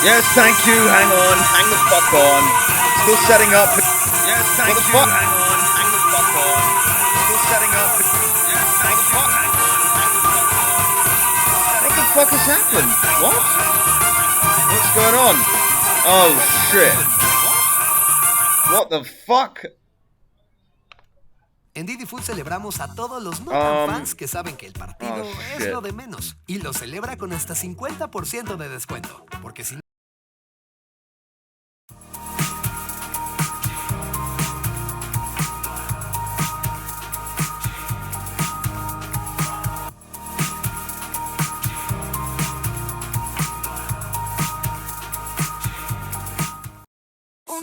Yes, thank you. Hang on. Hang the fuck on. Still setting up. Yes, thank you. Hang on. Hang the fuck on. Still setting up. Yes, thank you. Hang on. Hang the fuck on. What the fuck has happened? What? What's going on? Oh shit. What the fuck? En Didi Food celebramos a todos los no tan fans que saben que el partido es lo de menos. Y lo celebra con hasta 50% de descuento. Porque si no...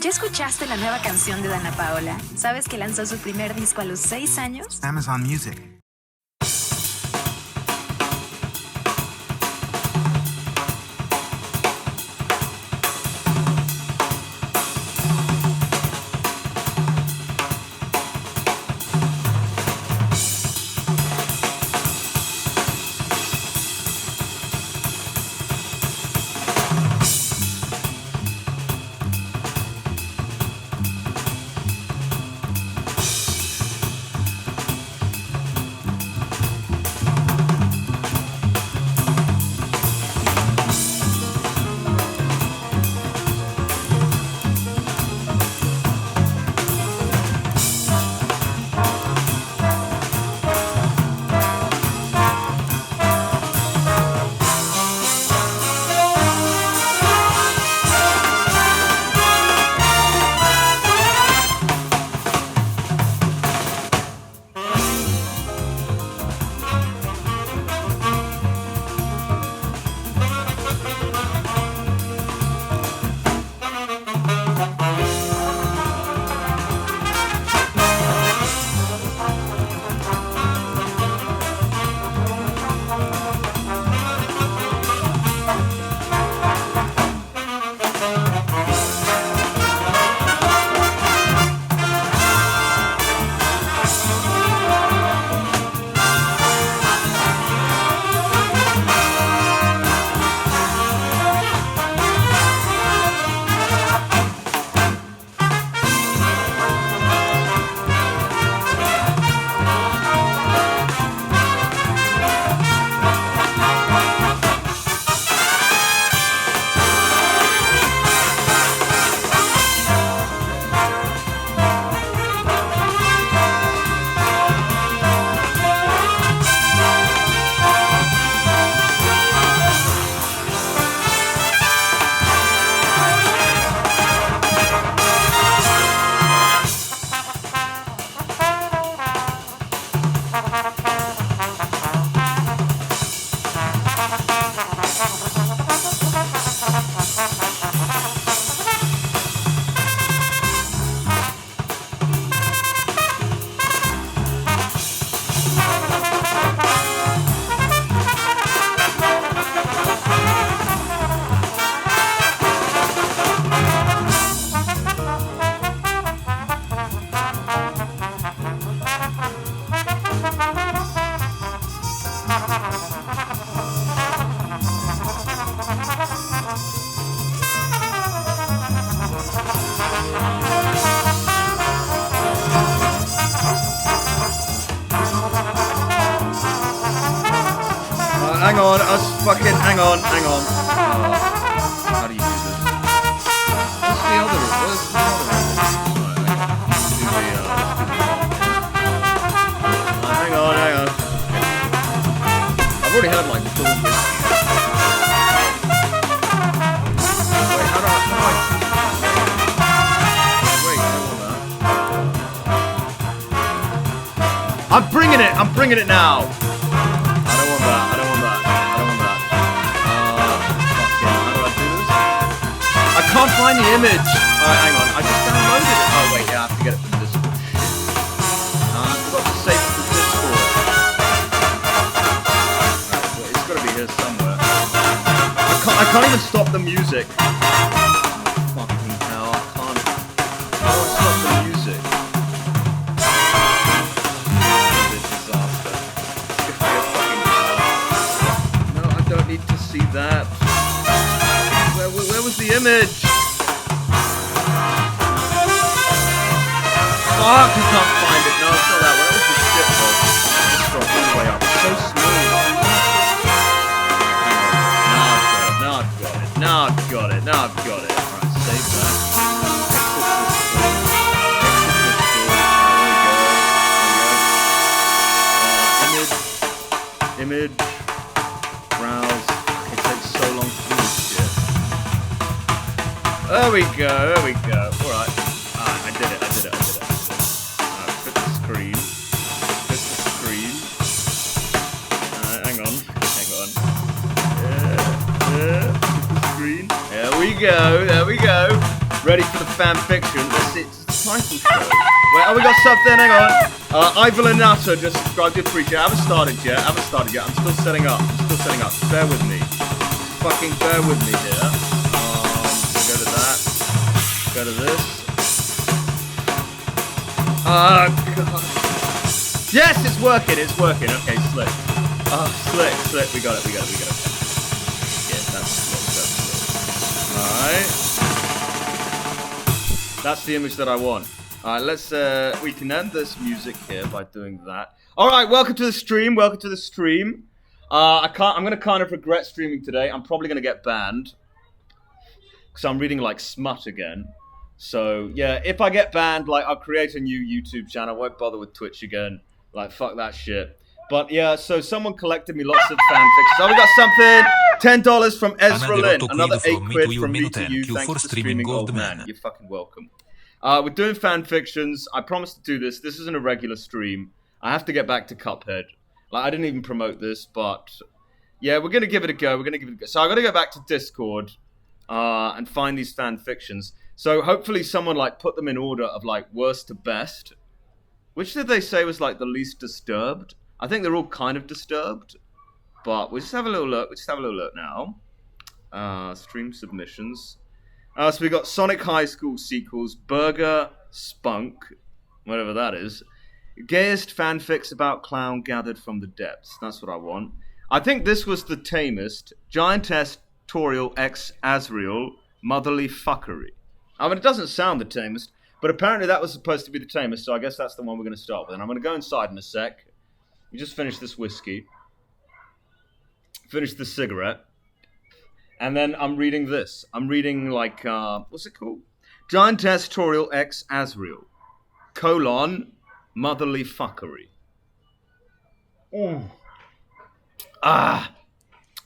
¿Ya escuchaste la nueva canción de Dana Paola? ¿Sabes que lanzó su primer disco a los 6 años? Amazon Music. Hang on, hang on. How do you do this? What's the other? Hang on. I've already heard like the full history. Wait, how do I? Wait, I want that. I'm bringing it now. I don't want that. I can't find the image. Alright, hang on. I just downloaded it. Oh wait, yeah, I have to get it from Discord. I forgot to save it from Discord. Right, well, it's gotta be here somewhere. I can't even stop the music. Fucking hell, I can't stop the music. This disaster. It's gonna be a fucking disaster. No, I don't need to see that. Where was the Image. Fuck, I can't find it. No, it's not that one. That was the shit though. Just scroll all the way up. It's so smooth. Now I've got it. Now I've got it. Alright, save that. Image. Browse. It takes so long to do this shit. There we go. Alright. I did it. Alright, fit the screen. Hang on. Fit the screen. There we go. Ready for the fan fiction. It's the title show. Wait, we got something. Hang on. Ivalinato just subscribed to Appreciate. I haven't started yet. I'm still setting up. Bear with me. Fucking bear with me here. Go to that. Go to this. God. Yes, it's working. Okay, slick. Slick. We got it. Yeah, that's slick. Alright. That's the image that I want. Alright, let's, we can end this music here by doing that. Alright, welcome to the stream. I'm gonna kind of regret streaming today. I'm probably gonna get banned. Because I'm reading, like, smut again. So, yeah, if I get banned, like, I'll create a new YouTube channel. I won't bother with Twitch again. Like, fuck that shit. But, yeah, so someone collected me lots of fanfics. So we got something. $10 from Ezra Lynn. Another 8 quid from me to you. Thanks for streaming, old man. You're fucking welcome. We're doing fanfictions. I promised to do this. This isn't a regular stream. I have to get back to Cuphead. Like, I didn't even promote this, but... Yeah, we're going to give it a go. So I got to go back to Discord and find these fanfictions. So hopefully someone, like, put them in order of, like, worst to best. Which did they say was, like, the least disturbed? I think they're all kind of disturbed. But we'll just have a little look. Now. Stream submissions. So we got Sonic High School sequels, Burger, Spunk, whatever that is. Gayest fanfics about clown gathered from the depths. That's what I want. I think this was the tamest. Giantess Toriel X Azriel, Motherly Fuckery. I mean, it doesn't sound the tamest, but apparently that was supposed to be the tamest, so I guess that's the one we're going to start with. And I'm going to go inside in a sec. We just finished this whiskey. Finished the cigarette. And then I'm reading this. I'm reading, like, what's it called? Giantess Toriel X Azriel, Motherly Fuckery. I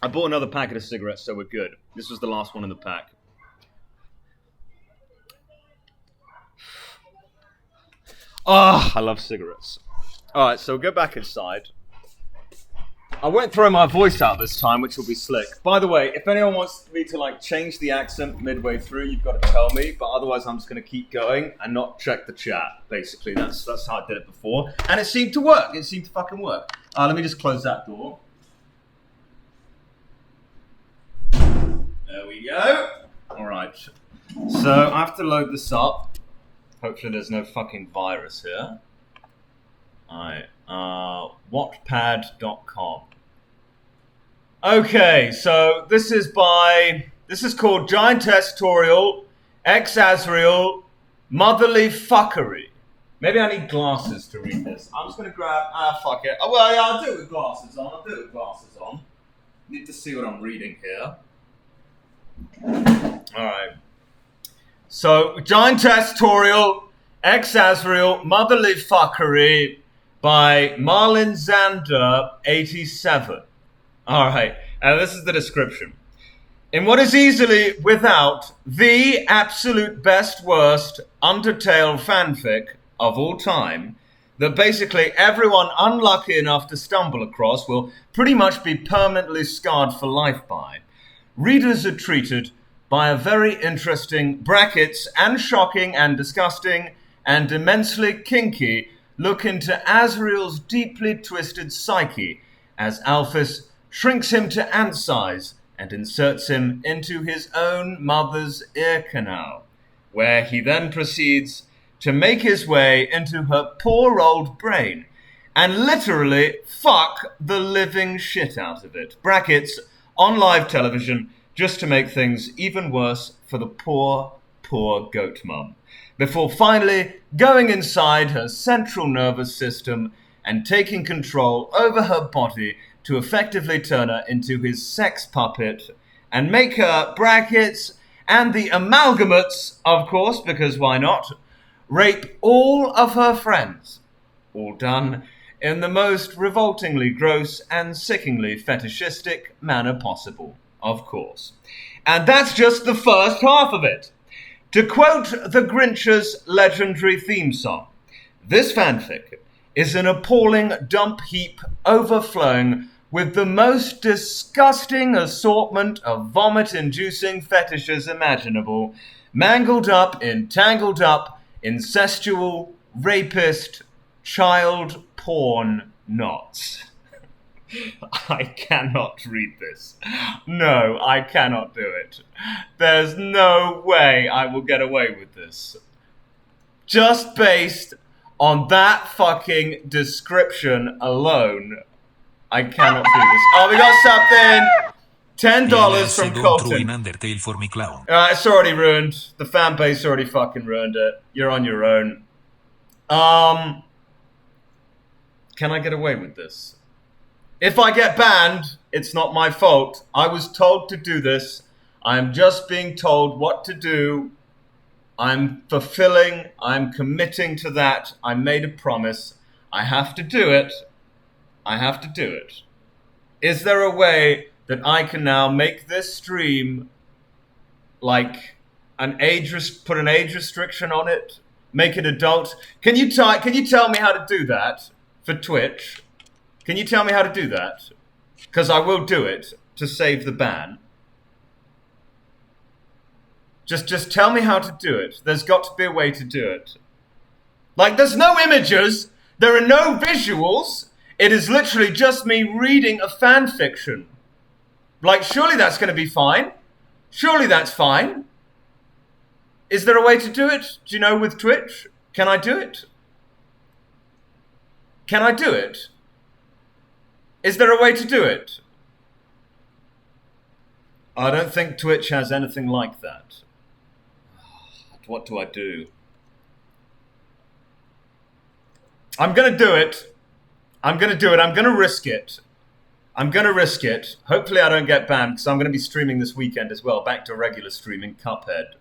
bought another packet of cigarettes, so we're good. This was the last one in the pack. I love cigarettes. Alright, so we'll go back inside. I won't throw my voice out this time, which will be slick. By the way, if anyone wants me to, like, change the accent midway through, you've got to tell me. But otherwise, I'm just going to keep going and not check the chat, basically. That's how I did it before. And it seemed to work. It seemed to fucking work. Let me just close that door. There we go. Alright. So, I have to load this up. Hopefully there's no fucking virus here. Alright. Wattpad.com. Okay, so this is called Giantess Toriel X Azriel, Motherly Fuckery. Maybe I need glasses to read this. I'm just going to grab, fuck it. Oh, well, yeah, I'll do it with glasses on. Need to see what I'm reading here. Alright. So, Giantess Toriel X Azriel, Motherly Fuckery by Marlin Zander, 87. Alright, and this is the description. In what is easily, without, the absolute best worst Undertale fanfic of all time, that basically everyone unlucky enough to stumble across will pretty much be permanently scarred for life by, readers are treated by a very interesting, brackets, and shocking and disgusting and immensely kinky look into Azriel's deeply twisted psyche as Alphys shrinks him to ant size and inserts him into his own mother's ear canal, where he then proceeds to make his way into her poor old brain and literally fuck the living shit out of it. Brackets, on live television, just to make things even worse for the poor, poor goat mum, before finally going inside her central nervous system and taking control over her body to effectively turn her into his sex puppet and make her, brackets, and the amalgamates, of course, because why not, rape all of her friends. All done in the most revoltingly gross and sickeningly fetishistic manner possible, of course. And that's just the first half of it. To quote the Grinch's legendary theme song, this fanfic is an appalling dump heap overflowing with the most disgusting assortment of vomit-inducing fetishes imaginable, mangled up in tangled up, incestual, rapist, child porn knots. I cannot read this. No, I cannot do it. There's no way I will get away with this. Just based on that fucking description alone, I cannot do this. Oh, we got something! $10 from Colton. It's already ruined. The fan base already fucking ruined it. You're on your own. Can I get away with this? If I get banned, it's not my fault. I was told to do this. I'm just being told what to do. I'm fulfilling. I'm committing to that. I made a promise. I have to do it. I have to do it. Is there a way that I can now make this stream like put an age restriction on it? Make it adult? Can you tell me how to do that for Twitch? Can you tell me how to do that? Because I will do it to save the ban. Just tell me how to do it. There's got to be a way to do it. Like, there's no images. There are no visuals. It is literally just me reading a fan fiction. Like, surely that's going to be fine. Surely that's fine. Is there a way to do it? Do you know, with Twitch? Can I do it? Can I do it? Is there a way to do it? I don't think Twitch has anything like that. What do I do? I'm going to do it. I'm going to do it. I'm going to risk it. I'm going to risk it. Hopefully I don't get banned, because I'm going to be streaming this weekend as well. Back to regular streaming, Cuphead.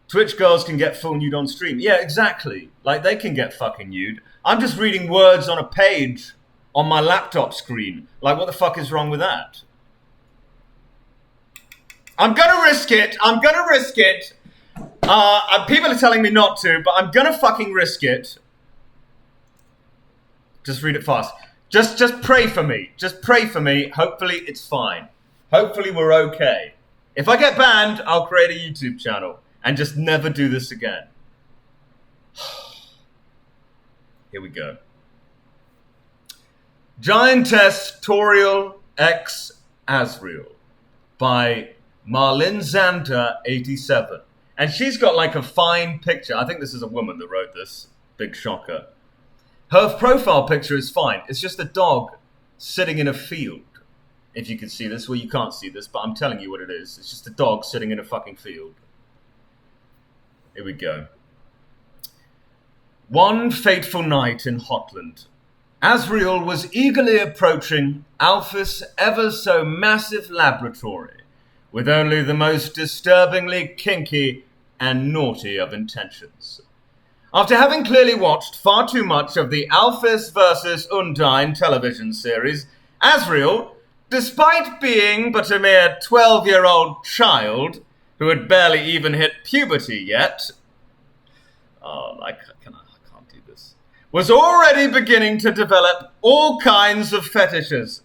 Twitch girls can get full nude on stream. Yeah, exactly. Like, they can get fucking nude. I'm just reading words on a page on my laptop screen. Like, what the fuck is wrong with that? I'm gonna risk it. I'm gonna risk it. People are telling me not to, but I'm gonna fucking risk it. Just read it fast. Just pray for me. Just pray for me. Hopefully it's fine. Hopefully we're okay. If I get banned, I'll create a YouTube channel and just never do this again. Here we go. Giantess Toriel X Asriel by Marlin Zander 87. And she's got like a fine picture. I think this is a woman that wrote this. Big shocker. Her profile picture is fine. It's just a dog sitting in a field. If you can see this. Well, you can't see this, but I'm telling you what it is. It's just a dog sitting in a fucking field. Here we go. One fateful night in Hotland, Asriel was eagerly approaching Alphys' ever so massive laboratory with only the most disturbingly kinky and naughty of intentions. After having clearly watched far too much of the Alphys vs. Undine television series, Asriel, despite being but a mere 12-year-old child who had barely even hit puberty yet, I can't do this, was already beginning to develop all kinds of fetishes,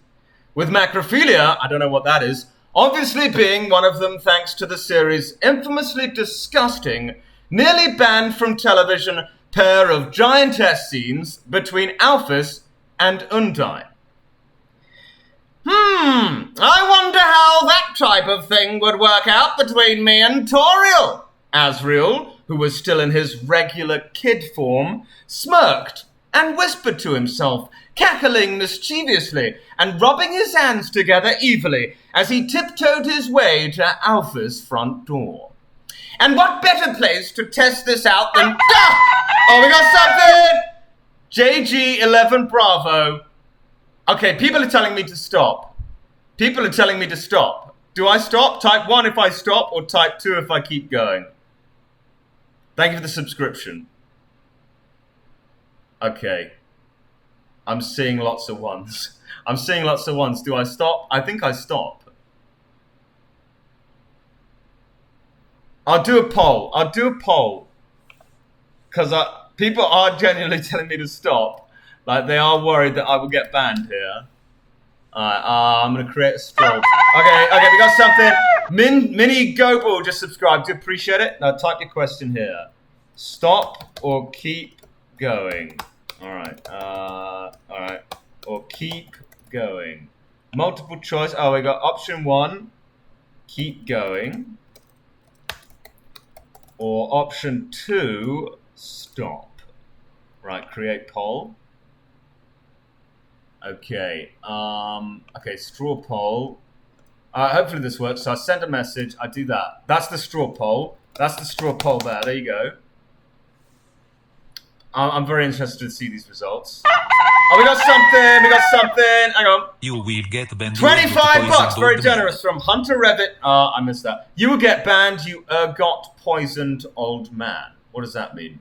with macrophilia, I don't know what that is, obviously being one of them thanks to the series' infamously disgusting, nearly banned from television pair of giantess scenes between Alphys and Undine. I wonder how that type of thing would work out between me and Toriel. Asriel, who was still in his regular kid form, smirked and whispered to himself, cackling mischievously and rubbing his hands together evilly as he tiptoed his way to Alpha's front door. And what better place to test this out than... Oh, we got something! JG11 Bravo. Okay, people are telling me to stop. People are telling me to stop. Do I stop? Type 1 if I stop, or type 2 if I keep going. Thank you for the subscription. Okay. I'm seeing lots of ones. I'm seeing lots of ones. Do I stop? I think I stop. I'll do a poll. I'll do a poll. Because people are genuinely telling me to stop. Like, they are worried that I will get banned here. Alright, I'm going to create a stroll. Okay, we got something. Mini Gobal just subscribed. Do appreciate it. Now, type your question here. Stop or keep going? Alright, or keep going. Multiple choice. Oh, we got option 1, keep going. Or option 2, stop. Right, create poll. Okay, okay, straw poll. Hopefully this works. So I send a message, I do that. That's the straw poll. That's the straw poll there you go. I'm very interested to see these results. Oh, we got something, hang on. You will get banned. 25 bucks, very generous from Hunter Revit. I missed that. You will get banned, you got poisoned old man. What does that mean?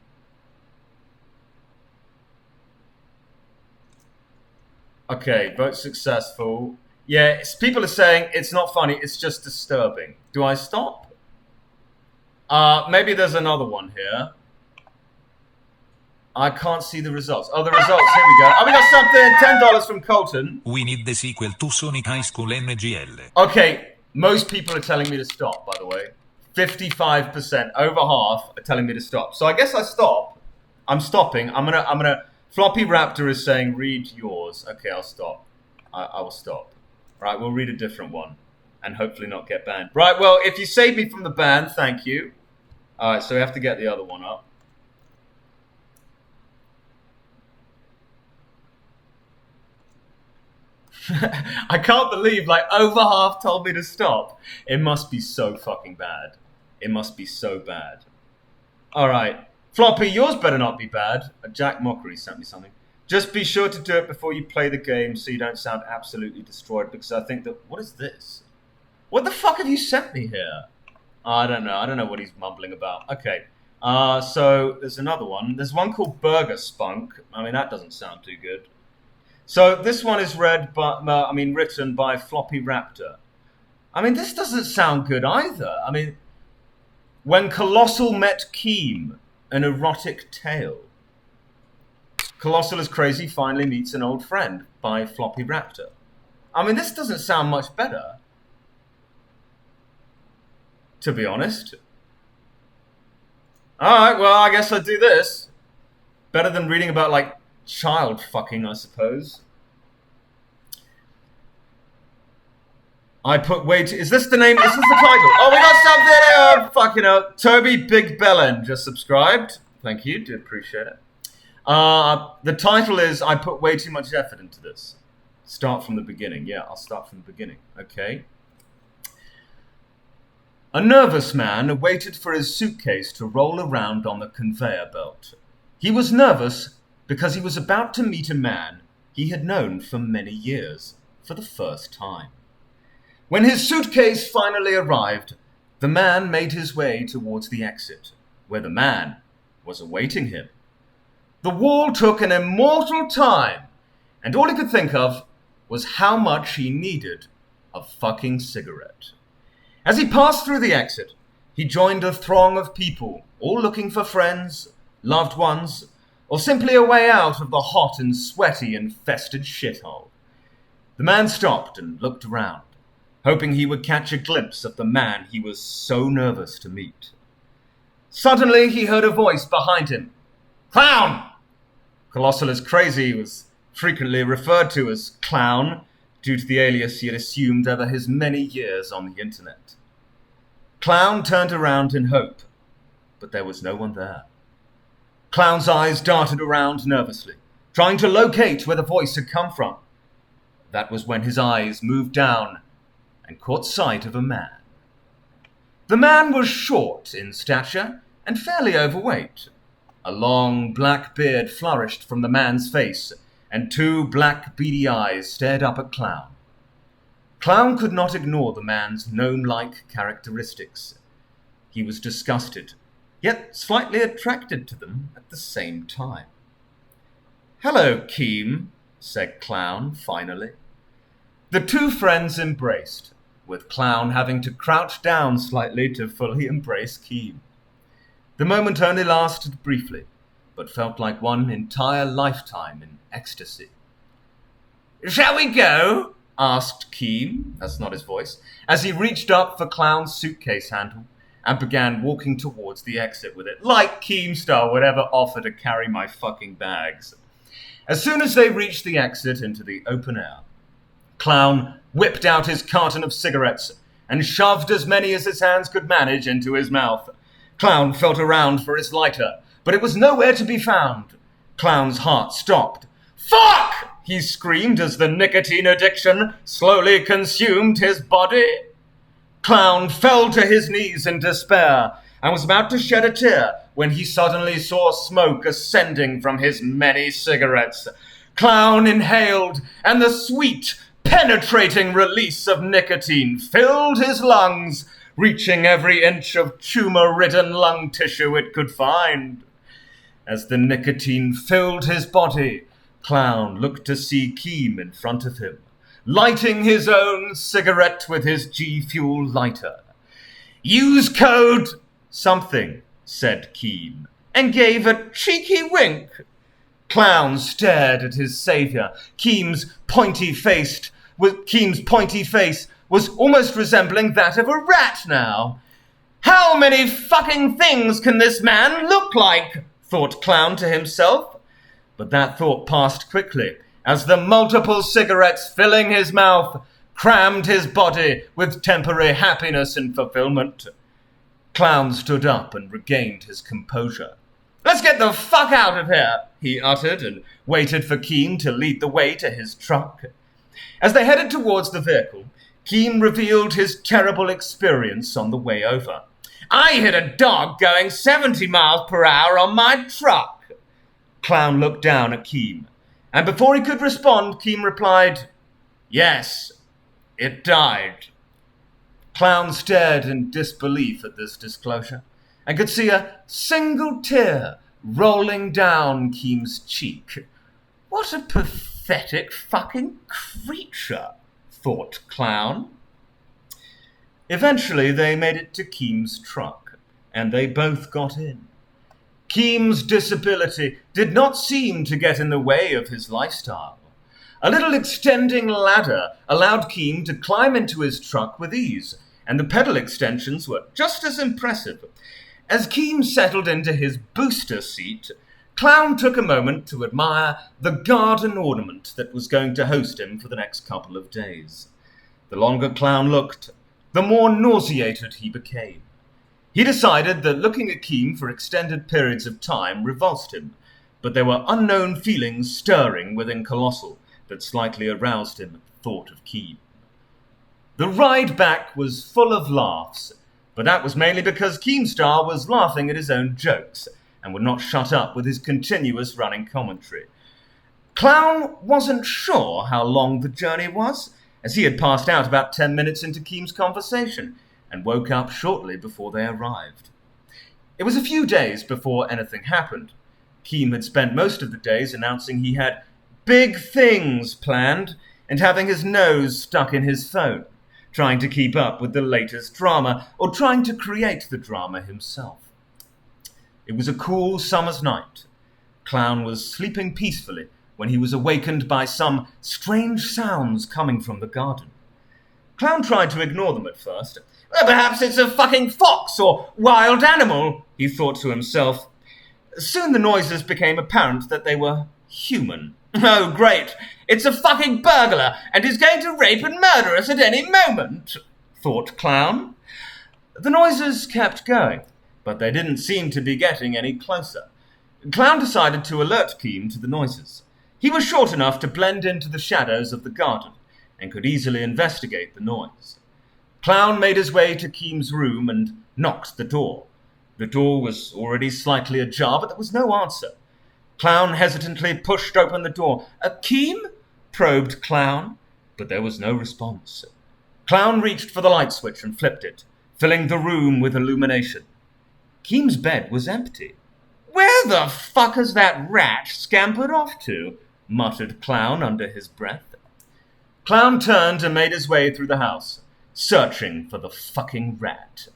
Okay, vote successful. Yeah, people are saying it's not funny, it's just disturbing. Do I stop? Maybe there's another one here. I can't see the results. Oh, the results, here we go. Oh, we got something, $10 from Colton. We need the sequel to Sonic High School NGL. Okay, most people are telling me to stop, by the way. 55%, over half are telling me to stop. So I guess I stop. I'm stopping. I'm gonna Floppy Raptor is saying, read yours. Okay, I'll stop. I will stop. Right, we'll read a different one. And hopefully not get banned. Right, well, if you saved me from the ban, thank you. Alright, so we have to get the other one up. I can't believe, like, over half told me to stop. It must be so fucking bad. It must be so bad. Alright. Floppy, yours better not be bad. Jack Mockery sent me something. Just be sure to do it before you play the game so you don't sound absolutely destroyed, because I think that... What is this? What the fuck have you sent me here? I don't know. I don't know what he's mumbling about. Okay. So there's another one. There's one called Burger Spunk. I mean, that doesn't sound too good. So this one is written by Floppy Raptor. I mean, this doesn't sound good either. I mean, when Colossal met Keem, an erotic tale. Colossal is crazy, finally meets an old friend by Floppy Raptor. I mean, this doesn't sound much better. To be honest. Alright, well, I guess I'll do this. Better than reading about, like, child fucking, I suppose. I put way too... Is this the name? Is this the title? Oh, we got something! Fucking hell. Toby Big Bellend just subscribed. Thank you. Do appreciate it. The title is I put way too much effort into this. Start from the beginning. Yeah, I'll start from the beginning. Okay. A nervous man waited for his suitcase to roll around on the conveyor belt. He was nervous because he was about to meet a man he had known for many years for the first time. When his suitcase finally arrived, the man made his way towards the exit, where the man was awaiting him. The wall took an immortal time, and all he could think of was how much he needed a fucking cigarette. As he passed through the exit, he joined a throng of people, all looking for friends, loved ones, or simply a way out of the hot and sweaty infested shithole. The man stopped and looked around, hoping he would catch a glimpse of the man he was so nervous to meet. Suddenly, he heard a voice behind him. Clown! Colossal is crazy was frequently referred to as Clown due to the alias he had assumed over his many years on the internet. Clown turned around in hope, but there was no one there. Clown's eyes darted around nervously, trying to locate where the voice had come from. That was when his eyes moved down and caught sight of a man. The man was short in stature and fairly overweight. A long black beard flourished from the man's face, and two black beady eyes stared up at Clown. Clown could not ignore the man's gnome-like characteristics. He was disgusted, yet slightly attracted to them at the same time. "Hello, Keem," said Clown, finally. The two friends embraced, with Clown having to crouch down slightly to fully embrace Keem. The moment only lasted briefly, but felt like one entire lifetime in ecstasy. "Shall we go?" asked Keem, that's not his voice, as he reached up for Clown's suitcase handle and began walking towards the exit with it, like Keemstar would ever offer to carry my fucking bags. As soon as they reached the exit into the open air, Clown whipped out his carton of cigarettes and shoved as many as his hands could manage into his mouth. Clown felt around for his lighter, but it was nowhere to be found. Clown's heart stopped. "Fuck!" he screamed as the nicotine addiction slowly consumed his body. Clown fell to his knees in despair and was about to shed a tear when he suddenly saw smoke ascending from his many cigarettes. Clown inhaled, and the sweet, penetrating release of nicotine filled his lungs, reaching every inch of tumor-ridden lung tissue it could find. As the nicotine filled his body, Clown looked to see Keem in front of him, lighting his own cigarette with his G-Fuel lighter. "Use code something," said Keem, and gave a cheeky wink. Clown stared at his savior. Keem's pointy face was almost resembling that of a rat now. "How many fucking things can this man look like?" thought Clown to himself. But that thought passed quickly, as the multiple cigarettes filling his mouth crammed his body with temporary happiness and fulfillment. Clown stood up and regained his composure. "Let's get the fuck out of here," he uttered, and waited for Keem to lead the way to his truck. As they headed towards the vehicle, Keem revealed his terrible experience on the way over. "I hit a dog going 70 miles per hour on my truck." Clown looked down at Keem, and before he could respond, Keem replied, "Yes, it died." Clown stared in disbelief at this disclosure, and could see a single tear rolling down Keem's cheek. What a pathetic fucking creature, thought Clown. Eventually they made it to Keem's truck, and they both got in. Keem's disability did not seem to get in the way of his lifestyle. A little extending ladder allowed Keem to climb into his truck with ease, and the pedal extensions were just as impressive. As Keem settled into his booster seat, Clown took a moment to admire the garden ornament that was going to host him for the next couple of days. The longer Clown looked, the more nauseated he became. He decided that looking at Keem for extended periods of time revulsed him, but there were unknown feelings stirring within Colossal that slightly aroused him at the thought of Keem. The ride back was full of laughs, but that was mainly because Keemstar was laughing at his own jokes and would not shut up with his continuous running commentary. Clown wasn't sure how long the journey was, as he had passed out about 10 minutes into Keem's conversation and woke up shortly before they arrived. It was a few days before anything happened. Keem had spent most of the days announcing he had big things planned and having his nose stuck in his phone, trying to keep up with the latest drama or trying to create the drama himself. It was a cool summer's night. Clown was sleeping peacefully when he was awakened by some strange sounds coming from the garden. Clown tried to ignore them at first. "Well, perhaps it's a fucking fox or wild animal," he thought to himself. Soon the noises became apparent that they were human. "Oh, great! It's a fucking burglar, and he's going to rape and murder us at any moment," thought Clown. The noises kept going, but they didn't seem to be getting any closer. Clown decided to alert Keem to the noises. He was short enough to blend into the shadows of the garden and could easily investigate the noise. Clown made his way to Keem's room and knocked the door. The door was already slightly ajar, but there was no answer. Clown hesitantly pushed open the door. Keem? Probed Clown, but there was no response. Clown reached for the light switch and flipped it, filling the room with illumination. Keem's bed was empty. "Where the fuck has that rat scampered off to?" muttered Clown under his breath. Clown turned and made his way through the house, searching for the fucking rat.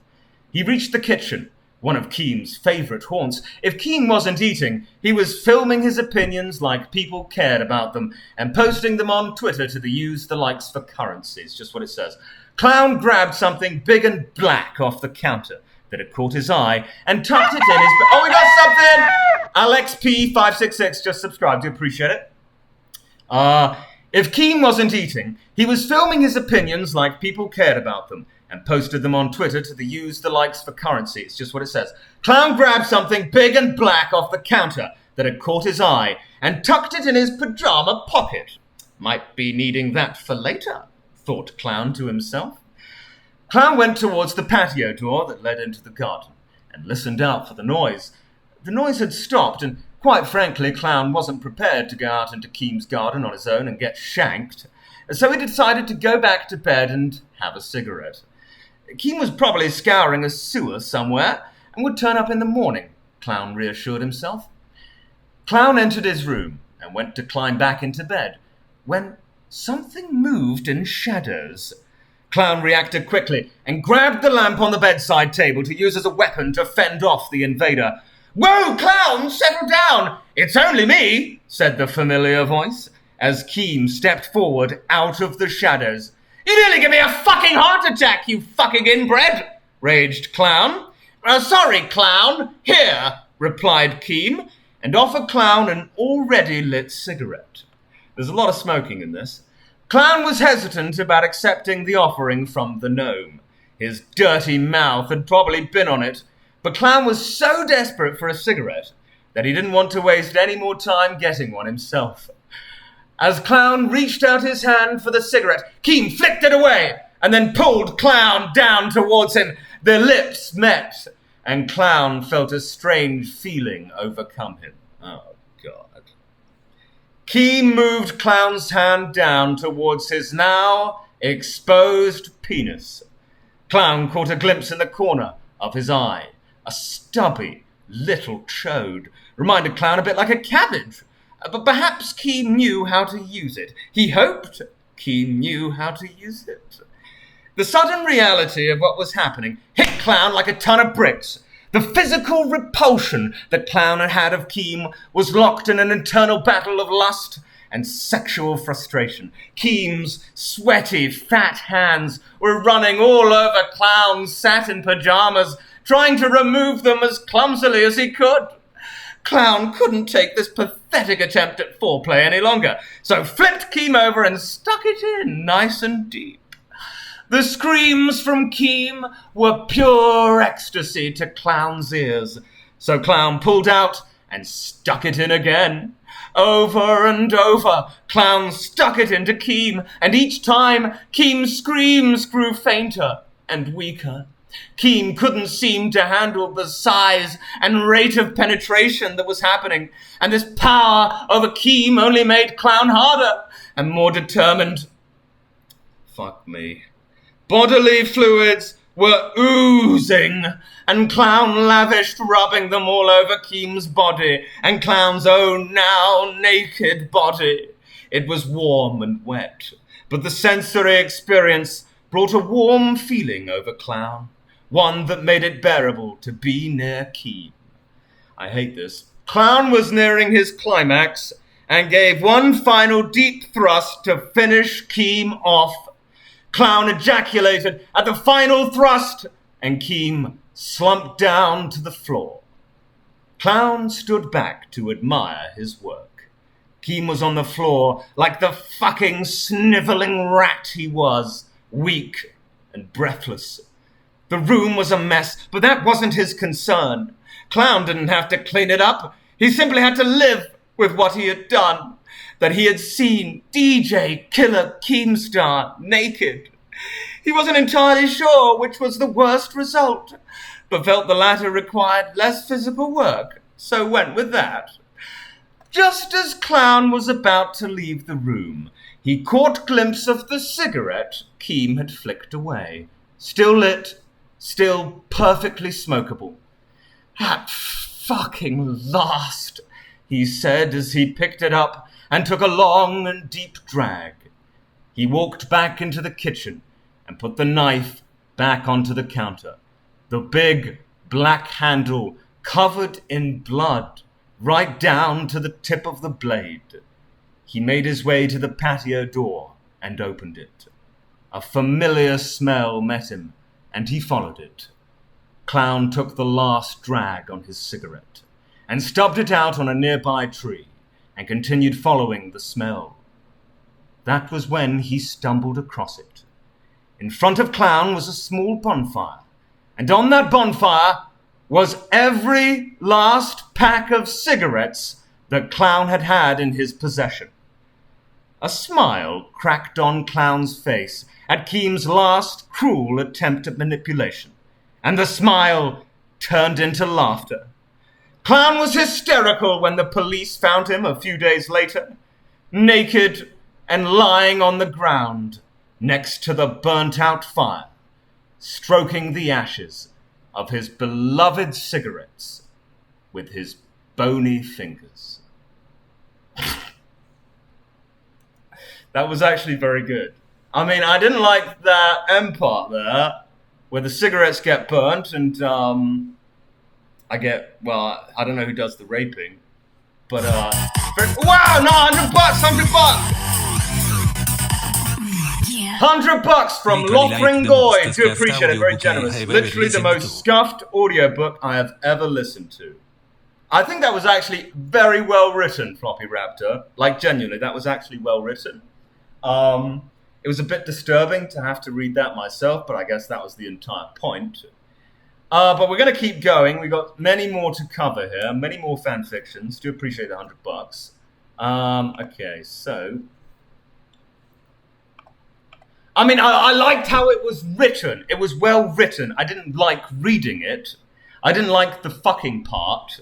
He reached the kitchen, one of Keem's favorite haunts. If Keem wasn't eating, he was filming his opinions like people cared about them and posting them on Twitter to use the likes for currencies, just what it says. Clown grabbed something big and black off the counter that had caught his eye and tucked it in his... Oh, we got something! Alex P566 just subscribed. Do appreciate it. If Keem wasn't eating, he was filming his opinions like people cared about them and posted them on Twitter to use the likes for currency. It's just what it says. Clown grabbed something big and black off the counter that had caught his eye and tucked it in his pajama pocket. Might be needing that for later, thought Clown to himself. Clown went towards the patio door that led into the garden and listened out for the noise. The noise had stopped, and quite frankly, Clown wasn't prepared to go out into Keem's garden on his own and get shanked, so he decided to go back to bed and have a cigarette. Keem was probably scouring a sewer somewhere and would turn up in the morning, Clown reassured himself. Clown entered his room and went to climb back into bed when something moved in shadows. Clown reacted quickly and grabbed the lamp on the bedside table to use as a weapon to fend off the invader. "Whoa, Clown, settle down! It's only me," said the familiar voice, as Keem stepped forward out of the shadows. "You nearly give me a fucking heart attack, you fucking inbred," raged Clown. "Sorry, Clown. Here," replied Keem, and offered Clown an already lit cigarette. There's a lot of smoking in this. Clown was hesitant about accepting the offering from the gnome. His dirty mouth had probably been on it, but Clown was so desperate for a cigarette that he didn't want to waste any more time getting one himself. As Clown reached out his hand for the cigarette, Keem flicked it away and then pulled Clown down towards him. Their lips met, and Clown felt a strange feeling overcome him. Oh, God. Keem moved Clown's hand down towards his now exposed penis. Clown caught a glimpse in the corner of his eye. A stubby little chode. Reminded Clown a bit like a cabbage. But perhaps Keem knew how to use it. He hoped Keem knew how to use it. The sudden reality of what was happening hit Clown like a ton of bricks. The physical repulsion that Clown had had of Keem was locked in an internal battle of lust and sexual frustration. Keem's sweaty, fat hands were running all over Clown's satin pajamas, trying to remove them as clumsily as he could. Clown couldn't take this pathetic attempt at foreplay any longer, so flipped Keem over and stuck it in nice and deep. The screams from Keem were pure ecstasy to Clown's ears, so Clown pulled out and stuck it in again. Over and over, Clown stuck it into Keem, and each time, Keem's screams grew fainter and weaker. Keem couldn't seem to handle the size and rate of penetration that was happening, and this power over Keem only made Clown harder and more determined. Fuck me. Bodily fluids were oozing, and Clown lavished rubbing them all over Keem's body and Clown's own now naked body. It was warm and wet, but the sensory experience brought a warm feeling over Clown, one that made it bearable to be near Keem. I hate this. Clown was nearing his climax and gave one final deep thrust to finish Keem off. Clown ejaculated at the final thrust, and Keem slumped down to the floor. Clown stood back to admire his work. Keem was on the floor like the fucking snivelling rat he was, weak and breathless. The room was a mess, but that wasn't his concern. Clown didn't have to clean it up. He simply had to live with what he had done. that he had seen DJ Killer Keemstar naked. He wasn't entirely sure which was the worst result, but felt the latter required less physical work, so went with that. Just as Clown was about to leave the room, he caught glimpse of the cigarette Keem had flicked away. Still lit, still perfectly smokable. At fucking last, he said as he picked it up and took a long and deep drag. He walked back into the kitchen and put the knife back onto the counter. The big black handle covered in blood right down to the tip of the blade. He made his way to the patio door and opened it. A familiar smell met him, and he followed it. Clown took the last drag on his cigarette and stubbed it out on a nearby tree and continued following the smell. That was when he stumbled across it. In front of Clown was a small bonfire, and on that bonfire was every last pack of cigarettes that Clown had had in his possession. A smile cracked on Clown's face at Keem's last cruel attempt at manipulation, and the smile turned into laughter. Clown was hysterical when the police found him a few days later, naked and lying on the ground next to the burnt-out fire, stroking the ashes of his beloved cigarettes with his bony fingers. That was actually very good. I mean, I didn't like that end part there, where the cigarettes get burnt and I don't know who does the raping, but wow, no, $100, $100 from Lothringoy. Do appreciate it, very generous. Literally the most scuffed audiobook I have ever listened to. I think that was actually very well written, Floppy Raptor. Like, genuinely, that was actually well written. It was a bit disturbing to have to read that myself, but I guess that was the entire point. But we're going to keep going. We've got many more to cover here, many more fan fictions. Do appreciate the $100. Okay, so... I mean, I liked how it was written. It was well written. I didn't like reading it. I didn't like the fucking part.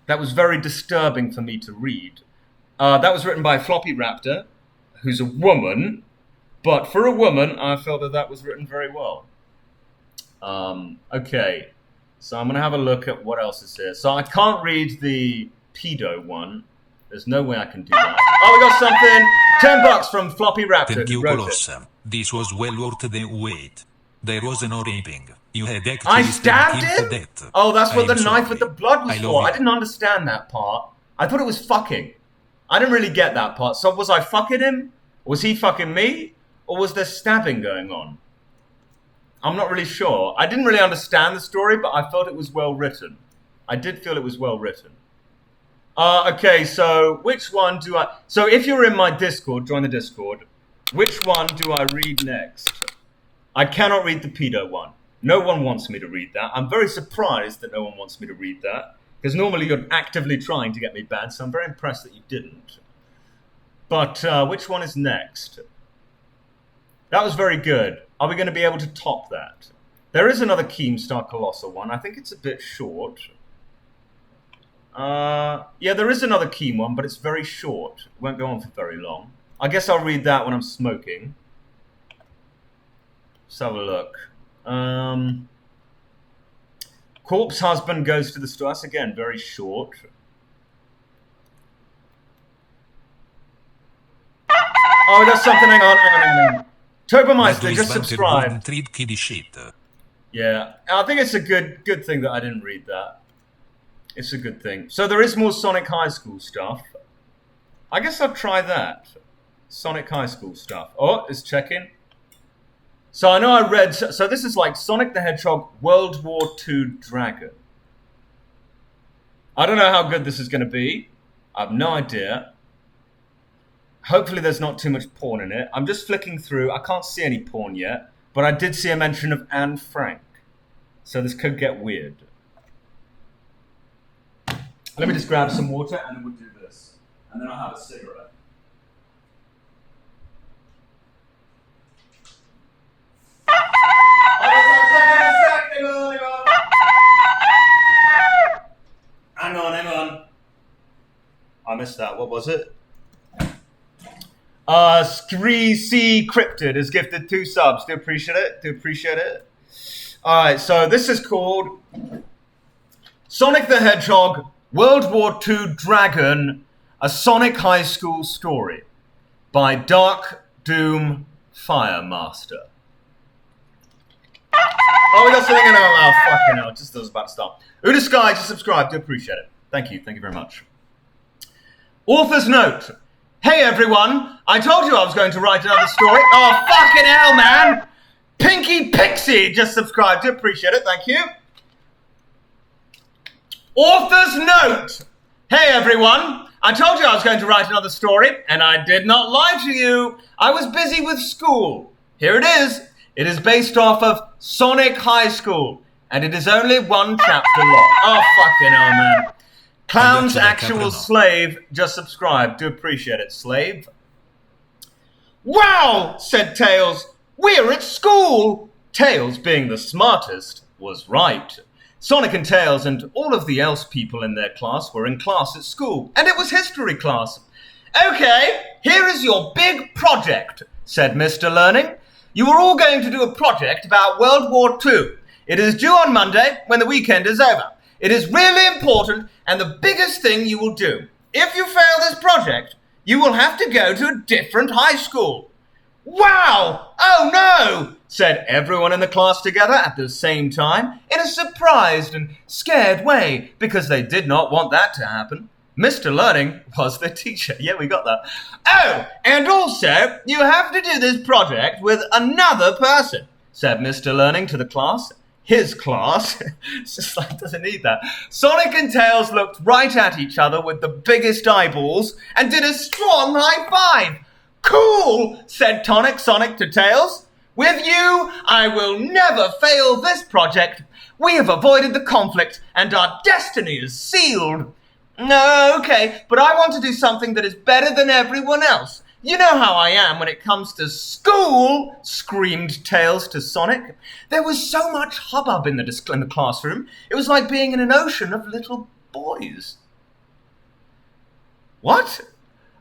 That was very disturbing for me to read. That was written by Floppy Raptor, who's a woman. But for a woman, I felt that was written very well. Okay, so I'm going to have a look at what else is here. So I can't read the pedo one. There's no way I can do that. Oh, we got something. $10 from Floppy Raptor. Thank you, Colossal. This was well worth the wait. There was no raping. You had actually I stabbed him? to death. Oh, that's what the I'm knife sorry. with the blood was for. I you. didn't understand that part. I thought it was fucking. I didn't really get that part. So was I fucking him? Was he fucking me? Or was there stabbing going on? I'm not really sure. I didn't really understand the story, but I felt it was well written. I did feel it was well written. Okay, so which one do I... So if you're in my Discord, join the Discord. Which one do I read next? I cannot read the pedo one. No one wants me to read that. I'm very surprised that no one wants me to read that. Because normally you're actively trying to get me banned, so I'm very impressed that you didn't. But which one is next? That was very good. Are we going to be able to top that? There is another Keemstar Colossal one. I think it's a bit short. Yeah, there is another Keem one, but it's very short. It won't go on for very long. I guess I'll read that when I'm smoking. Let's have a look. Corpse Husband Goes to the Store. That's again very short. Oh, we got something. Hang on. Turbomeister, just subscribe. Yeah, I think it's a good thing that I didn't read that. It's a good thing. So there is more Sonic High School stuff. I guess I'll try that. Sonic High School stuff. Oh, it's checking. So I know I read... So this is like Sonic the Hedgehog World War II Dragon. I don't know how good this is going to be. I have no idea. Hopefully there's not too much porn in it. I'm just flicking through. I can't see any porn yet. But I did see a mention of Anne Frank. So this could get weird. Let me just grab some water and then we'll do this. And then I'll have a cigarette. what was it? 3C Cryptid has gifted 2 subs. Do appreciate it. All right, so this is called Sonic the Hedgehog, World War II Dragon, A Sonic High School Story by Dark Doom Firemaster. Oh, we got something in our mouth. Fucking hell, just was about to start. Uda Sky, just subscribe. Do appreciate it. Thank you very much. Author's note. Hey everyone, I told you I was going to write another story. Oh, fucking hell, man. Pinky Pixie just subscribed. Do appreciate it. Thank you. Author's note. Hey everyone, I told you I was going to write another story, and I did not lie to you. I was busy with school. Here it is. It is based off of Sonic High School, and it is only 1 chapter long. Oh, fucking hell, man. Clown's Actual Slave just subscribed. Do appreciate it, Slave. Wow, said Tails. We're at school. Tails, being the smartest, was right. Sonic and Tails and all of the else people in their class were in class at school, and it was history class. Okay, here is your big project, said Mr. Learning. You are all going to do a project about World War II. It is due on Monday when the weekend is over. It is really important and the biggest thing you will do. If you fail this project, you will have to go to a different high school. Wow! Oh no! Said everyone in the class together at the same time in a surprised and scared way because they did not want that to happen. Mr. Learning was the teacher. Yeah, we got that. Oh, and also, you have to do this project with another person, said Mr. Learning to the class. His class. It's just like, doesn't need that. Sonic and Tails looked right at each other with the biggest eyeballs and did a strong high five. Cool, said Sonic to Tails. With you, I will never fail this project. We have avoided the conflict and our destiny is sealed. No, okay, but I want to do something that is better than everyone else. You know how I am when it comes to school, screamed Tails to Sonic. There was so much hubbub in the classroom. It was like being in an ocean of little boys. What?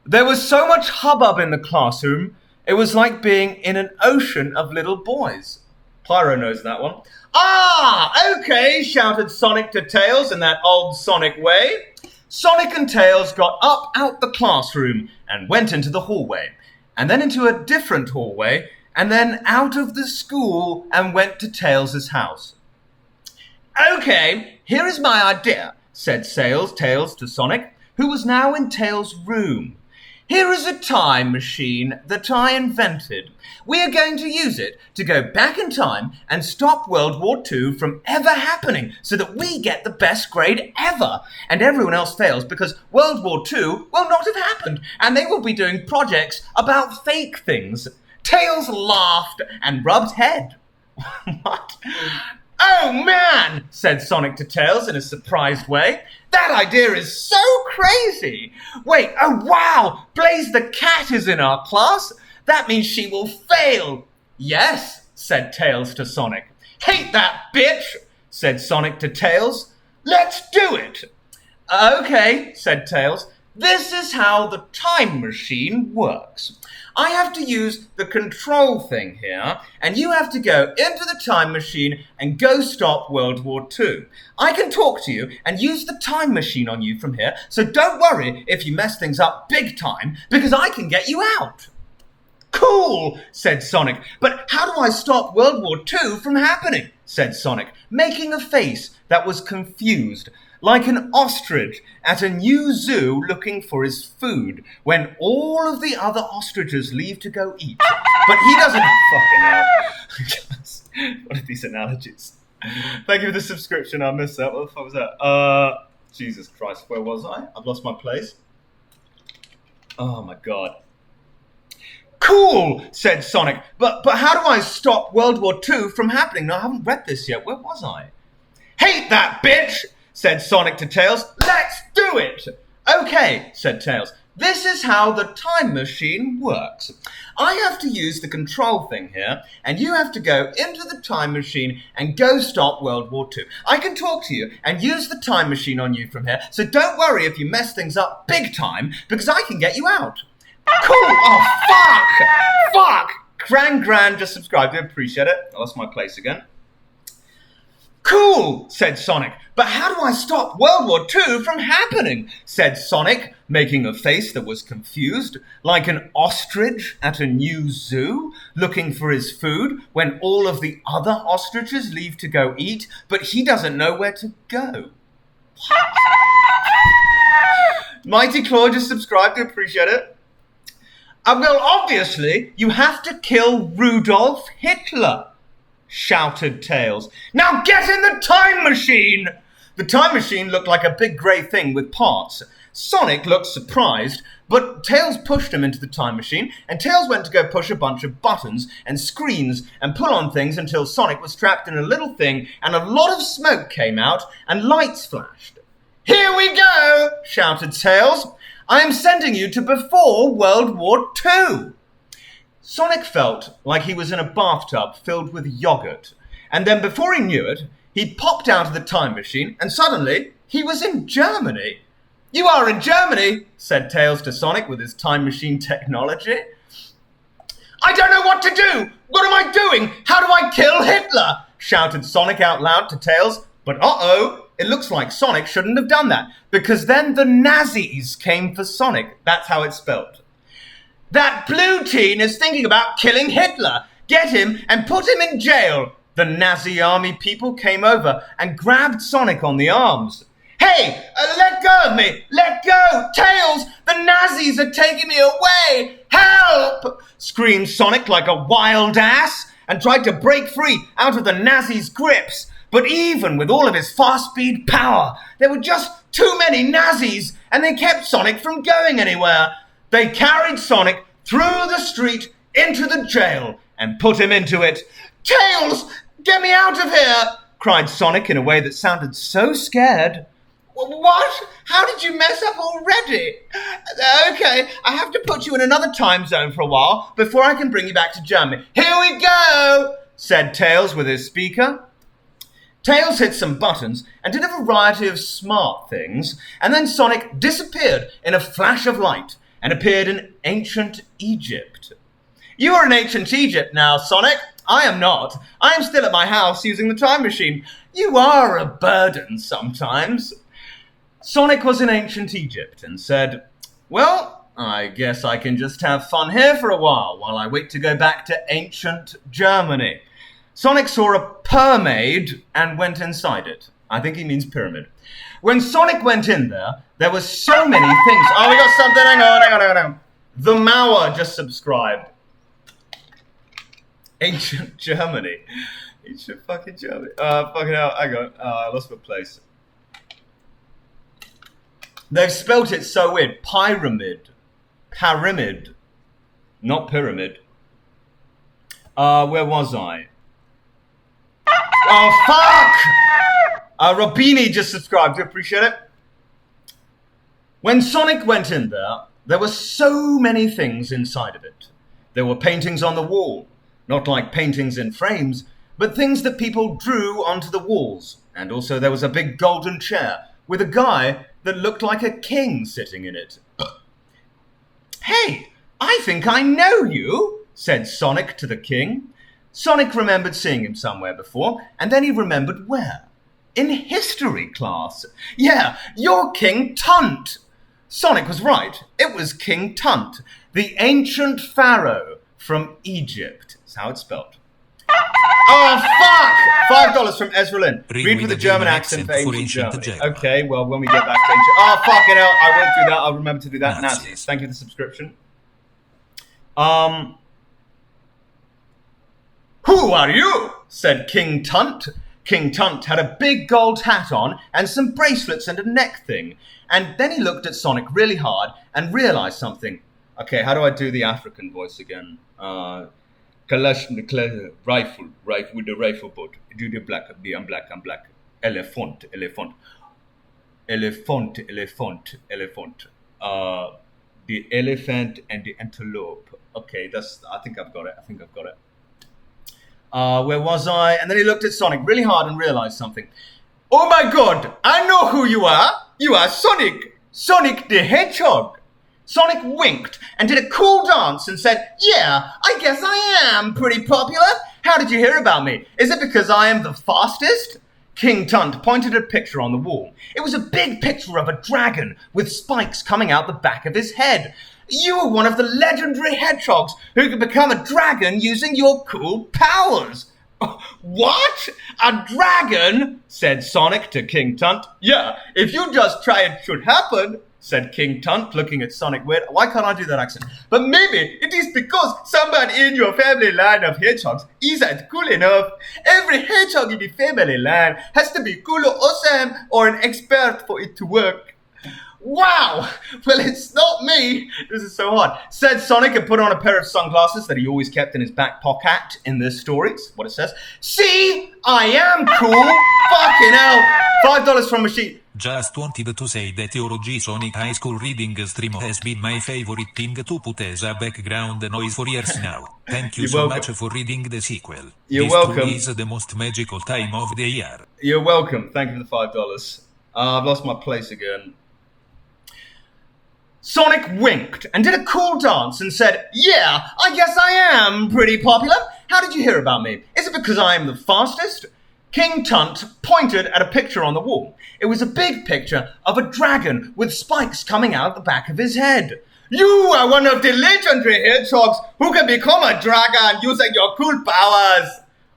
There was so much hubbub in the classroom, it was like being in an ocean of little boys. Pyro knows that one. Ah, okay, shouted Sonic to Tails in that old Sonic way. Sonic and Tails got up out the classroom and went into the hallway, and then into a different hallway, and then out of the school and went to Tails' house. Okay, here is my idea, said Tails to Sonic, who was now in Tails' room. Here is a time machine that I invented. We are going to use it to go back in time and stop World War II from ever happening so that we get the best grade ever. And everyone else fails because World War II will not have happened and they will be doing projects about fake things. Tails laughed and rubbed head. What? Oh man, said Sonic to Tails in a surprised way. That idea is so crazy. Wait, oh wow, Blaze the cat is in our class. That means she will fail. Yes, said Tails to Sonic. Hate that bitch, said Sonic to Tails. Let's do it. Okay, said Tails. This is how the time machine works. I have to use the control thing here, and you have to go into the time machine and go stop World War II. I can talk to you and use the time machine on you from here, so don't worry if you mess things up big time, because I can get you out. Cool, said Sonic, but how do I stop World War II from happening? Said Sonic, making a face that was confused, like an ostrich at a new zoo looking for his food when all of the other ostriches leave to go eat. But he doesn't fucking know. What are these analogies? Thank you for the subscription. I missed that. What the fuck was that? Jesus Christ, where was I? I've lost my place. Oh my god. Cool, said Sonic. But how do I stop World War II from happening? No, I haven't read this yet. Where was I? Hate that bitch, said Sonic to Tails. Let's do it! Okay, said Tails. this is how the time machine works. I have to use the control thing here, and you have to go into the time machine and go stop World War II. I can talk to you and use the time machine on you from here, so don't worry if you mess things up big time, because I can get you out. Cool! Oh, fuck! Gran just subscribed. I appreciate it. I lost my place again. Cool, said Sonic. But how do I stop World War II from happening? Said Sonic, making a face that was confused, like an ostrich at a new zoo, looking for his food when all of the other ostriches leave to go eat, but he doesn't know where to go. Mighty Claw just subscribed. I appreciate it. Well, obviously, you have to kill Rudolf Hitler, shouted Tails. Now get in the time machine! The time machine looked like a big grey thing with parts. Sonic looked surprised, but Tails pushed him into the time machine, and Tails went to go push a bunch of buttons and screens and pull on things until Sonic was trapped in a little thing, and a lot of smoke came out and lights flashed. Here we go, shouted Tails. I am sending you to before World War II. Sonic felt like he was in a bathtub filled with yogurt, and then before he knew it, he popped out of the time machine, and suddenly he was in Germany. You are in Germany, said Tails to Sonic with his time machine technology. I don't know what to do. What am I doing? How do I kill Hitler? Shouted Sonic out loud to Tails. But it looks like Sonic shouldn't have done that, because then the Nazis came for Sonic. That's how it's spelled. That blue teen is thinking about killing Hitler. Get him and put him in jail. The Nazi army people came over and grabbed Sonic on the arms. Hey, let go of me! Let go! Tails! The Nazis are taking me away! Help! Screamed Sonic like a wild ass and tried to break free out of the Nazis' grips. But even with all of his fast-speed power, there were just too many Nazis, and they kept Sonic from going anywhere. They carried Sonic through the street into the jail and put him into it. Tails, get me out of here, cried Sonic in a way that sounded so scared. What? How did you mess up already? Okay, I have to put you in another time zone for a while before I can bring you back to Germany. Here we go, said Tails with his speaker. Tails hit some buttons and did a variety of smart things, and then Sonic disappeared in a flash of light and appeared in ancient Egypt. You are in ancient Egypt now, Sonic. I am not. I am still at my house using the time machine. You are a burden sometimes. Sonic was in ancient Egypt and said, well, I guess I can just have fun here for a while I wait to go back to ancient Germany. Sonic saw a pyramid and went inside it. I think he means pyramid. When Sonic went in there, there were so many things. Oh, we got something. Hang on. The Mauer just subscribed. Ancient Germany. Ancient fucking Germany. Fucking hell. Hang on. I lost my place. They've spelt it so weird. Pyramid. Pyramid. Not pyramid. Where was I? Oh, fuck! Robini just subscribed. I appreciate it. When Sonic went in there, there were so many things inside of it. There were paintings on the wall. Not like paintings in frames, but things that people drew onto the walls. And also there was a big golden chair with a guy that looked like a king sitting in it. Hey, I think I know you, said Sonic to the king. Sonic remembered seeing him somewhere before, and then he remembered where. In history class. Yeah, you're King Tunt. Sonic was right. It was King Tunt, the ancient pharaoh from Egypt. That's how it's spelled. Oh, fuck! $5 from Ezra Lynn. Read with a German accent for ancient Germany. Okay, well, when we get back to ancient... Oh, fucking hell, I won't do that. I'll remember to do that. Nazis. Thank you for the subscription. Who are you? Said King Tunt. King Tunt had a big gold hat on and some bracelets and a neck thing. And then he looked at Sonic really hard and realized something. Okay, how do I do the African voice again? Rifle with the rifle boat. Do the black. I'm black. Elephant. the elephant and the antelope. Okay, I think I've got it. Where was I? And then he looked at Sonic really hard and realized something. Oh my God, I know who you are. You are Sonic. Sonic the Hedgehog. Sonic winked and did a cool dance and said, yeah, I guess I am pretty popular. How did you hear about me? Is it because I am the fastest? King Tunt pointed at a picture on the wall. It was a big picture of a dragon with spikes coming out the back of his head. You were one of the legendary hedgehogs who could become a dragon using your cool powers. What? A dragon? Said Sonic to King Tunt. Yeah, if you just try it should happen, said King Tunt, looking at Sonic weird. Why can't I do that accent? But maybe it is because someone in your family line of hedgehogs isn't cool enough. Every hedgehog in the family line has to be cool or awesome or an expert for it to work. Wow! Well, it's not me. This is so hard. Said Sonic and put on a pair of sunglasses that he always kept in his back pocket in this story. That's what it says. See? I am cool. Fucking hell. $5 from Machine. Just wanted to say that your G Sonic High School reading stream has been my favorite thing to put as a background noise for years now. Thank you so much for reading the sequel. You're welcome. This is the most magical time of the year. You're welcome. Thank you for the $5. I've lost my place again. Sonic winked and did a cool dance and said, yeah, I guess I am pretty popular. How did you hear about me? Is it because I am the fastest? King Tunt pointed at a picture on the wall. It was a big picture of a dragon with spikes coming out the back of his head. You are one of the legendary hedgehogs who can become a dragon using your cool powers.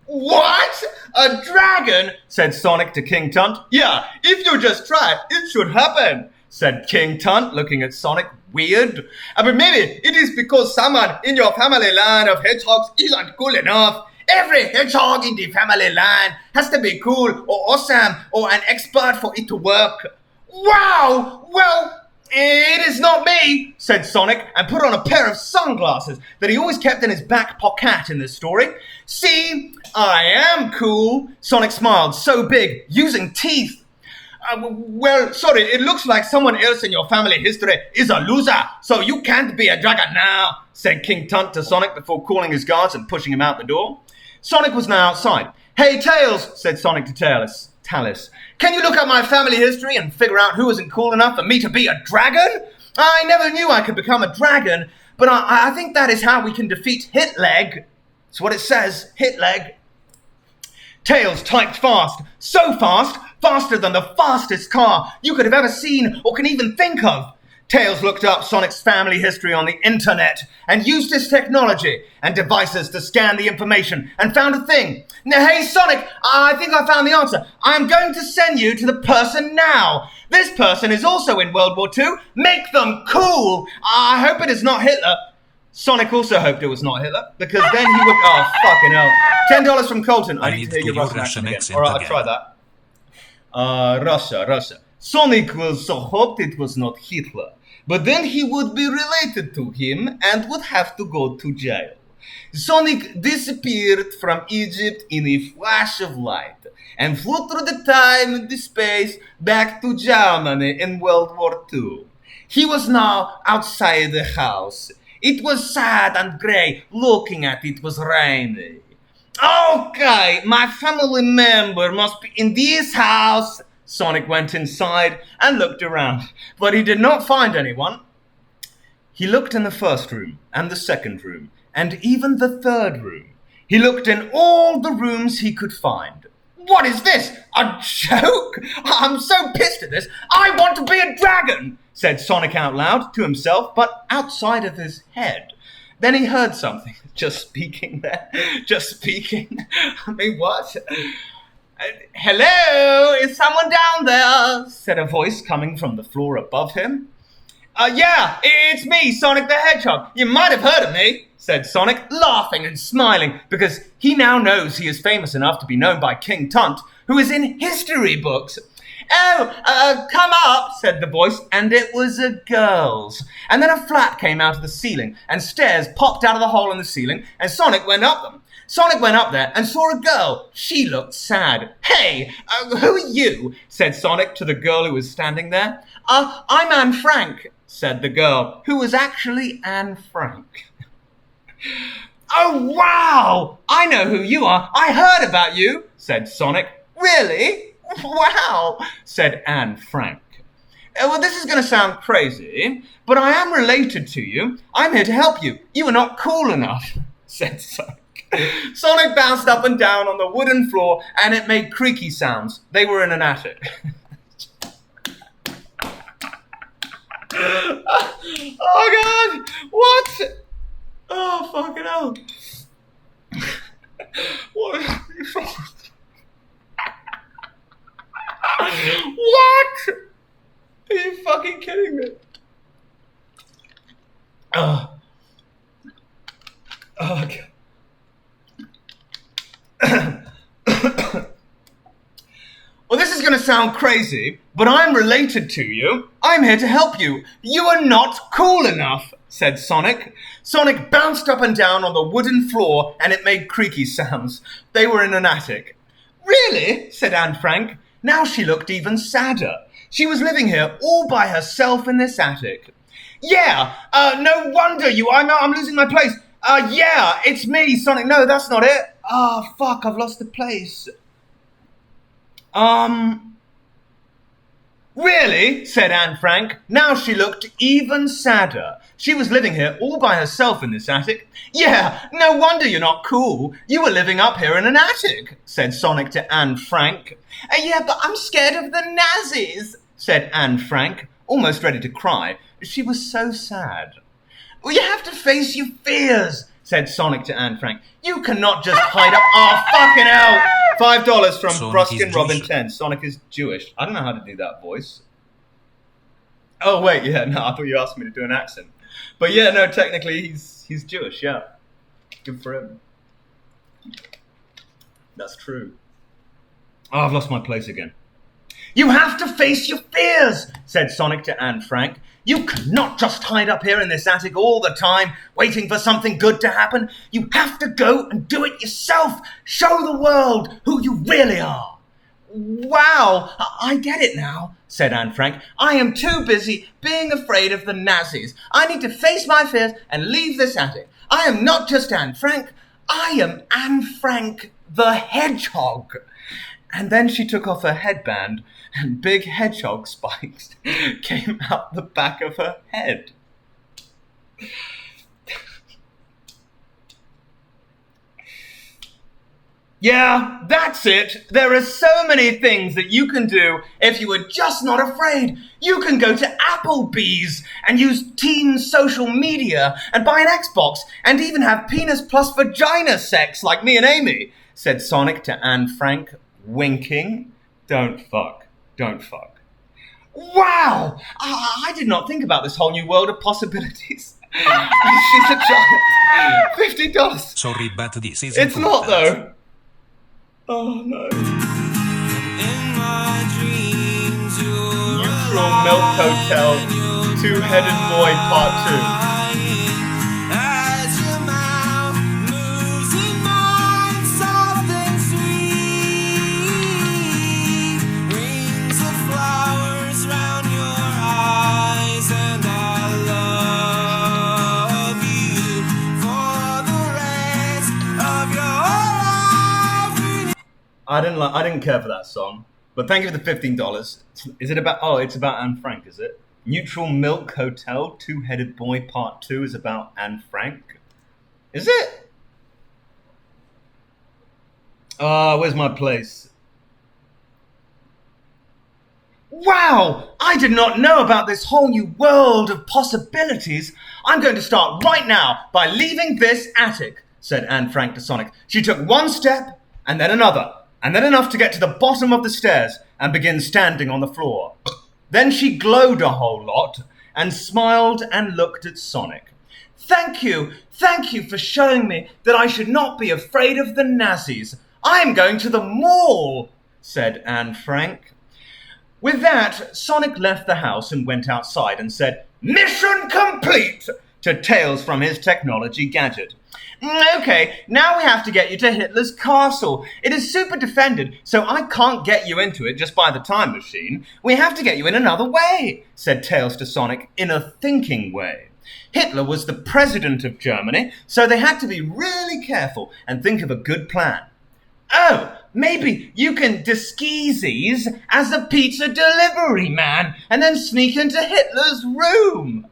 What? A dragon? Said Sonic to King Tunt. Yeah, if you just try, it should happen, said King Tunt, looking at Sonic weird. But maybe it is because someone in your family line of hedgehogs isn't cool enough. Every hedgehog in the family line has to be cool or awesome or an expert for it to work. Wow! Well, it is not me, said Sonic and put on a pair of sunglasses that he always kept in his back pocket in this story. See, I am cool, Sonic smiled so big, using teeth. Well, sorry, it looks like someone else in your family history is a loser, so you can't be a dragon now, said King Tunt to Sonic before calling his guards and pushing him out the door. Sonic was now outside. Hey, Tails, said Sonic to Talus. Can you look up my family history and figure out who isn't cool enough for me to be a dragon? I never knew I could become a dragon, but I think that is how we can defeat Hitleg. That's what it says, Hitleg. Tails typed fast, so fast, faster than the fastest car you could have ever seen or can even think of. Tails looked up Sonic's family history on the internet and used his technology and devices to scan the information and found a thing. Now, hey, Sonic, I think I found the answer. I'm going to send you to the person now. This person is also in World War II. Make them cool. I hope it is not Hitler. Sonic also hoped it was not Hitler, because then he would... Oh, fucking hell. $10 from Colton. I need to hear your Russian accent again. All right, I'll try that. Russia. Sonic also hoped it was not Hitler. But then he would be related to him and would have to go to jail. Sonic disappeared from Egypt in a flash of light and flew through the time and the space back to Germany in World War II. He was now outside the house. It was sad and grey. Looking at it was rainy. Okay, my family member must be in this house. Sonic went inside and looked around, but he did not find anyone. He looked in the first room, and the second room, and even the third room. He looked in all the rooms he could find. What is this? A joke? I'm so pissed at this. I want to be a dragon, said Sonic out loud to himself, but outside of his head. Then he heard something. Just speaking. I mean, what? Hello, is someone down there? Said a voice coming from the floor above him. Yeah, it's me, Sonic the Hedgehog. You might have heard of me, said Sonic, laughing and smiling, because he now knows he is famous enough to be known by King Tunt, who is in history books. Oh, come up, said the voice, and it was a girl's. And then a flap came out of the ceiling, and stairs popped out of the hole in the ceiling, and Sonic went up them. Sonic went up there and saw a girl. She looked sad. Hey, who are you? Said Sonic to the girl who was standing there. I'm Anne Frank, said the girl, who was actually Anne Frank. Oh, wow! I know who you are. I heard about you, said Sonic. Really? Wow, said Anne Frank. Well, this is going to sound crazy, but I am related to you. I'm here to help you. You are not cool enough, said Sonic. Sonic bounced up and down on the wooden floor, and it made creaky sounds. They were in an attic. Oh, God! What? Oh, fucking hell. What? What? Are you fucking kidding me? Oh, God. Well, this is going to sound crazy, but I'm related to you. I'm here to help you. You are not cool enough, said Sonic. Sonic bounced up and down on the wooden floor, and it made creaky sounds. They were in an attic. Really? Said Anne Frank. Now she looked even sadder. She was living here all by herself in this attic. Yeah, no wonder I'm losing my place. Yeah, it's me, Sonic. No, that's not it. Fuck, I've lost the place. Really? Said Anne Frank. Now she looked even sadder. She was living here all by herself in this attic. Yeah, no wonder you're not cool. You were living up here in an attic, said Sonic to Anne Frank. Yeah, but I'm scared of the Nazis, said Anne Frank, almost ready to cry. She was so sad. Well, you have to face your fears, said Sonic to Anne Frank. You cannot just hide up. Oh, fucking hell! $5 from Bruskin Robin 10. Sonic is Jewish. I don't know how to do that voice. Oh, wait, yeah, no, I thought you asked me to do an accent. But yeah, no, technically he's Jewish, yeah. Good for him. That's true. Oh, I've lost my place again. You have to face your fears, said Sonic to Anne Frank. You cannot just hide up here in this attic all the time, waiting for something good to happen. You have to go and do it yourself. Show the world who you really are. Wow, I get it now, said Anne Frank. I am too busy being afraid of the Nazis. I need to face my fears and leave this attic. I am not just Anne Frank. I am Anne Frank the Hedgehog. And then she took off her headband, and big hedgehog spikes came out the back of her head. Yeah, that's it. There are so many things that you can do if you are just not afraid. You can go to Applebee's and use teen social media and buy an Xbox and even have penis plus vagina sex like me and Amy, said Sonic to Anne Frank, winking. Don't fuck. Wow! I did not think about this whole new world of possibilities. She's a child. $50. Sorry, but this is It's not, though. Oh, no. In my dreams, Neutral Milk Hotel, Two-Headed Boy Part 2. as your mouth moves in mine, soft and sweet. Rings of flowers round your eyes, and I love you for the rest of your life. I didn't care for that song, but thank you for the $15. Is it about? Oh, it's about Anne Frank, is it? Neutral Milk Hotel, Two-Headed Boy Part 2 is about Anne Frank. Is it? Where's my place? Wow! I did not know about this whole new world of possibilities. I'm going to start right now by leaving this attic, said Anne Frank to Sonic. She took one step, and then another, and then enough to get to the bottom of the stairs and begin standing on the floor. Then she glowed a whole lot and smiled and looked at Sonic. Thank you for showing me that I should not be afraid of the Nazis. I am going to the mall, said Anne Frank. With that, Sonic left the house and went outside and said, "Mission complete!" to Tails from his technology gadget. Okay, now we have to get you to Hitler's castle. It is super defended, so I can't get you into it just by the time machine. We have to get you in another way, said Tails to Sonic in a thinking way. Hitler was the president of Germany, so they had to be really careful and think of a good plan. Oh, maybe you can disguise as a pizza delivery man and then sneak into Hitler's room.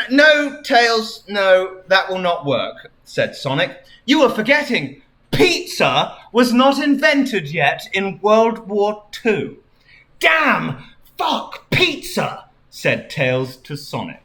No, Tails, no, that will not work, said Sonic. You are forgetting, pizza was not invented yet in World War II. Damn, fuck, pizza, said Tails to Sonic.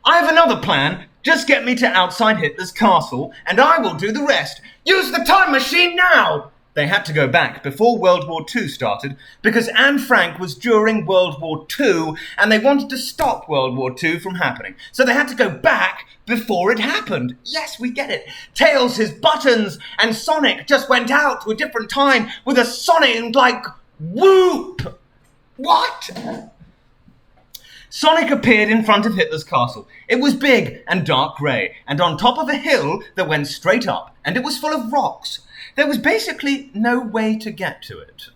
I have another plan. Just get me to outside Hitler's castle, and I will do the rest. Use the time machine now! They had to go back before World War II started because Anne Frank was during World War II and they wanted to stop World War II from happening. So they had to go back before it happened. Yes, we get it. Tails, his buttons, and Sonic just went out to a different time with a sonic-like whoop. What? Sonic appeared in front of Hitler's castle. It was big and dark grey, and on top of a hill that went straight up, and it was full of rocks. There was basically no way to get to it.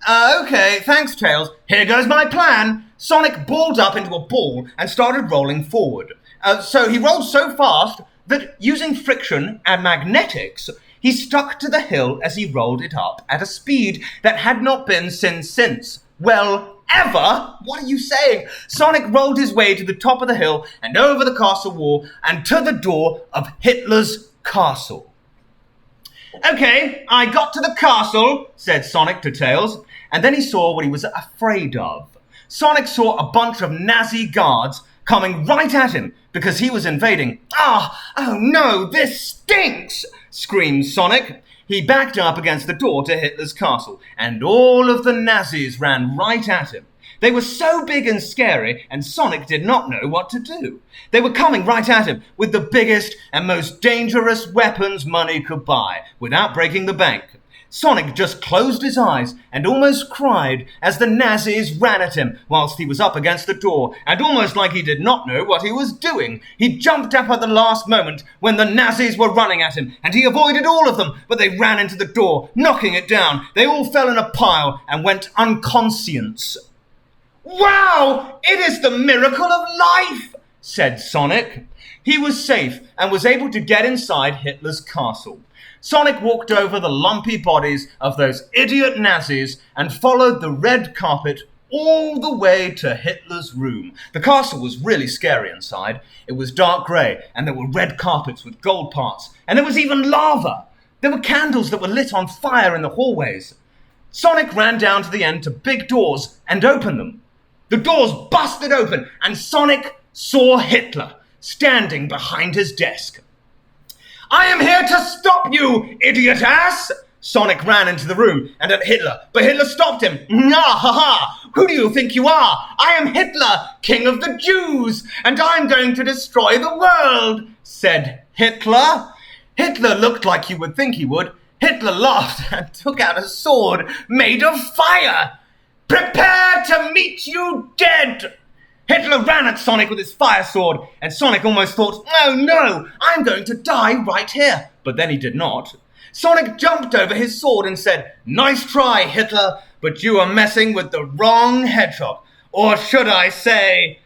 Okay, thanks, Tails. Here goes my plan. Sonic balled up into a ball and started rolling forward. So he rolled so fast that, using friction and magnetics, he stuck to the hill as he rolled it up at a speed that had not been seen since. Well, ever? What are you saying? Sonic rolled his way to the top of the hill and over the castle wall and to the door of Hitler's castle. Okay, I got to the castle, said Sonic to Tails, and then he saw what he was afraid of. Sonic saw a bunch of Nazi guards coming right at him because he was invading. Oh no, this stinks, screamed Sonic. He backed up against the door to Hitler's castle, and all of the Nazis ran right at him. They were so big and scary, and Sonic did not know what to do. They were coming right at him with the biggest and most dangerous weapons money could buy, without breaking the bank. Sonic just closed his eyes and almost cried as the Nazis ran at him whilst he was up against the door, and almost like he did not know what he was doing. He jumped up at the last moment when the Nazis were running at him, and he avoided all of them, but they ran into the door, knocking it down. They all fell in a pile and went unconscious. Wow! It is the miracle of life, said Sonic. He was safe and was able to get inside Hitler's castle. Sonic walked over the lumpy bodies of those idiot Nazis and followed the red carpet all the way to Hitler's room. The castle was really scary inside. It was dark grey, and there were red carpets with gold parts, and there was even lava. There were candles that were lit on fire in the hallways. Sonic ran down to the end to big doors and opened them. The doors busted open, and Sonic saw Hitler standing behind his desk. I am here to stop you, idiot ass! Sonic ran into the room and at Hitler, but Hitler stopped him. Who do you think you are? I am Hitler, King of the Jews, and I'm going to destroy the world, said Hitler. Hitler looked like you would think he would. Hitler laughed and took out a sword made of fire. Prepare to meet you dead! Hitler ran at Sonic with his fire sword, and Sonic almost thought, oh no, I'm going to die right here. But then he did not. Sonic jumped over his sword and said, nice try, Hitler, but you are messing with the wrong hedgehog. Or should I say,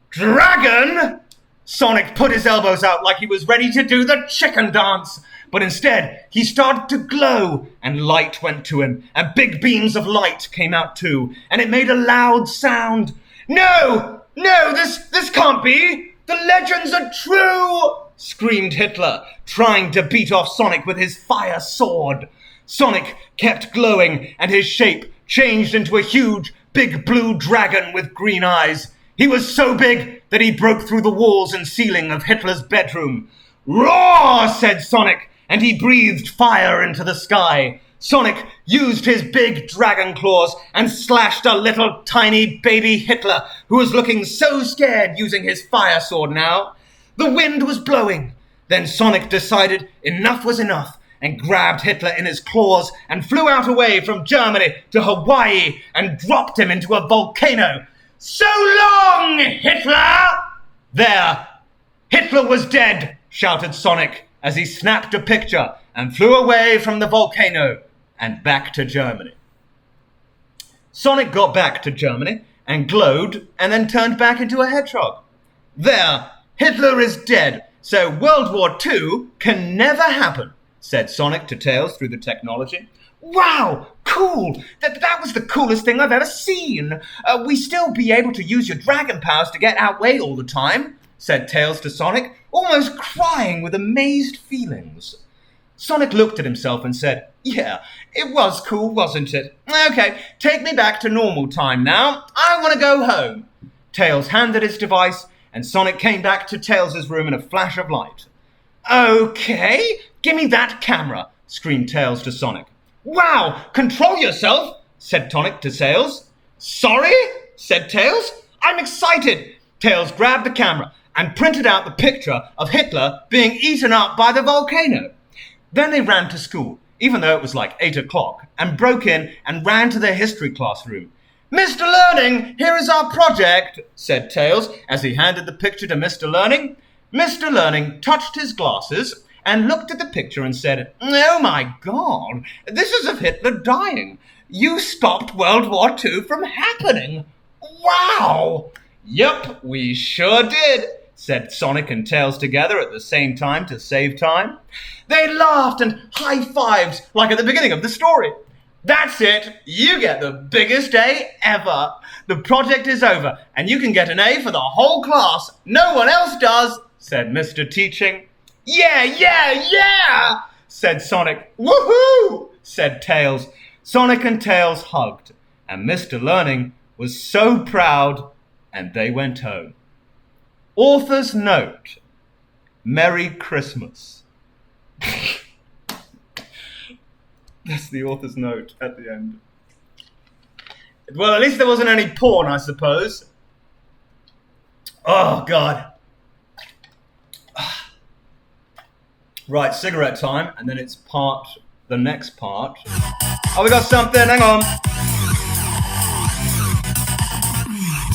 dragon? Sonic put his elbows out like he was ready to do the chicken dance. But instead, he started to glow, and light went to him, and big beams of light came out too, and it made a loud sound. No, this can't be! The legends are true! Screamed Hitler, trying to beat off Sonic with his fire sword. Sonic kept glowing, and his shape changed into a huge, big blue dragon with green eyes. He was so big that he broke through the walls and ceiling of Hitler's bedroom. Roar, said Sonic, and he breathed fire into the sky. Sonic used his big dragon claws and slashed a little tiny baby Hitler, who was looking so scared using his fire sword now. The wind was blowing. Then Sonic decided enough was enough, and grabbed Hitler in his claws and flew out away from Germany to Hawaii and dropped him into a volcano. So long, Hitler! There, Hitler was dead, shouted Sonic as he snapped a picture and flew away from the volcano and back to Germany. Sonic got back to Germany and glowed and then turned back into a hedgehog. There, Hitler is dead, so World War II can never happen, said Sonic to Tails through the technology. Wow, cool! That was the coolest thing I've ever seen. We still be able to use your dragon powers to get outweighed all the time, said Tails to Sonic, almost crying with amazed feelings. Sonic looked at himself and said, yeah, it was cool, wasn't it? Okay, take me back to normal time now. I want to go home. Tails handed his device, and Sonic came back to Tails' room in a flash of light. Okay, give me that camera, screamed Tails to Sonic. Wow, control yourself, said Sonic to Tails. Sorry, said Tails. I'm excited. Tails grabbed the camera and printed out the picture of Hitler being eaten up by the volcano. Then they ran to school, even though it was like 8 o'clock, and broke in and ran to their history classroom. Mr. Learning, here is our project, said Tails as he handed the picture to Mr. Learning. Mr. Learning touched his glasses and looked at the picture and said, oh my God, this is of Hitler dying. You stopped World War II from happening. Wow! Yup, we sure did, said Sonic and Tails together at the same time to save time. They laughed and high-fived like at the beginning of the story. That's it. You get the biggest A ever. The project is over, and you can get an A for the whole class. No one else does, said Mr. Teaching. Yeah, said Sonic. Woohoo, said Tails. Sonic and Tails hugged, and Mr. Learning was so proud, and they went home. Author's note. Merry Christmas. That's the author's note at the end. Well, at least there wasn't any porn, I suppose. Oh, God. Right, cigarette time, and then it's the next part. Oh, we got something, hang on.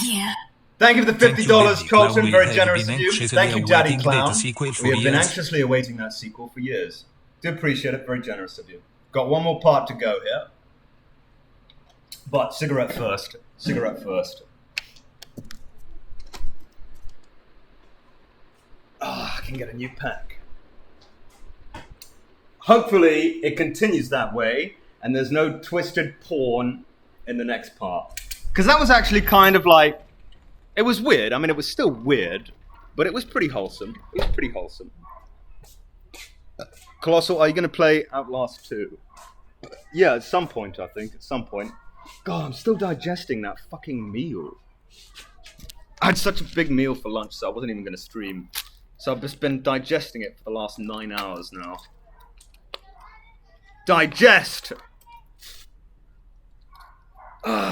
Yeah. Thank you for the $50, Colton, very generous of you. Thank you, Daddy Clown. We have been anxiously awaiting that sequel for years. Do appreciate it, very generous of you. Got one more part to go here. But cigarette first. I can get a new pack. Hopefully it continues that way and there's no twisted porn in the next part. Because that was actually kind of like, it was weird. I mean, it was still weird, but it was pretty wholesome. Colossal, are you going to play Outlast 2? Yeah, at some point, I think. God, I'm still digesting that fucking meal. I had such a big meal for lunch, so I wasn't even going to stream. So I've just been digesting it for the last 9 hours now. Digest!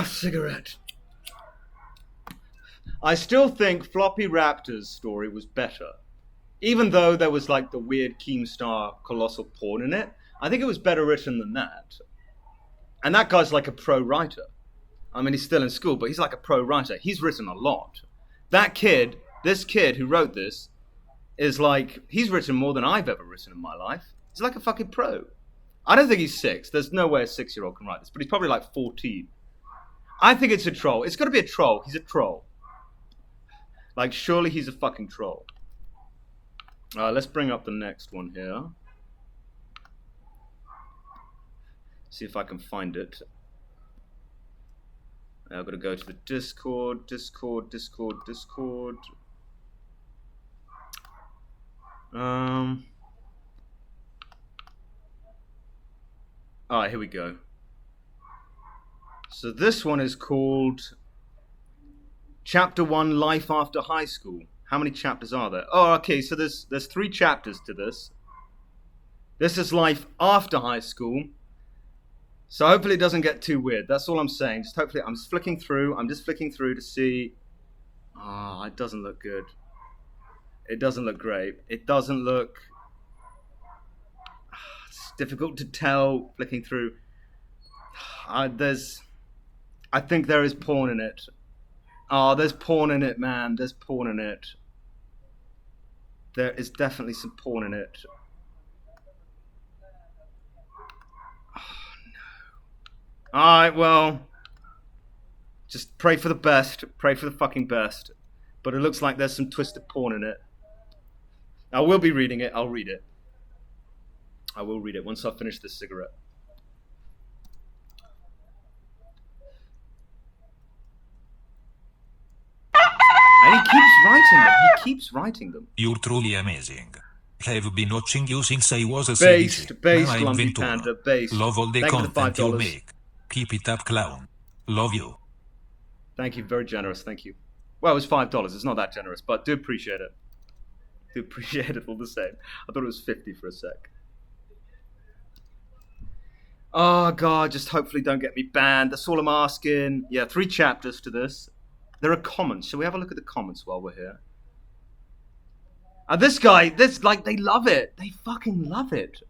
Cigarette. I still think Floppy Raptor's story was better. Even though there was like the weird Keemstar Colossal porn in it, I think it was better written than that. And that guy's like a pro writer. I mean, he's still in school, but he's like a pro writer. He's written a lot. This kid who wrote this, is like, he's written more than I've ever written in my life. He's like a fucking pro. I don't think he's 6. There's no way a 6-year-old can write this, but he's probably like 14. I think it's a troll. It's got to be a troll. He's a troll. Like, surely he's a fucking troll. Let's bring up the next one here. See if I can find it. I've got to go to the Discord. Alright, here we go. So this one is called Chapter 1, Life After High School. How many chapters are there? Oh, okay, so there's 3 chapters to this. This is Life After High School. So hopefully it doesn't get too weird. That's all I'm saying. Just hopefully, I'm just flicking through to see. It doesn't look good. It doesn't look great. It doesn't look... It's difficult to tell flicking through. I think there is porn in it. Oh, there's porn in it, man. There's porn in it. There is definitely some porn in it. Oh, no. Alright, well, just pray for the best. Pray for the fucking best. But it looks like there's some twisted porn in it. I will be reading it. I'll read it. I will read it once I finish this cigarette. And he keeps writing them. He keeps writing them. You're truly amazing. Have been watching you since I was a Based, Now I'm Lumpy 21. Panda, based. Love all the Thank you for the content you $5. make. Keep it up, clown. Love you. Thank you, very generous, thank you. Well, it was $5, it's not that generous, but do appreciate it. Do appreciate it all the same. I thought it was 50 for a sec. Oh god, just hopefully don't get me banned. That's all I'm asking. Yeah, 3 chapters to this. There are comments. Shall we have a look at the comments while we're here? This guy, they love it. They fucking love it.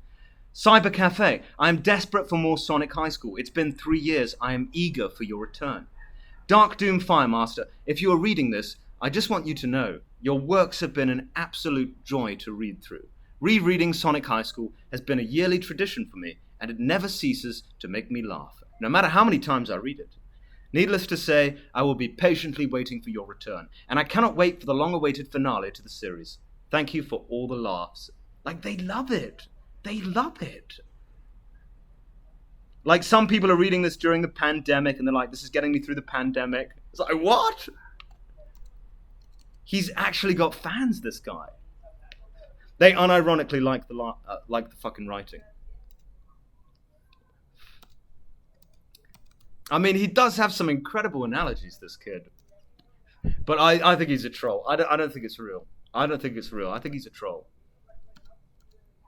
Cyber Cafe. I am desperate for more Sonic High School. It's been 3 years. I am eager for your return. Dark Doom Firemaster. If you are reading this, I just want you to know your works have been an absolute joy to read through. Rereading Sonic High School has been a yearly tradition for me, and it never ceases to make me laugh, no matter how many times I read it. Needless to say, I will be patiently waiting for your return, and I cannot wait for the long-awaited finale to the series. Thank you for all the laughs. Like, they love it. They love it. Like, some people are reading this during the pandemic, and they're like, this is getting me through the pandemic. It's like, what? He's actually got fans, this guy. They unironically like the fucking writing. I mean, he does have some incredible analogies, this kid. But I think he's a troll. I don't think it's real. I don't think it's real. I think he's a troll.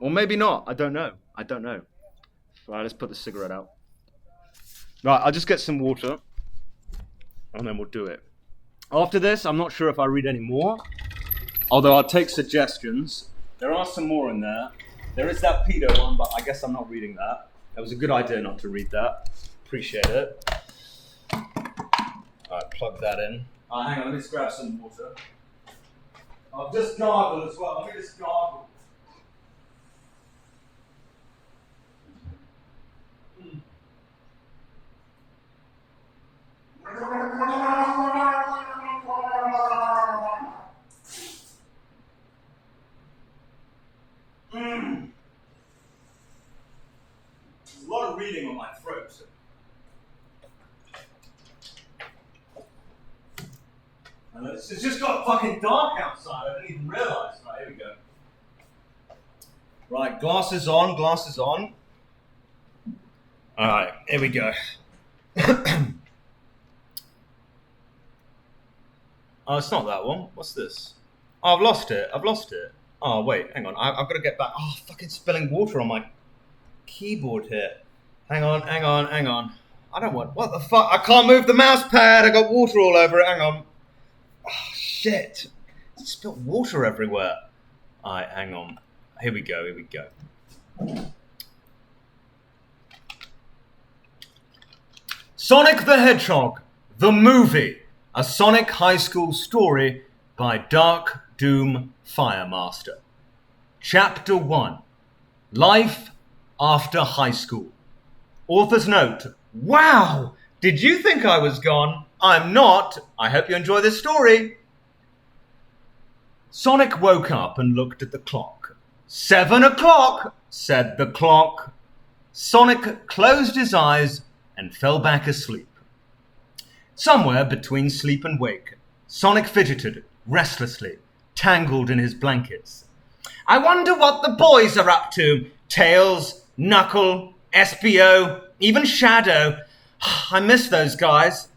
Or maybe not. I don't know. I don't know. Right, let's put the cigarette out. Right, I'll just get some water. And then we'll do it. After this, I'm not sure if I read any more. Although I'll take suggestions. There are some more in there. There is that pedo one, but I guess I'm not reading that. It was a good idea not to read that. Appreciate it. Alright, plug that in. Hang on, let me just grab some water. I'll just gargle as well. Let me just gargle. There's a lot of reading on my throat. And it's just got fucking dark outside. I didn't even realise. Right, here we go. Right, glasses on, glasses on. Alright, here we go. Oh, it's not that one. What's this? Oh, I've lost it. I've lost it. Oh, wait, hang on. I've got to get back. Oh, fucking spilling water on my keyboard here. Hang on, hang on, hang on. I don't want... What the fuck? I can't move the mouse pad. I got water all over it. Hang on. Oh, shit. It's spilled water everywhere. Alright, hang on. Here we go, here we go. Sonic the Hedgehog, the movie. A Sonic High School story by Dark Doom Firemaster. Chapter 1. Life after high school. Author's note. Wow! Did you think I was gone? I'm not. I hope you enjoy this story. Sonic woke up and looked at the clock. 7 o'clock, said the clock. Sonic closed his eyes and fell back asleep. Somewhere between sleep and wake, Sonic fidgeted restlessly, tangled in his blankets. I wonder what the boys are up to. Tails, Knuckle, SBO, even Shadow. I miss those guys.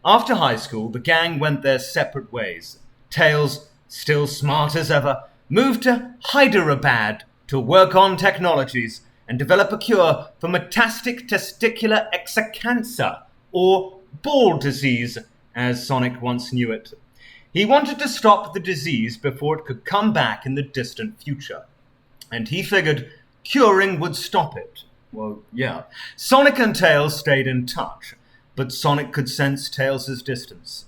After high school, the gang went their separate ways. Tails, still smart as ever, moved to Hyderabad to work on technologies and develop a cure for metastatic testicular exocancer, or ball disease, as Sonic once knew it. He wanted to stop the disease before it could come back in the distant future. And he figured curing would stop it. Well, yeah. Sonic and Tails stayed in touch, but Sonic could sense Tails' distance.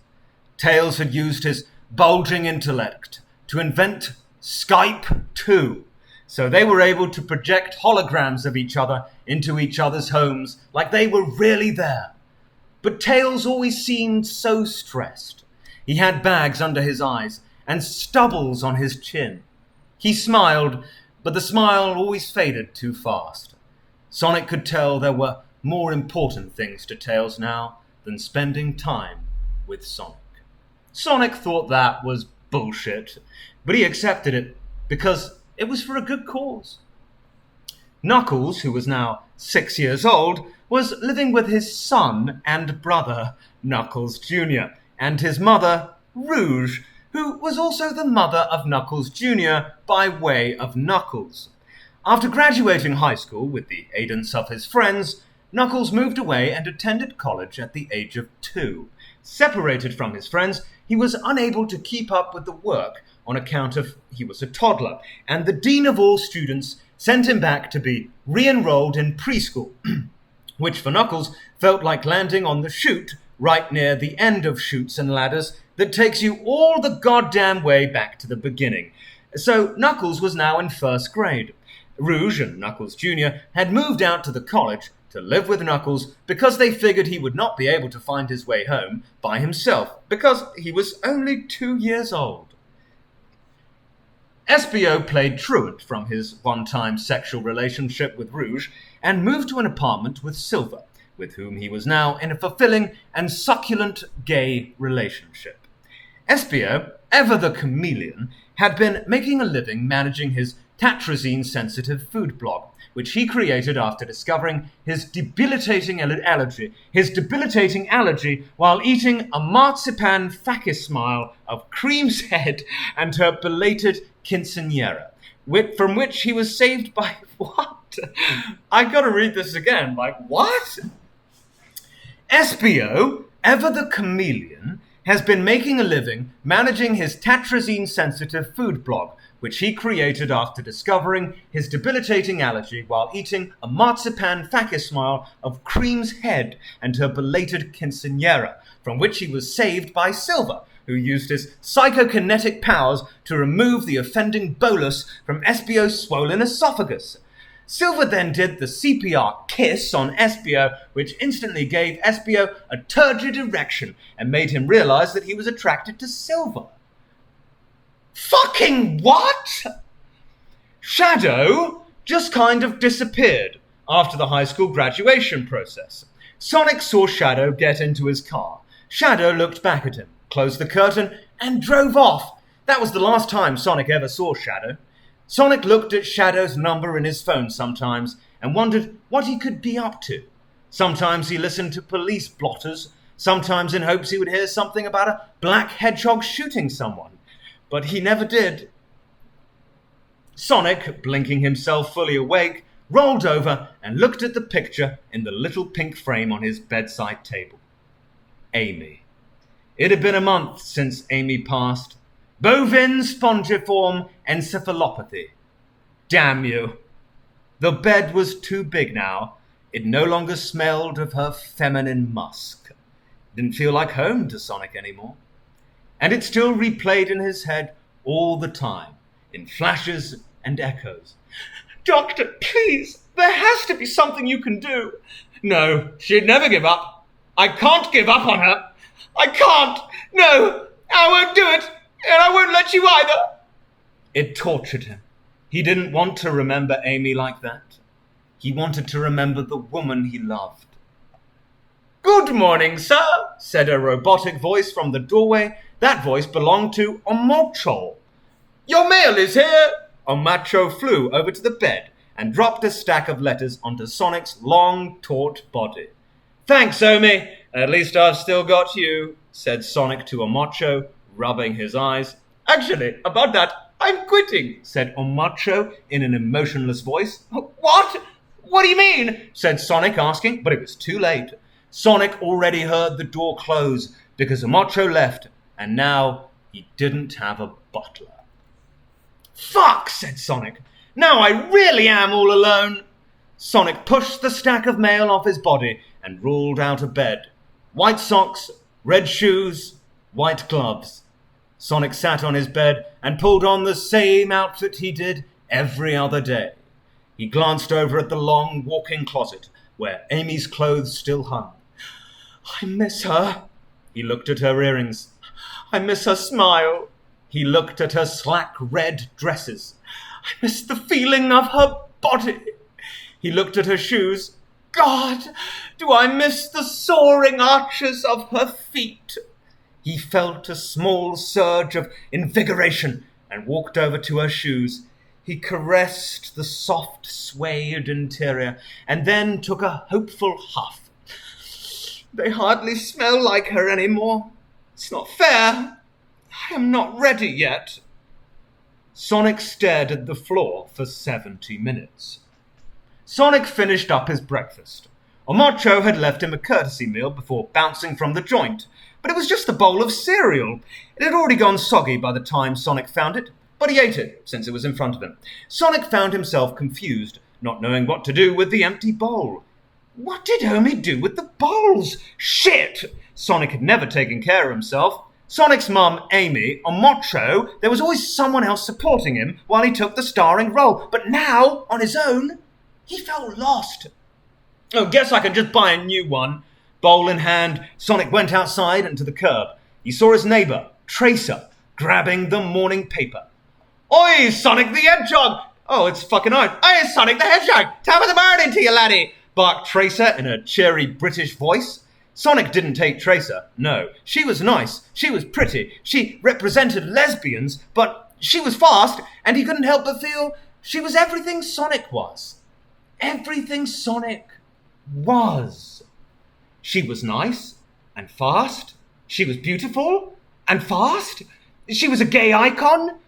Tails had used his bulging intellect to invent Skype 2, so they were able to project holograms of each other into each other's homes like they were really there. But Tails always seemed so stressed. He had bags under his eyes and stubbles on his chin. He smiled, but the smile always faded too fast. Sonic could tell there were more important things to Tails now than spending time with Sonic. Sonic thought that was bullshit, but he accepted it because it was for a good cause. Knuckles, who was now 6 years old, was living with his son and brother, Knuckles Jr., and his mother, Rouge, who was also the mother of Knuckles Jr. by way of Knuckles. After graduating high school with the aidance of his friends, Knuckles moved away and attended college at the age of 2. Separated from his friends, he was unable to keep up with the work on account of he was a toddler, and the dean of all students sent him back to be re-enrolled in preschool, which for Knuckles felt like landing on the chute right near the end of Chutes and Ladders that takes you all the goddamn way back to the beginning. So Knuckles was now in first grade. Rouge and Knuckles Jr. had moved out to the college to live with Knuckles because they figured he would not be able to find his way home by himself because he was only 2 years old. Espio played truant from his one-time sexual relationship with Rouge and moved to an apartment with Silver, with whom he was now in a fulfilling and succulent gay relationship. Espio, ever the chameleon, had been making a living managing his tatrazine-sensitive food blog, which he created after discovering his debilitating allergy while eating a marzipan facsimile of Cream's head and her belated quinceañera, from which he was saved by what? I gotta read this again. Like, what? Espio, ever the chameleon, has been making a living managing his tatrazine-sensitive food blog, which he created after discovering his debilitating allergy while eating a marzipan facsimile of Cream's head and her belated quinceañera, from which he was saved by Silver, who used his psychokinetic powers to remove the offending bolus from Espio's swollen esophagus. Silver then did the CPR kiss on Espio, which instantly gave Espio a turgid erection and made him realize that he was attracted to Silver. Fucking what? Shadow just kind of disappeared after the high school graduation process. Sonic saw Shadow get into his car. Shadow looked back at him, closed the curtain, and drove off. That was the last time Sonic ever saw Shadow. Sonic looked at Shadow's number in his phone sometimes and wondered what he could be up to. Sometimes he listened to police blotters, sometimes in hopes he would hear something about a black hedgehog shooting someone. But he never did. Sonic, blinking himself fully awake, rolled over and looked at the picture in the little pink frame on his bedside table. Amy. It had been a month since Amy passed. Bovine spongiform encephalopathy. Damn you. The bed was too big now. It no longer smelled of her feminine musk. Didn't feel like home to Sonic anymore. And it still replayed in his head all the time, in flashes and echoes. Doctor, please, there has to be something you can do. No, she'd never give up. I can't give up on her. I can't. No, I won't do it. And I won't let you either. It tortured him. He didn't want to remember Amy like that. He wanted to remember the woman he loved. Good morning, sir, said a robotic voice from the doorway. That voice belonged to Omocho. Your mail is here. Omocho flew over to the bed and dropped a stack of letters onto Sonic's long, taut body. Thanks, Omi. At least I've still got you, said Sonic to Omocho, rubbing his eyes. Actually, about that, I'm quitting, said Omocho in an emotionless voice. What? What do you mean? Said Sonic, asking, but it was too late. Sonic already heard the door close because Omocho left, and now he didn't have a butler. Fuck, said Sonic. Now I really am all alone. Sonic pushed the stack of mail off his body and rolled out of bed. White socks, red shoes, white gloves. Sonic sat on his bed and pulled on the same outfit he did every other day. He glanced over at the long walk-in closet where Amy's clothes still hung. I miss her. He looked at her earrings. I miss her smile. He looked at her slack red dresses. I miss the feeling of her body. He looked at her shoes. God, do I miss the soaring arches of her feet. He felt a small surge of invigoration and walked over to her shoes. He caressed the soft suede interior and then took a hopeful huff. They hardly smell like her anymore. It's not fair. I am not ready yet. Sonic stared at the floor for 70 minutes. Sonic finished up his breakfast. Omocho had left him a courtesy meal before bouncing from the joint, but it was just a bowl of cereal. It had already gone soggy by the time Sonic found it, but he ate it since it was in front of him. Sonic found himself confused, not knowing what to do with the empty bowl. What did Omi do with the bowls? Shit! Sonic had never taken care of himself. Sonic's mum, Amy, on Mocho, there was always someone else supporting him while he took the starring role. But now, on his own, he felt lost. Oh, guess I can just buy a new one. Bowl in hand, Sonic went outside and to the curb. He saw his neighbour, Tracer, grabbing the morning paper. Oi, Sonic the Hedgehog! Oh, it's fucking on. Oi, Sonic the Hedgehog! Top of the morning to you, laddie! Barked Tracer in a cheery British voice. Sonic didn't take Tracer, no. She was nice, she was pretty, she represented lesbians, but she was fast, and he couldn't help but feel she was everything Sonic was. Everything Sonic was. She was nice and fast. She was beautiful and fast. She was a gay icon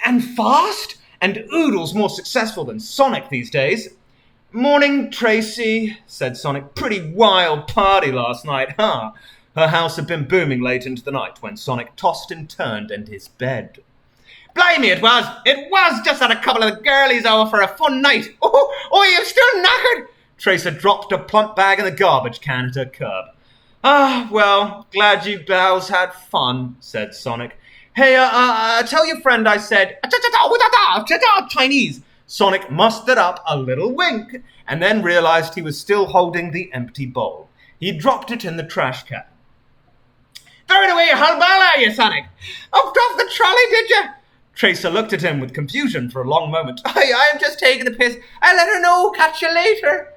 and fast. And Oodle's more successful than Sonic these days. Morning, Tracy, said Sonic. Pretty wild party last night, huh? Her house had been booming late into the night when Sonic tossed and turned in his bed. Blimey, it was! It was! Just had a couple of the girlies over for a fun night. Oh, you're still knackered! Tracer dropped a plump bag in the garbage can at her curb. Ah, well, glad you gals had fun, said Sonic. Hey, tell your friend I said Chinese. Sonic mustered up a little wink and then realized he was still holding the empty bowl. He dropped it in the trash can. Throw it away, you whole ball, are you, Sonic? Upped off the trolley, did you? Tracer looked at him with confusion for a long moment. I am just taking a piss. I'll let her know. Catch you later.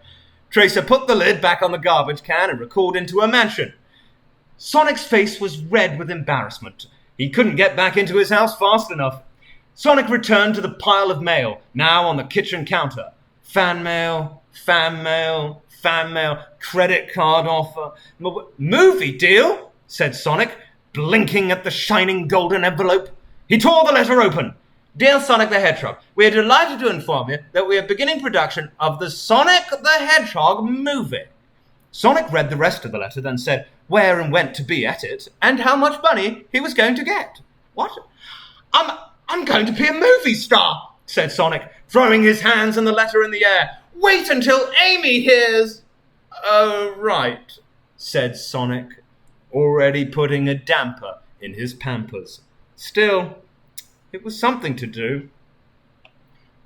Tracer put the lid back on the garbage can and recalled into her mansion. Sonic's face was red with embarrassment. He couldn't get back into his house fast enough. Sonic returned to the pile of mail, now on the kitchen counter. Fan mail, credit card offer. Movie deal, said Sonic, blinking at the shining golden envelope. He tore the letter open. Dear Sonic the Hedgehog, we are delighted to inform you that we are beginning production of the Sonic the Hedgehog movie. Sonic read the rest of the letter, then said where and when to be at it, and how much money he was going to get. What? I'm going to be a movie star, said Sonic, throwing his hands and the letter in the air. Wait until Amy hears. Oh, right, said Sonic, already putting a damper in his pampers. Still, it was something to do.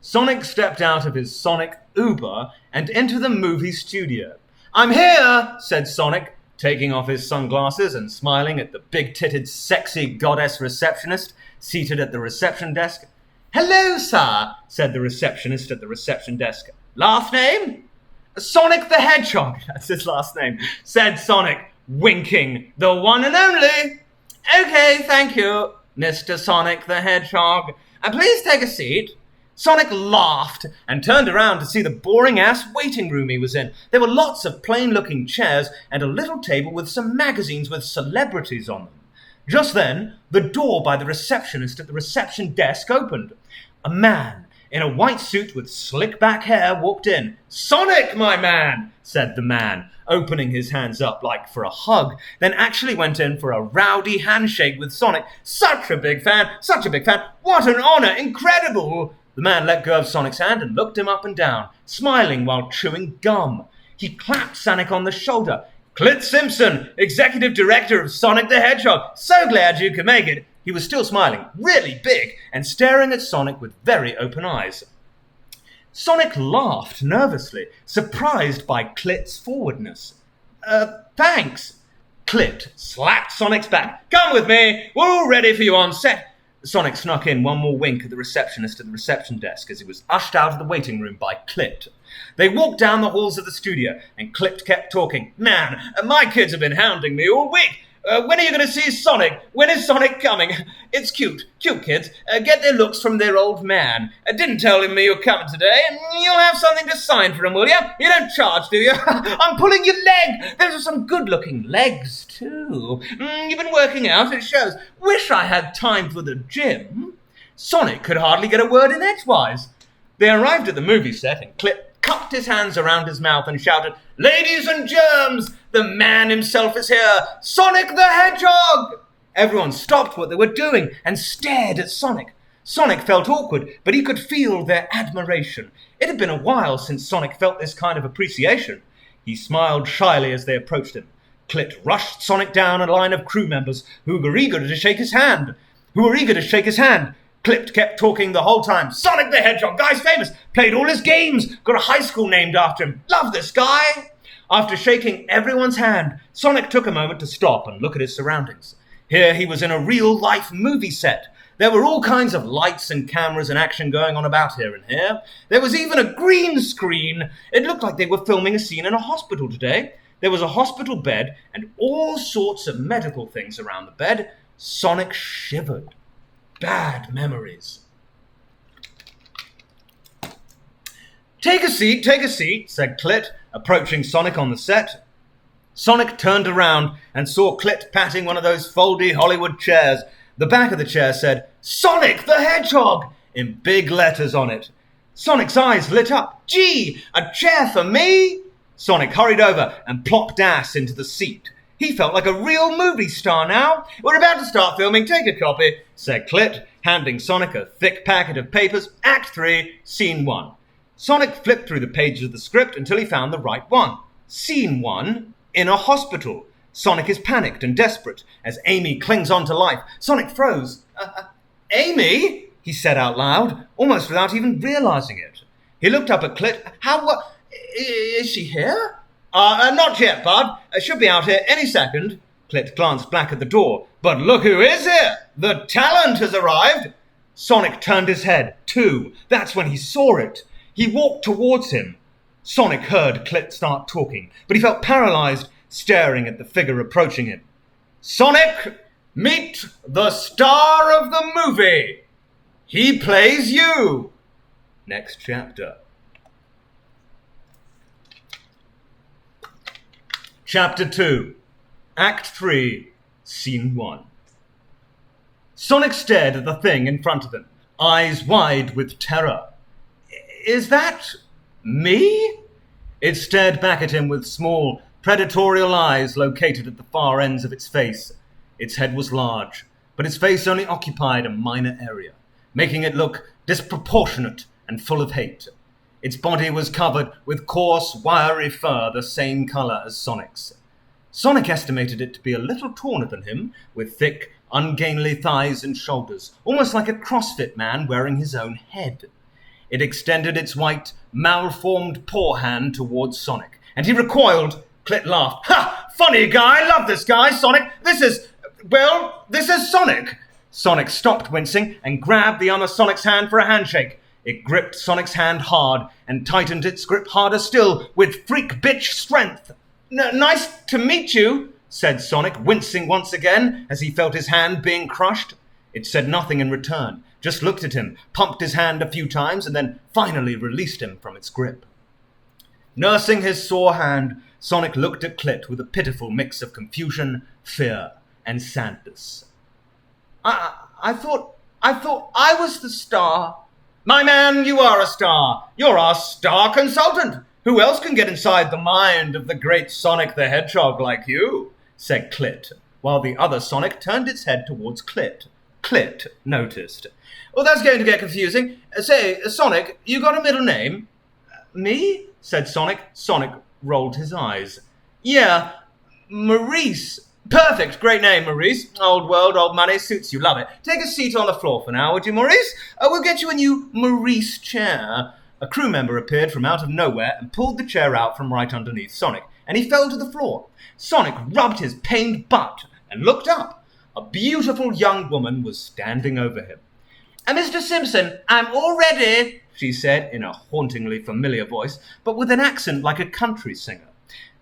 Sonic stepped out of his Sonic Uber and into the movie studio. I'm here, said Sonic, taking off his sunglasses and smiling at the big-titted, sexy goddess receptionist seated at the reception desk. Hello, sir, said the receptionist at the reception desk. Last name? Sonic the Hedgehog, that's his last name, said Sonic, winking. The one and only. Okay, thank you, Mr. Sonic the Hedgehog. Please take a seat. Sonic laughed and turned around to see the boring-ass waiting room he was in. There were lots of plain-looking chairs and a little table with some magazines with celebrities on them. Just then, the door by the receptionist at the reception desk opened. A man in a white suit with slick-back hair walked in. Sonic, my man, said the man, opening his hands up like for a hug, then actually went in for a rowdy handshake with Sonic. Such a big fan, such a big fan. What an honor, incredible. The man let go of Sonic's hand and looked him up and down, smiling while chewing gum. He clapped Sonic on the shoulder. "Clit Simpson, Executive Director of Sonic the Hedgehog. So glad you could make it." He was still smiling, really big, and staring at Sonic with very open eyes. Sonic laughed nervously, surprised by Clit's forwardness. Thanks." Clit slapped Sonic's back. "Come with me. We're all ready for you on set." Sonic snuck in one more wink at the receptionist at the reception desk as he was ushered out of the waiting room by Clit. They walked down the halls of the studio, and Clit kept talking. "Man, my kids have been hounding me all week. When are you going to see Sonic? When is Sonic coming? It's cute. Cute kids. Get their looks from their old man. Didn't tell him you're coming today. You'll have something to sign for him, will you? You don't charge, do you? I'm pulling your leg. Those are some good-looking legs, too. You've been working out, it shows. Wish I had time for the gym." Sonic could hardly get a word in edgewise. They arrived at the movie set, and Clip cupped his hands around his mouth and shouted, "Ladies and germs, the man himself is here, Sonic the Hedgehog!" Everyone stopped what they were doing and stared at Sonic. Sonic felt awkward, but he could feel their admiration. It had been a while since Sonic felt this kind of appreciation. He smiled shyly as they approached him. Clit rushed Sonic down a line of crew members who were eager to shake his hand. Clip kept talking the whole time. "Sonic the Hedgehog, guy's famous, played all his games, got a high school named after him. Love this guy." After shaking everyone's hand, Sonic took a moment to stop and look at his surroundings. Here he was in a real-life movie set. There were all kinds of lights and cameras and action going on about here and here. There was even a green screen. It looked like they were filming a scene in a hospital today. There was a hospital bed and all sorts of medical things around the bed. Sonic shivered. Bad memories. Take a seat, said Clit, approaching Sonic on the set. Sonic turned around and saw Clit patting one of those foldy Hollywood chairs. The back of the chair said, "Sonic the Hedgehog," in big letters on it. Sonic's eyes lit up. "Gee, a chair for me?" Sonic hurried over and plopped ass into the seat. He felt like a real movie star now. "We're about to start filming. Take a copy," said Clit, handing Sonic a thick packet of papers. Act 3, Scene 1. Sonic flipped through the pages of the script until he found the right one. Scene 1, in a hospital. Sonic is panicked and desperate as Amy clings on to life. Sonic froze. Amy? He said out loud, almost without even realizing it. He looked up at Clit. Is she here? Not yet, bud. She'll be out here any second. Clit glanced back at the door. But look who is here! The talent has arrived! Sonic turned his head, too. That's when he saw it. He walked towards him. Sonic heard Clit start talking, but he felt paralyzed, staring at the figure approaching him. "Sonic, meet the star of the movie! He plays you!" Next chapter. Chapter 2, Act 3, Scene 1. Sonic stared at the thing in front of him, eyes wide with terror. "Is that me?" It stared back at him with small, predatorial eyes located at the far ends of its face. Its head was large, but its face only occupied a minor area, making it look disproportionate and full of hate. Its body was covered with coarse, wiry fur the same color as Sonic's. Sonic estimated it to be a little taller than him, with thick, ungainly thighs and shoulders, almost like a CrossFit man wearing his own head. It extended its white, malformed paw hand towards Sonic, and he recoiled. Clit laughed. "Ha! Funny guy! Love this guy, Sonic! This is Sonic!" Sonic stopped wincing and grabbed the other Sonic's hand for a handshake. It gripped Sonic's hand hard and tightened its grip harder still with freak bitch strength. "Nice to meet you," said Sonic, wincing once again as he felt his hand being crushed. It said nothing in return, just looked at him, pumped his hand a few times, and then finally released him from its grip. Nursing his sore hand, Sonic looked at Clit with a pitiful mix of confusion, fear, and sadness. I thought I was the star." "My man, you are a star. You're our star consultant. Who else can get inside the mind of the great Sonic the Hedgehog like you?" said Clit, while the other Sonic turned its head towards Clit. Clit noticed. Well, that's going to get confusing. Say, Sonic, you got a middle name? Me? Said Sonic. Sonic rolled his eyes. Yeah, Maurice. Perfect, great name, Maurice. Old world, old money, suits you, love it. Take a seat on the floor for now, would you, Maurice? We'll get you a new Maurice chair. A crew member appeared from out of nowhere and pulled the chair out from right underneath Sonic, and he fell to the floor. Sonic rubbed his pained butt and looked up. A beautiful young woman was standing over him. Mr. Simpson, I'm all ready, she said in a hauntingly familiar voice, but with an accent like a country singer.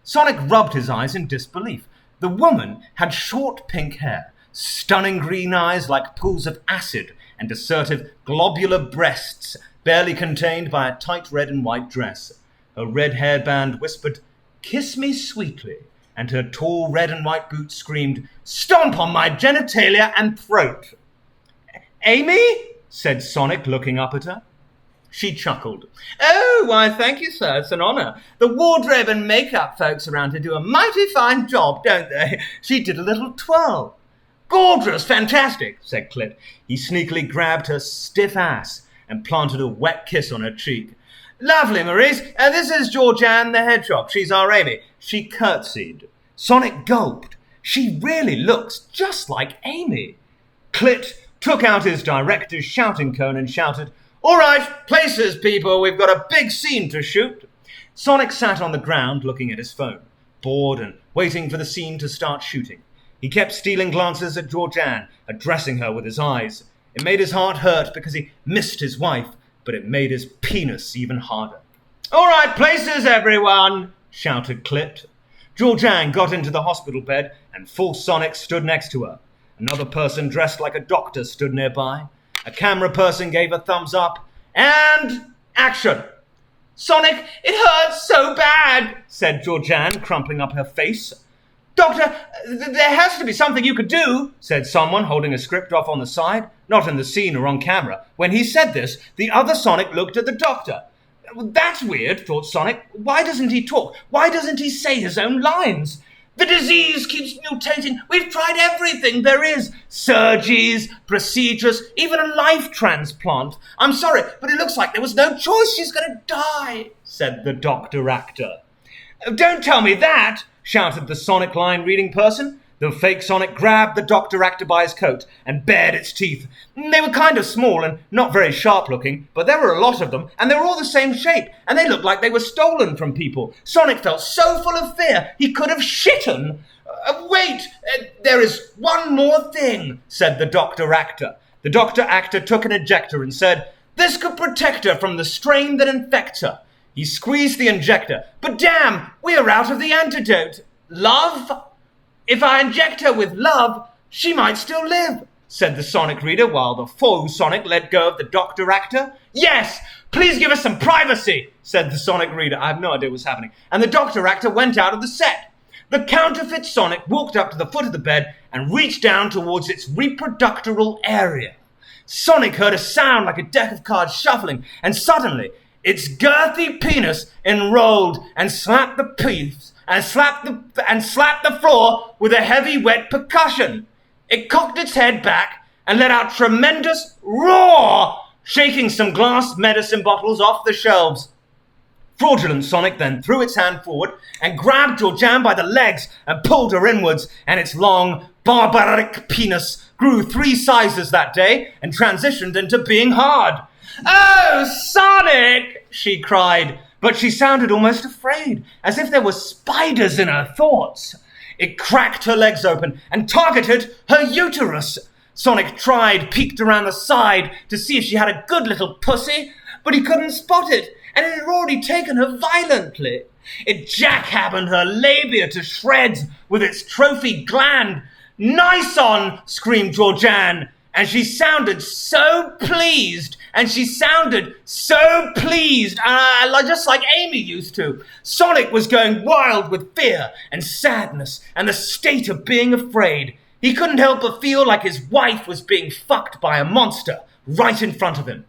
Sonic rubbed his eyes in disbelief. The woman had short pink hair, stunning green eyes like pools of acid, and assertive globular breasts, barely contained by a tight red and white dress. Her red hairband whispered, "Kiss me sweetly," and her tall red and white boots screamed, "Stomp on my genitalia and throat." Amy? Said Sonic, looking up at her. She chuckled. Oh, why, thank you, sir. It's an honour. The wardrobe and makeup folks around here do a mighty fine job, don't they? She did a little twirl. Gorgeous, fantastic, said Clit. He sneakily grabbed her stiff ass and planted a wet kiss on her cheek. Lovely, Maurice. This is Georgianne the Hedgehog. She's our Amy. She curtsied. Sonic gulped. She really looks just like Amy. Clit took out his director's shouting cone and shouted, All right, places, people. We've got a big scene to shoot. Sonic sat on the ground looking at his phone, bored and waiting for the scene to start shooting. He kept stealing glances at Georgianne, addressing her with his eyes. It made his heart hurt because he missed his wife, but it made his penis even harder. All right, places, everyone, shouted Clit. Georgianne got into the hospital bed and false Sonic stood next to her. Another person dressed like a doctor stood nearby. A camera person gave a thumbs up. And action! Sonic, it hurts so bad, said Georgianne, crumpling up her face. Doctor, there has to be something you could do, said someone holding a script off on the side, not in the scene or on camera. When he said this, the other Sonic looked at the doctor. That's weird, thought Sonic. Why doesn't he talk? Why doesn't he say his own lines? The disease keeps mutating. We've tried everything there is. Surgeries, procedures, even a life transplant. I'm sorry, but it looks like there was no choice. She's going to die, said the doctor actor. Don't tell me that, shouted the Sonic line reading person. The fake Sonic grabbed the doctor actor by his coat and bared its teeth. They were kind of small and not very sharp looking, but there were a lot of them, and they were all the same shape, and they looked like they were stolen from people. Sonic felt so full of fear he could have shitten. Wait, there is one more thing, said the doctor actor. The doctor actor took an injector and said, This could protect her from the strain that infects her. He squeezed the injector. But damn, we are out of the antidote. Love? If I inject her with love, she might still live, said the Sonic reader while the faux Sonic let go of the doctor actor. Yes, please give us some privacy, said the Sonic reader. I have no idea what's happening. And the doctor actor went out of the set. The counterfeit Sonic walked up to the foot of the bed and reached down towards its reproductoral area. Sonic heard a sound like a deck of cards shuffling, and suddenly its girthy penis enrolled and slapped the piece and slapped the floor with a heavy, wet percussion. It cocked its head back and let out tremendous roar, shaking some glass medicine bottles off the shelves. Fraudulent Sonic then threw its hand forward and grabbed Georgianne by the legs and pulled her inwards, and its long, barbaric penis grew 3 sizes that day and transitioned into being hard. Oh, Sonic, she cried, but she sounded almost afraid, as if there were spiders in her thoughts. It cracked her legs open and targeted her uterus. Sonic peeked around the side to see if she had a good little pussy, but he couldn't spot it, and it had already taken her violently. It jackhammered her labia to shreds with its trophy gland. Nice on, screamed Georgianne, and she sounded so pleased, just like Amy used to. Sonic was going wild with fear and sadness and the state of being afraid. He couldn't help but feel like his wife was being fucked by a monster right in front of him.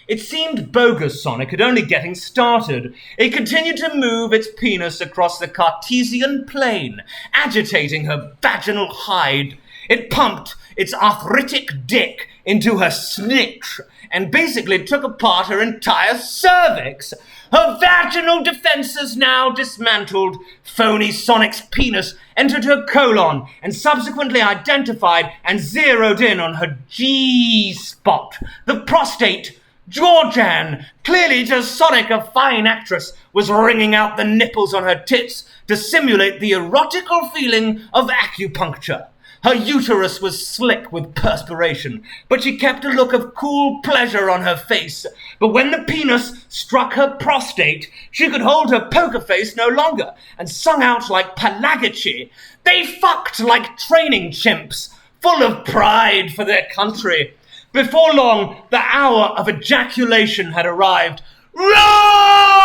It seemed bogus Sonic had only getting started. It continued to move its penis across the Cartesian plane, agitating her vaginal hide. It pumped its arthritic dick into her snitch and basically took apart her entire cervix. Her vaginal defenses now dismantled. Phony Sonic's penis entered her colon and subsequently identified and zeroed in on her G-spot, the prostate. Georgianne, clearly to Sonic a fine actress, was wringing out the nipples on her tits to simulate the erotical feeling of acupuncture. Her uterus was slick with perspiration, but she kept a look of cool pleasure on her face. But when the penis struck her prostate, she could hold her poker face no longer and sung out like Pelagici. They fucked like training chimps, full of pride for their country. Before long, the hour of ejaculation had arrived. "Roar!"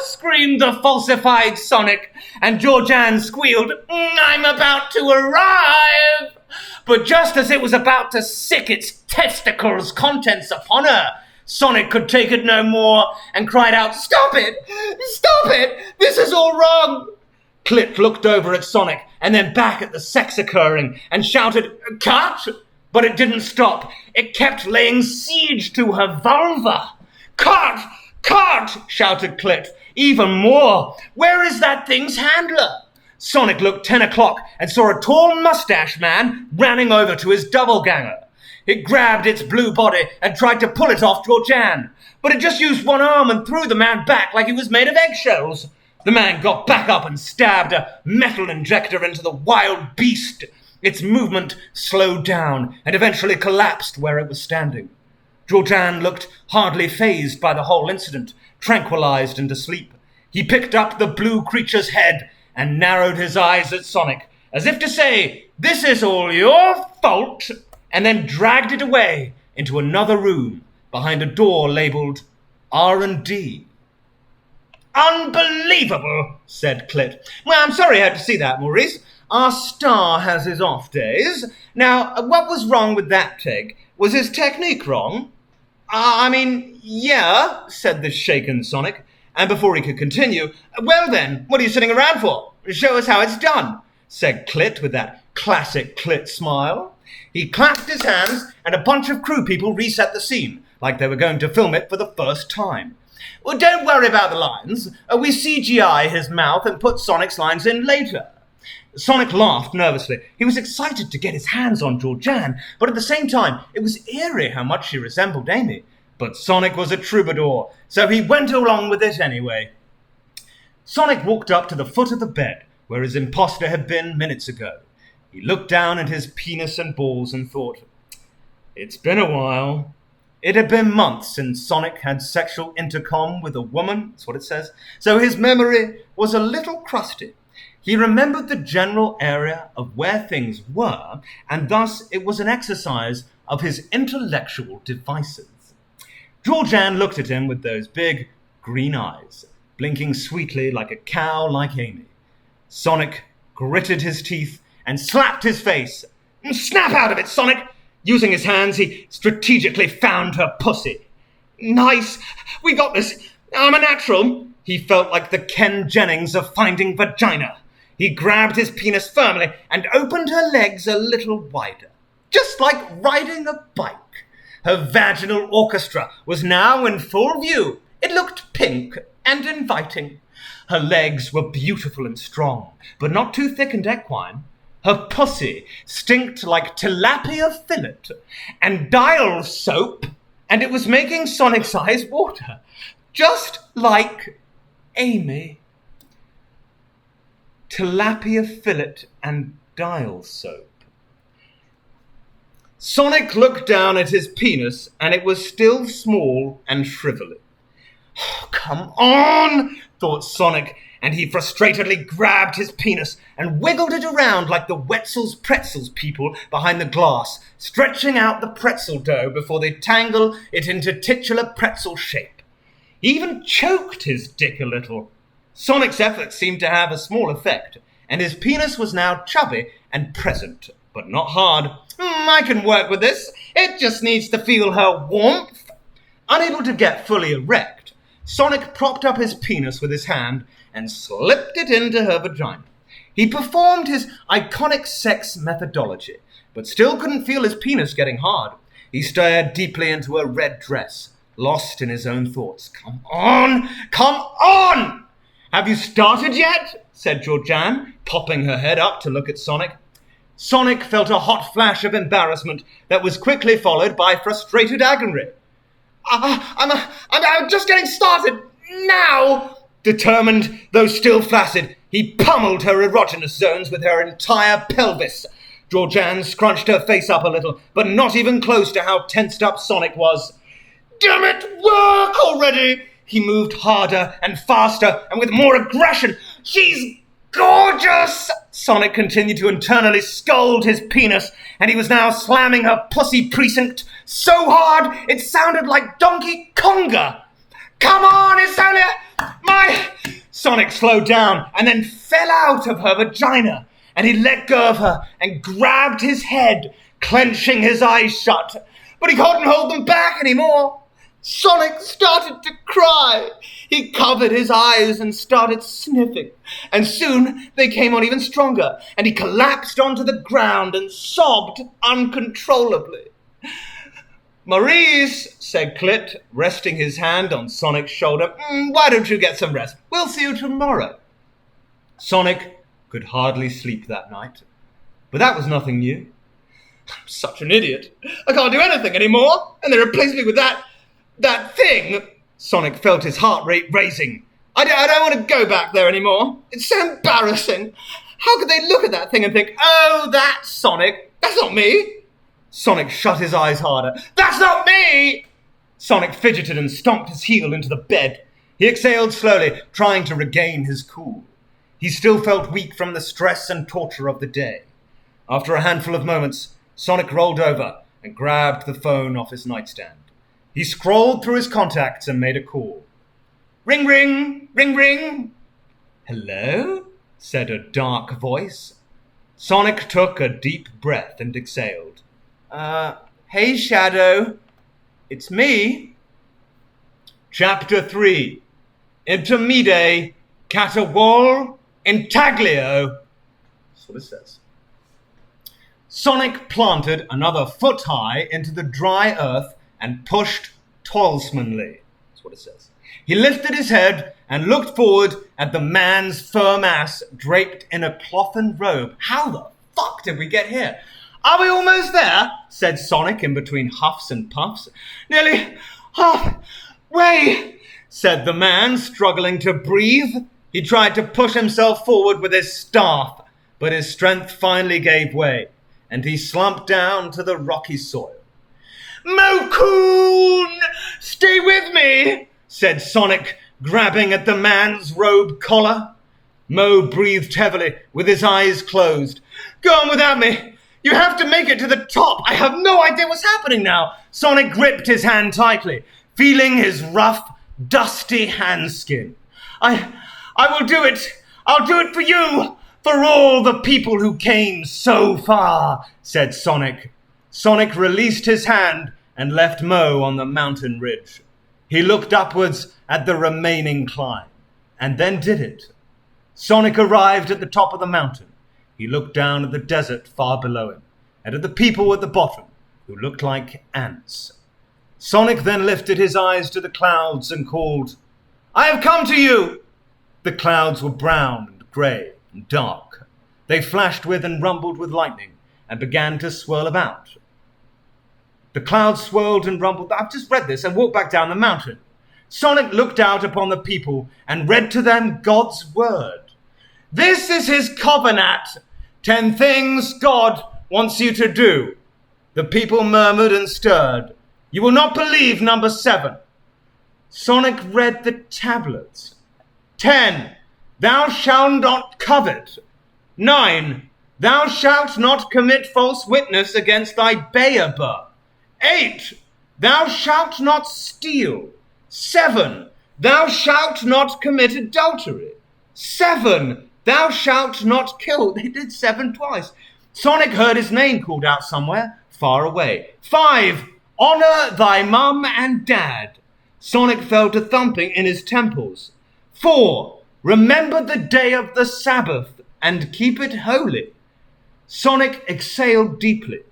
screamed the falsified Sonic, and Georgianne squealed, "I'm about to arrive!" But just as it was about to sick its testicles' contents upon her, Sonic could take it no more and cried out, "Stop it! Stop it! This is all wrong!" Clit looked over at Sonic and then back at the sex occurring and shouted, "Cut!" But it didn't stop. It kept laying siege to her vulva. "Cut! Cut!" shouted Clit. "Even more! Where is that thing's handler?" Sonic looked 10 o'clock and saw a tall mustache man running over to his double-ganger. It grabbed its blue body and tried to pull it off Georgianne, but it just used one arm and threw the man back like he was made of eggshells. The man got back up and stabbed a metal injector into the wild beast. Its movement slowed down and eventually collapsed where it was standing. Georgianne looked hardly fazed by the whole incident, tranquilized and asleep. He picked up the blue creature's head and narrowed his eyes at Sonic, as if to say, "This is all your fault," and then dragged it away into another room behind a door labeled R&D. "Unbelievable," said Clit. "Well, I'm sorry you had to see that, Maurice. Our star has his off days. Now, what was wrong with that take? Was his technique wrong?" Yeah, said the shaken Sonic. And before he could continue, "Well then, what are you sitting around for? Show us how it's done," said Clit with that classic Clit smile. He clapped his hands and a bunch of crew people reset the scene, like they were going to film it for the first time. "Well, don't worry about the lines. We CGI his mouth and put Sonic's lines in later." Sonic laughed nervously. He was excited to get his hands on Georgianne, but at the same time, it was eerie how much she resembled Amy. But Sonic was a troubadour, so he went along with it anyway. Sonic walked up to the foot of the bed, where his imposter had been minutes ago. He looked down at his penis and balls and thought, "It's been a while." It had been months since Sonic had sexual intercom with a woman, that's what it says, so his memory was a little crusty. He remembered the general area of where things were, and thus it was an exercise of his intellectual devices. Georgianne looked at him with those big green eyes, blinking sweetly like a cow like Amy. Sonic gritted his teeth and slapped his face. "Snap out of it, Sonic!" Using his hands, he strategically found her pussy. "Nice! We got this! I'm a natural!" He felt like the Ken Jennings of finding vagina. He grabbed his penis firmly and opened her legs a little wider, just like riding a bike. Her vaginal orchestra was now in full view. It looked pink and inviting. Her legs were beautiful and strong, but not too thick and equine. Her pussy stinked like tilapia fillet and dial soap, and it was making Sonic's eyes water, just like Amy. Tilapia fillet and dial soap. Sonic looked down at his penis, and it was still small and shrivelly. "Oh, come on," thought Sonic, and he frustratedly grabbed his penis and wiggled it around like the Wetzel's Pretzels people behind the glass, stretching out the pretzel dough before they tangle it into titular pretzel shape. He even choked his dick a little. Sonic's efforts seemed to have a small effect, and his penis was now chubby and present, but not hard. I can work with this. It just needs to feel her warmth." Unable to get fully erect, Sonic propped up his penis with his hand and slipped it into her vagina. He performed his iconic sex methodology, but still couldn't feel his penis getting hard. He stared deeply into her red dress, lost in his own thoughts. Come on! Come on! Have you started yet? Said Georgianne, popping her head up to look at Sonic. Sonic felt a hot flash of embarrassment that was quickly followed by frustrated agony. I'm just getting started now! Determined, though still flaccid, he pummeled her erogenous zones with her entire pelvis. Georgianne scrunched her face up a little, but not even close to how tensed up Sonic was. Damn it, work already! He moved harder and faster and with more aggression. She's gorgeous! Sonic continued to internally scold his penis, and he was now slamming her pussy precinct so hard it sounded like Donkey Konga. Come on, it's only my... Sonic slowed down and then fell out of her vagina, and he let go of her and grabbed his head, clenching his eyes shut. But he couldn't hold them back anymore. Sonic started to cry. He covered his eyes and started sniffing. And soon they came on even stronger, and he collapsed onto the ground and sobbed uncontrollably. Maurice, said Clit, resting his hand on Sonic's shoulder, why don't you get some rest? We'll see you tomorrow. Sonic could hardly sleep that night. But that was nothing new. I'm such an idiot. I can't do anything anymore, and they replaced me with that thing. Sonic felt his heart rate raising. I don't want to go back there anymore. It's so embarrassing. How could they look at that thing and think, oh, that's Sonic. That's not me. Sonic shut his eyes harder. That's not me! Sonic fidgeted and stomped his heel into the bed. He exhaled slowly, trying to regain his cool. He still felt weak from the stress and torture of the day. After a handful of moments, Sonic rolled over and grabbed the phone off his nightstand. He scrolled through his contacts and made a call. Ring, ring, ring, ring. Hello? Said a dark voice. Sonic took a deep breath and exhaled. Hey, Shadow. It's me. Chapter 3. Intermede Catawal Intaglio. That's what it says. Sonic planted another foot high into the dry earth and pushed toilsmanly. That's what it says. He lifted his head and looked forward at the man's firm ass draped in a clothen robe. How the fuck did we get here? Are we almost there? Said Sonic in between huffs and puffs. Nearly halfway, said the man, struggling to breathe. He tried to push himself forward with his staff, but his strength finally gave way, and he slumped down to the rocky soil. Mo-kun! Stay with me, said Sonic, grabbing at the man's robe collar. Mo breathed heavily, with his eyes closed. Go on without me. You have to make it to the top. I have no idea what's happening now. Sonic gripped his hand tightly, feeling his rough, dusty handskin. I will do it. I'll do it for you, for all the people who came so far, said Sonic. Sonic released his hand and left Mo on the mountain ridge. He looked upwards at the remaining climb, and then did it. Sonic arrived at the top of the mountain. He looked down at the desert far below him, and at the people at the bottom, who looked like ants. Sonic then lifted his eyes to the clouds and called, I have come to you! The clouds were brown and grey and dark. They flashed with and rumbled with lightning, and began to swirl about. The clouds swirled and rumbled. I've just read this and walked back down the mountain. Sonic looked out upon the people and read to them God's word. This is his covenant. 10 things God wants you to do. The people murmured and stirred. You will not believe number 7. Sonic read the tablets. 10. Thou shalt not covet. 9. Thou shalt not commit false witness against thy neighbor. 8. Thou shalt not steal. 7. Thou shalt not commit adultery. 7. Thou shalt not kill. They did 7 twice. Sonic heard his name called out somewhere far away. 5. Honor thy mum and dad. Sonic felt a thumping in his temples. 4. Remember the day of the Sabbath and keep it holy. Sonic exhaled deeply.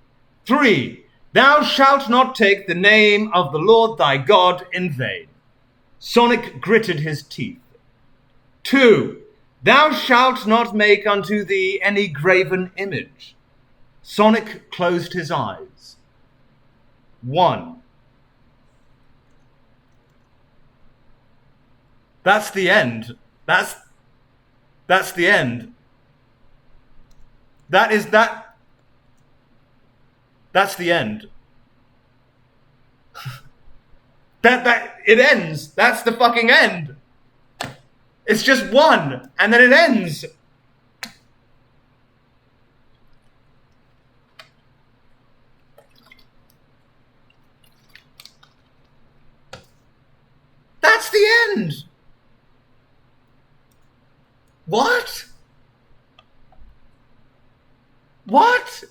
3. Thou shalt not take the name of the Lord thy God in vain. Sonic gritted his teeth. 2. Thou shalt not make unto thee any graven image. Sonic closed his eyes. 1. That's the end. That's the end. That's the end. It ends. That's the fucking end. It's just 1, and then it ends. That's the end. What? What?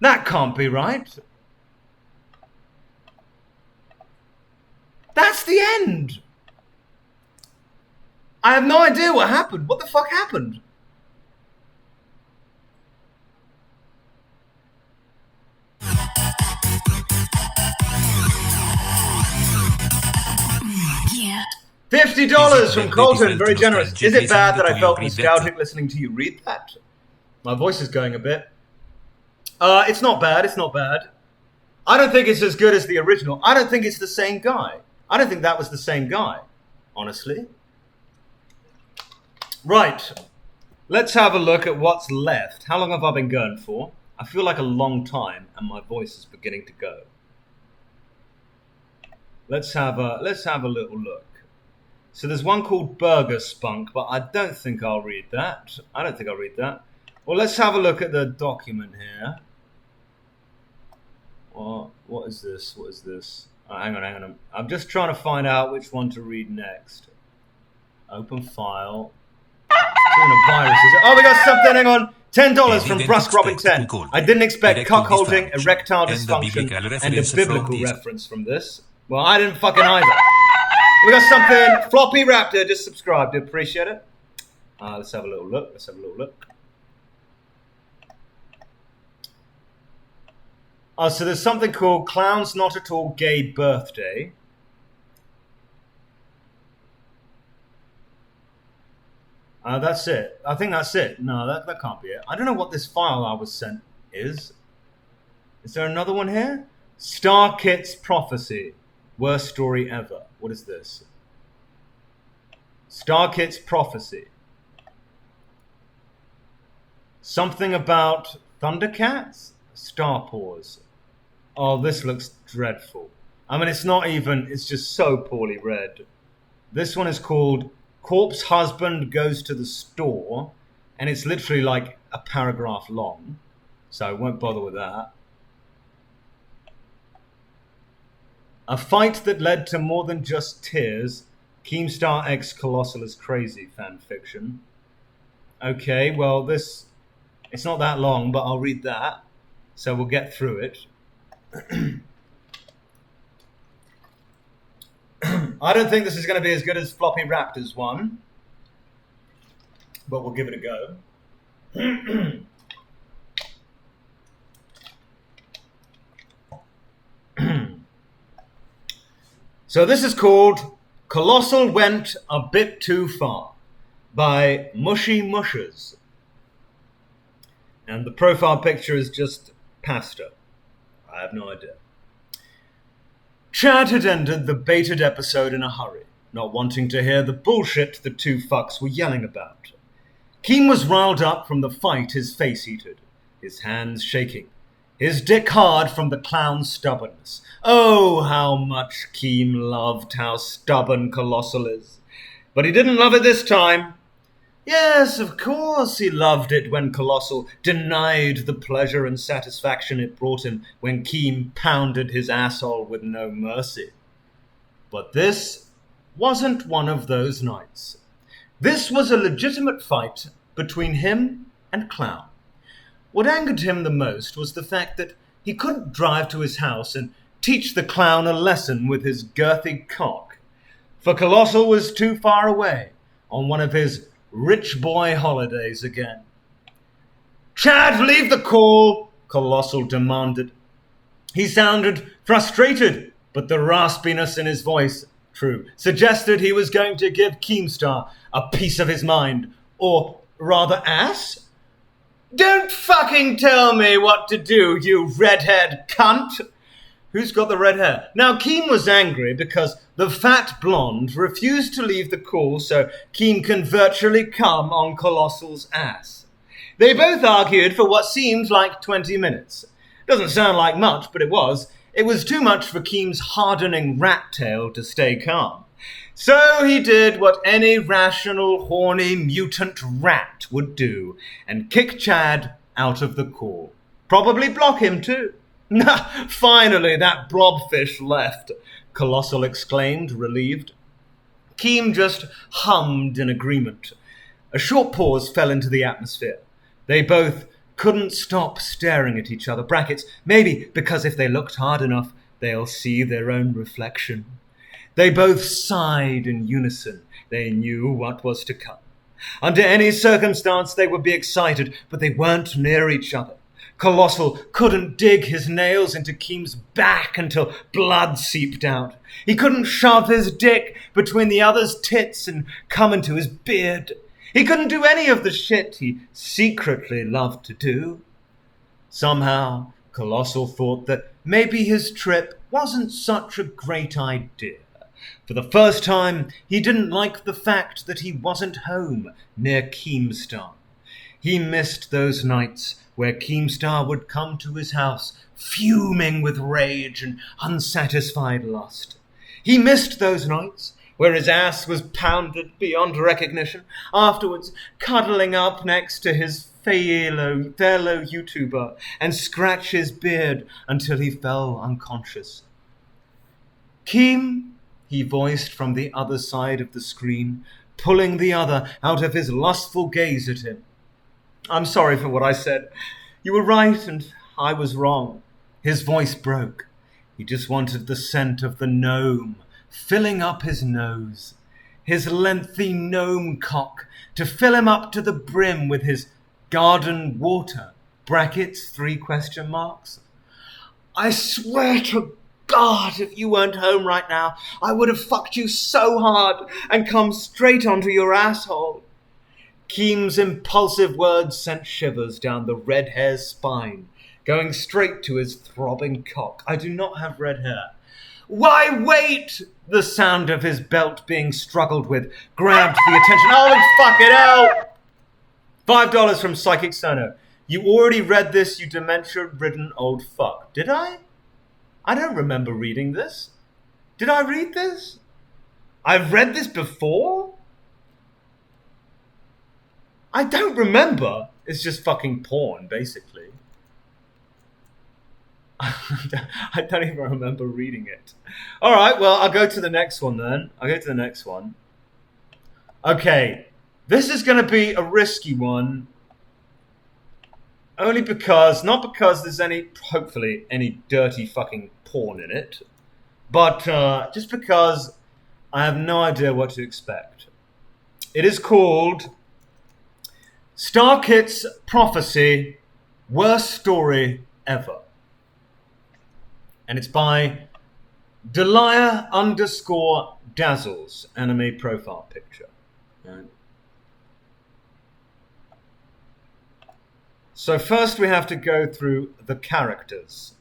That can't be right. That's the end. I have no idea what happened. What the fuck happened? Yeah. $50 from Colton, very generous. Is it bad that I felt nostalgic listening to you read that? My voice is going a bit. It's not bad, it's not bad. I don't think it's as good as the original. I don't think it's the same guy. I don't think that was the same guy, honestly. Right, let's have a look at what's left. How long have I been going for? I feel like a long time, and my voice is beginning to go. Let's have a little look. So there's one called Burger Spunk, but I don't think I'll read that. Well, let's have a look at the document here. What is this? Oh, hang on. I'm just trying to find out which one to read next. Open file. Oh, we got something. Hang on. $10 from Brusk Robin 10. I didn't expect cuckolding, erectile dysfunction, and a biblical reference from this. Well, I didn't fucking either. We got something. Floppy Raptor just subscribed. Appreciate it. Let's have a little look. So there's something called Clown's Not At All Gay Birthday. That's it. I think that's it. No, that can't be it. I don't know what this file I was sent is. Is there another one here? Star Kit's Prophecy. Worst story ever. What is this? Star Kit's Prophecy. Something about Thundercats? Star Paws. Oh, this looks dreadful. I mean, it's just so poorly read. This one is called Corpse Husband Goes to the Store, and it's literally like a paragraph long, so I won't bother with that. A fight that led to more than just tears. Keemstar X Colossal is crazy fan fiction. Okay, well, it's not that long, but I'll read that. So we'll get through it. I don't think this is going to be as good as Floppy Raptor's one, but we'll give it a go. So this is called Colossal Went a Bit Too Far by Mushy Mushers. And the profile picture is just pasta. I have no idea. Chad had ended the baited episode in a hurry, not wanting to hear the bullshit the two fucks were yelling about. Keem was riled up from the fight his face heated, his hands shaking, his dick hard from the clown's stubbornness. Oh, how much Keem loved how stubborn Colossal is. But he didn't love it this time. Yes, of course he loved it when Colossal denied the pleasure and satisfaction it brought him when Keem pounded his asshole with no mercy. But this wasn't one of those nights. This was a legitimate fight between him and Clown. What angered him the most was the fact that he couldn't drive to his house and teach the Clown a lesson with his girthy cock. For Colossal was too far away, on one of his rich boy holidays again. "Chad, leave the call," Colossal demanded. He sounded frustrated, but the raspiness in his voice, true, suggested he was going to give Keemstar a piece of his mind, or rather ass. "Don't fucking tell me what to do, you redhead cunt!" Who's got the red hair? Now, Keem was angry because the fat blonde refused to leave the call so Keem can virtually come on Colossal's ass. They both argued for what seemed like 20 minutes. Doesn't sound like much, but it was. It was too much for Keem's hardening rat tail to stay calm. So he did what any rational, horny, mutant rat would do, and kick Chad out of the call. Probably block him too. "Finally, that blobfish left," Colossal exclaimed, relieved. Keem just hummed in agreement. A short pause fell into the atmosphere. They both couldn't stop staring at each other. Brackets, maybe because if they looked hard enough, they'll see their own reflection. They both sighed in unison. They knew what was to come. Under any circumstance, they would be excited, but they weren't near each other. Colossal couldn't dig his nails into Keem's back until blood seeped out. He couldn't shove his dick between the other's tits and come into his beard. He couldn't do any of the shit he secretly loved to do. Somehow, Colossal thought that maybe his trip wasn't such a great idea. For the first time, he didn't like the fact that he wasn't home near Keemstar. He missed those nights where Keemstar would come to his house, fuming with rage and unsatisfied lust. He missed those nights where his ass was pounded beyond recognition, afterwards cuddling up next to his fellow YouTuber and scratch his beard until he fell unconscious. "Keem," he voiced from the other side of the screen, pulling the other out of his lustful gaze at him. "I'm sorry for what I said. You were right and I was wrong." His voice broke. He just wanted the scent of the gnome filling up his nose, his lengthy gnome cock to fill him up to the brim with his garden water. Brackets, 3 question marks. "I swear to God, if you weren't home right now, I would have fucked you so hard and come straight onto your asshole." Keem's impulsive words sent shivers down the red hair's spine, going straight to his throbbing cock. "I do not have red hair." "Why, wait!" The sound of his belt being struggled with grabbed the attention. "Oh, fuck it out!" $5 from Psychic Sono. "You already read this, you dementia-ridden old fuck." Did I? I don't remember reading this. Did I read this? I've read this before? I don't remember. It's just fucking porn, basically. I don't even remember reading it. All right, well, I'll go to the next one then. Okay, this is going to be a risky one. Only because, not because there's hopefully any dirty fucking porn in it, but just because I have no idea what to expect. It is called Starkit's Prophecy, Worst Story Ever. And it's by Delia_Dazzles, anime profile picture. Right. So first we have to go through the characters.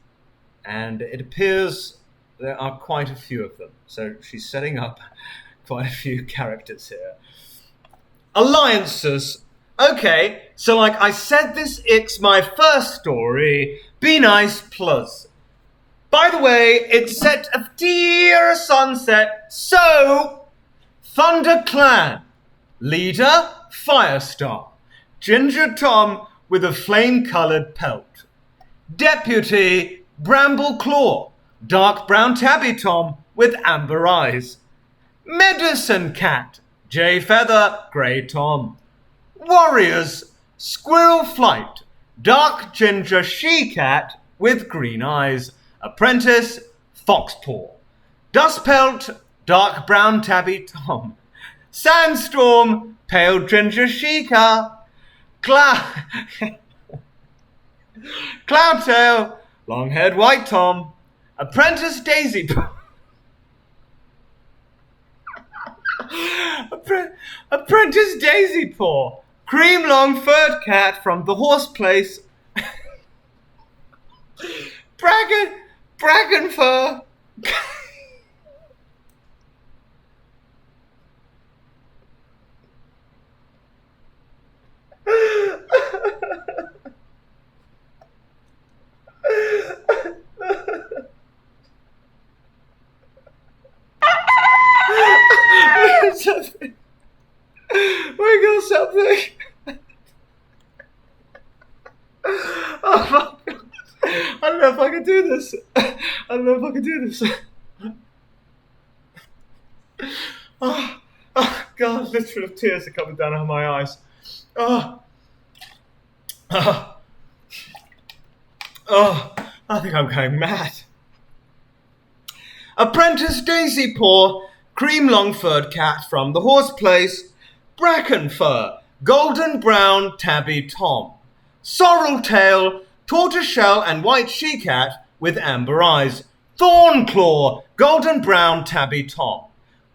And it appears there are quite a few of them. So she's setting up quite a few characters here. Alliances. Okay, so like I said, this is my first story. Be nice, plus. By the way, it's set of dear sunset. So, Thunder Clan. Leader, Firestar. Ginger Tom with a flame-coloured pelt. Deputy, Bramble Claw. Dark brown tabby Tom with amber eyes. Medicine Cat. Jay Feather, Grey Tom. Warriors, Squirrel Flight. Dark ginger she-cat with green eyes. Apprentice, Foxpaw. Dustpelt, dark brown tabby Tom. Sandstorm, pale ginger chica. Cloudtail, long-haired white Tom. Apprentice Daisy. Apprentice Daisy Paw. Cream long-furred cat from the horse place. Bracken fur. Something. We got something. Oh my God. I don't know if I can do this. Oh God, literal tears are coming down on my eyes. Oh, I think I'm going mad. Apprentice Daisy Paw, cream long-furred cat from the horse place. Bracken fur, golden brown tabby Tom. Sorrel tail, tortoiseshell and white she-cat with amber eyes. Thornclaw, golden brown tabby Tom.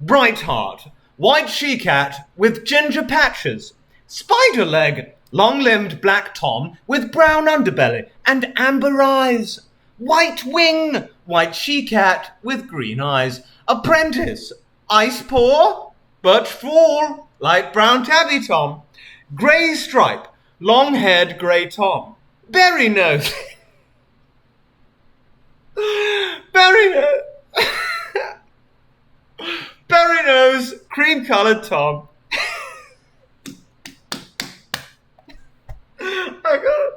Brightheart, white she-cat with ginger patches. Spiderleg, long-limbed black Tom with brown underbelly and amber eyes. White wing, white she-cat with green eyes. Apprentice, ice paw, birch fall, light brown tabby Tom. Grey stripe, long-haired grey Tom. Berry nose. Berry nose, cream-coloured Tom. I got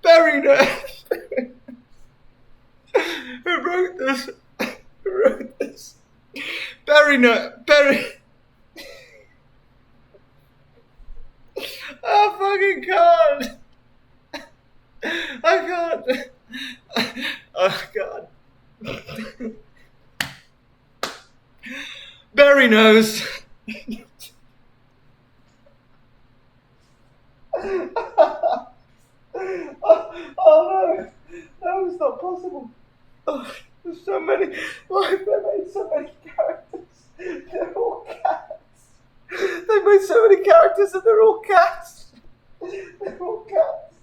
Berry nose. Who wrote this? Berry. I fucking can't. I can't. Oh God. Berry nose. Oh no, that was not possible. Oh, there's so many. Why have they made so many characters? They're all cats. They made so many characters and they're all cats. They're all cats.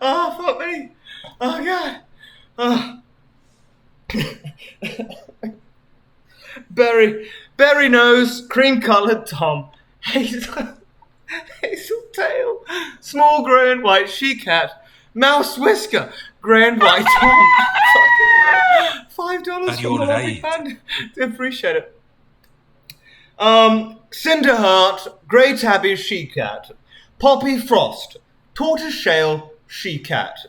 Oh, fuck me. Oh God. Oh. Berry nose, cream-coloured Tom. Hazel tail, small grey and white she-cat. Mouse whisker, grey and white Tom. $5 from the lovely fan. Appreciate it. Cinderheart, grey tabby she-cat. Poppy Frost, tortoiseshell she-cat.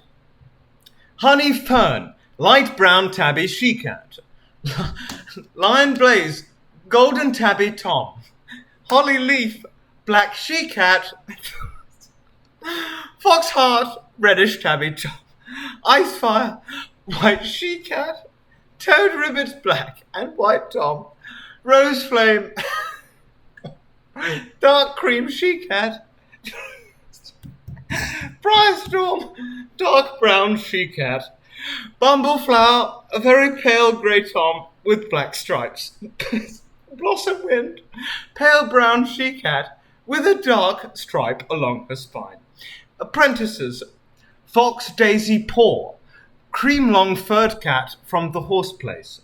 Honey Fern, light brown tabby she-cat. Lion Blaze, golden tabby Tom. Holly Leaf, black she-cat. Foxheart, reddish tabby Tom. Icefire, white she-cat. Toad Ribbit, black and white Tom. Rose Flame, dark cream she-cat. Briarstorm, dark brown she-cat. Bumbleflower, a very pale grey Tom with black stripes. Blossom Wind, pale brown she-cat with a dark stripe along her spine. Apprentices, Fox Daisy Paw, cream long-furred cat from the horse place.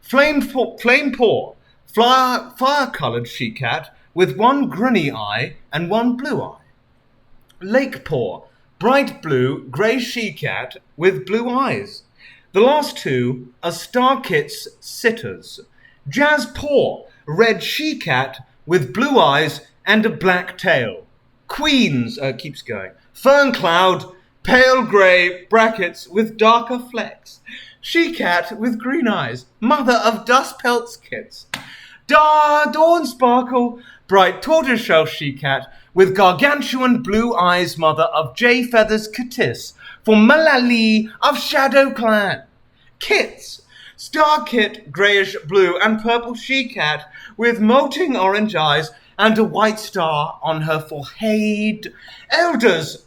Flame Paw, fire-coloured she-cat with one grunny eye and one blue eye. Lake Paw, bright blue grey she-cat with blue eyes. The last two are Star Kit's sitters. Jazz Paw, red she-cat with blue eyes and a black tail. Queens, keeps going. Fern Cloud, pale grey brackets with darker flecks. She-cat with green eyes, mother of Dust Pelt's kits. Dawn Sparkle, bright tortoiseshell she-cat with gargantuan blue eyes, mother of Jay Feather's Catis. for Malali of Shadow Clan. Kits. Star Kit, greyish blue and purple she-cat with molting orange eyes and a white star on her forehead. Elders.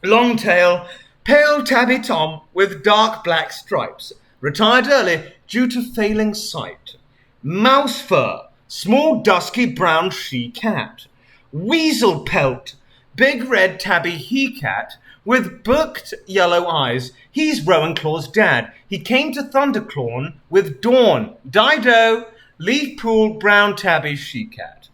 Long tail, pale tabby tom with dark black stripes. Retired early due to failing sight. Mouse fur, small dusky brown she-cat. Weasel pelt, big red tabby he-cat with booked yellow eyes. He's Rowan-Claw's dad. He came to Thunderclawn with Dawn. Dido, leaf pool brown tabby she-cat.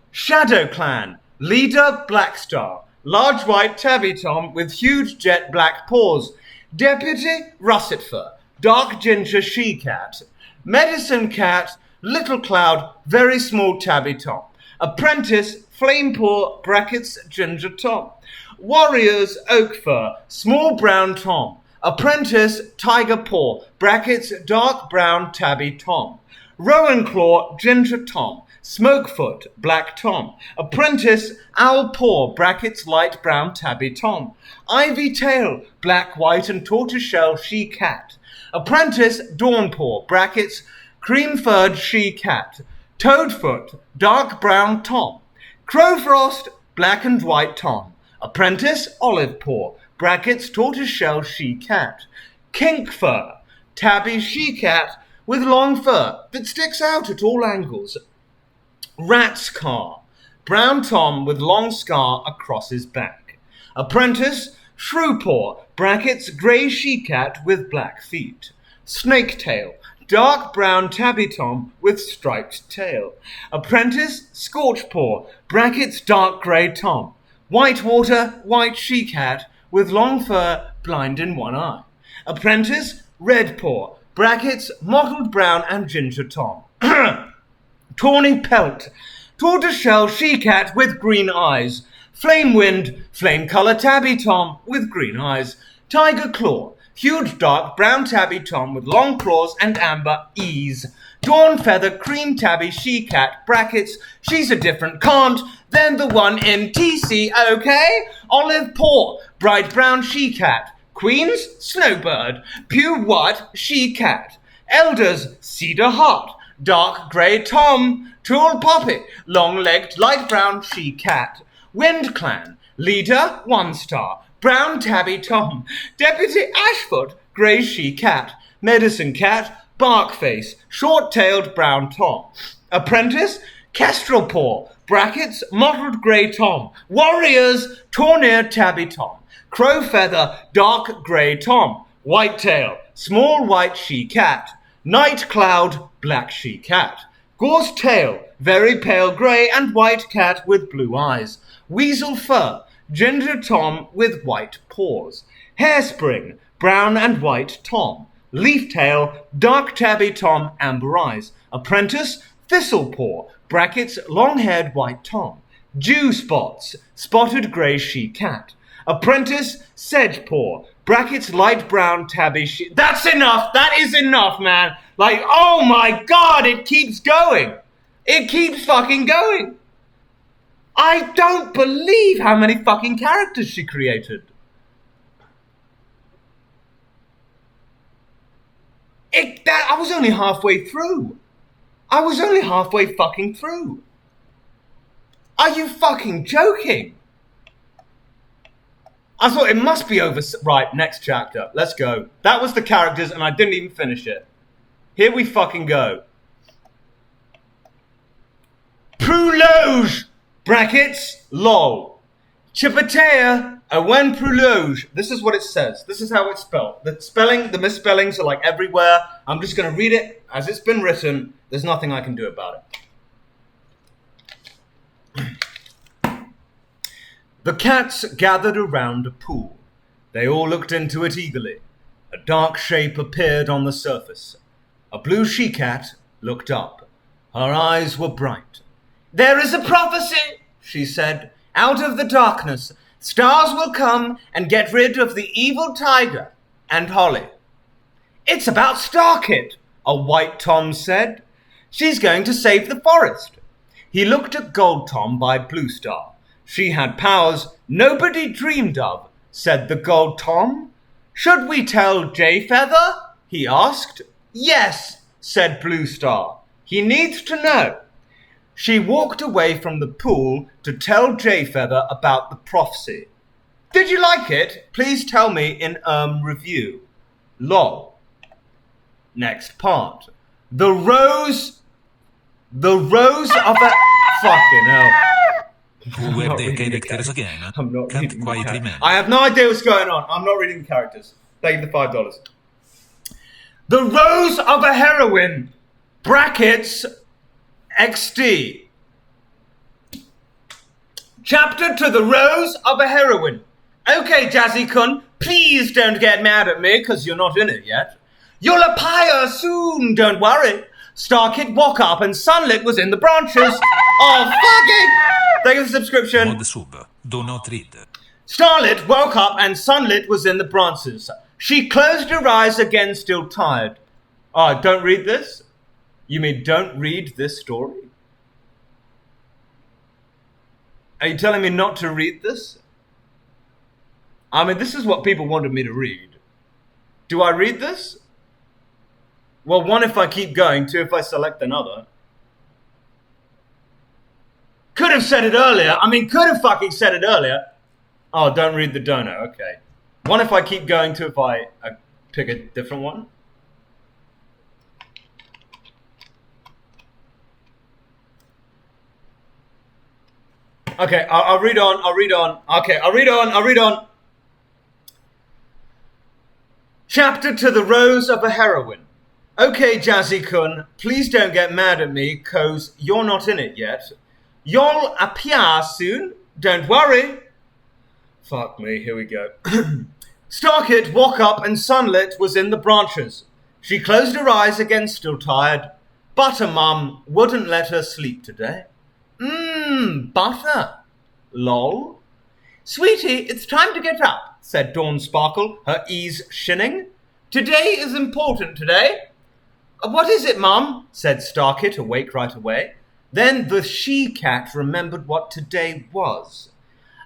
Shadow Clan, leader Blackstar. Large white tabby tom with huge jet black paws. Deputy Russet Fur, dark ginger she-cat. Medicine Cat, Little Cloud, very small tabby tom. Apprentice Flame Paw, brackets ginger tom. Warriors Oak Fur, small brown tom. Apprentice Tiger Paw, brackets dark brown tabby tom. Rowan Claw, ginger tom. Smokefoot, black tom. Apprentice Owl Paw, brackets light brown tabby tom. Ivy Tail, black, white and tortoiseshell she-cat. Apprentice Dawn Paw, brackets cream-furred she-cat. Toadfoot, dark brown tom. Crowfrost, black and white tom. Apprentice Olive Paw, brackets tortoiseshell she-cat. Kink Fur, tabby she-cat with long fur that sticks out at all angles. Rat's Car, brown tom with long scar across his back. Apprentice Shrewpaw, brackets grey she-cat with black feet. Snake Tail, dark brown tabby tom with striped tail. Apprentice Scorchpaw, brackets dark grey tom. Whitewater, white she-cat with long fur, blind in one eye. Apprentice Redpaw, brackets mottled brown and ginger tom. Tawny Pelt, tortoiseshell she-cat with green eyes. Flame Wind, flame colour tabby tom with green eyes. Tiger Claw, huge dark brown tabby tom with long claws and amber ease. Dawn Feather cream tabby she-cat, brackets she's a different can't than the one in TC, okay? Olive Paw, bright brown she-cat. Queens, Snowbird, pure white she-cat. Elders, Cedar Heart, dark grey tom. Tall Poppy, long-legged light brown she-cat. Wind Clan, leader One Star, brown tabby tom. Deputy Ashfoot, grey she-cat. Medicine Cat, Barkface, short-tailed brown tom. Apprentice Kestrel Paw, brackets mottled grey tom. Warriors, tawny tabby tom. Crow Feather, dark grey tom. Whitetail, small white she-cat. Night Cloud, black she-cat. Gorse Tail, very pale grey and white cat with blue eyes. Weasel Fur, ginger tom with white paws. Hairspring, brown and white tom. Leaf Tail, dark tabby tom, amber eyes. Apprentice Thistlepaw, brackets long-haired white tom. Dew Spots, spotted grey she-cat. Apprentice Sedgepaw, brackets light brown tabby she... That's enough! That is enough, man! Like, oh my god, it keeps going! It keeps fucking going! I don't believe how many fucking characters she created. I was only halfway through. I was only halfway fucking through. Are you fucking joking? I thought it must be over. Right, next chapter. Let's go. That was the characters and I didn't even finish it. Here we fucking go. Pruloge, brackets, lol. Chipotea, Owen Pruloge. This is what it says. This is how it's spelled. The misspellings are like everywhere. I'm just going to read it as it's been written. There's nothing I can do about it. The cats gathered around a pool. They all looked into it eagerly. A dark shape appeared on the surface. A blue she-cat looked up. Her eyes were bright. "There is a prophecy," she said. "Out of the darkness, stars will come and get rid of the evil tiger and Holly." "It's about Starkit," a white Tom said. "She's going to save the forest." He looked at Gold Tom by Blue Star. "She had powers nobody dreamed of," said the Gold Tom. Should we tell J-Feather? He asked. Yes, said Blue Star. He needs to know. She walked away from the pool to tell J-Feather about the prophecy. Did you like it? Please tell me in review. Lol. Next part. The rose of a... Fucking hell. Who were the characters again? I'm not Can't reading quite the remember. I have no idea what's going on. I'm not reading the characters. Thank you for $5. The Rose of a Heroine. Brackets XD. Chapter to the Rose of a Heroine. Okay, Jazzy-kun, please don't get mad at me because you're not in it yet. You'll appear soon, don't worry. Starkid, Walk Up, and Sunlit was in the branches. Oh, fucking! Thank you for the subscription. Mod sub. Do not read. Starlit woke up and Sunlit was in the branches. She closed her eyes again, still tired. Oh, don't read this? You mean don't read this story? Are you telling me not to read this? I mean, this is what people wanted me to read. Do I read this? Well, one, if I keep going. Two, if I select another. Could have said it earlier. Could have fucking said it earlier. Oh, don't read the dono. Okay. One, if I keep going. Two, if I pick a different one. Okay, I'll read on. Okay, I'll read on. Chapter to the Rose of a Heroine. Okay, Jazzy-kun, please don't get mad at me, cause you're not in it yet. You'll appear soon, don't worry. Fuck me, here we go. Starkid, Walk Up, and Sunlit was in the branches. She closed her eyes again, still tired. Butter Mum wouldn't let her sleep today. Butter. Lol. Sweetie, it's time to get up, said Dawn Sparkle, her ease shinning. Today is important today. What is it, Mum? Said Starkit, awake right away. Then the she-cat remembered what today was.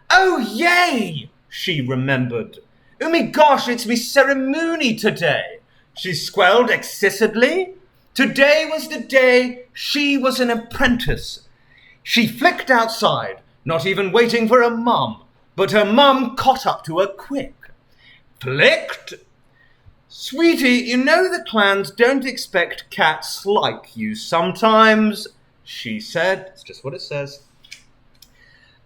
Oh, yay! She remembered. Oh me gosh, it's me ceremony today. She squealed excitedly. Today was the day she was an apprentice. She flicked outside, not even waiting for her mum, but her mum caught up to her quick. Flicked? Sweetie, you know the clans don't expect cats like you sometimes, she said. That's just what it says.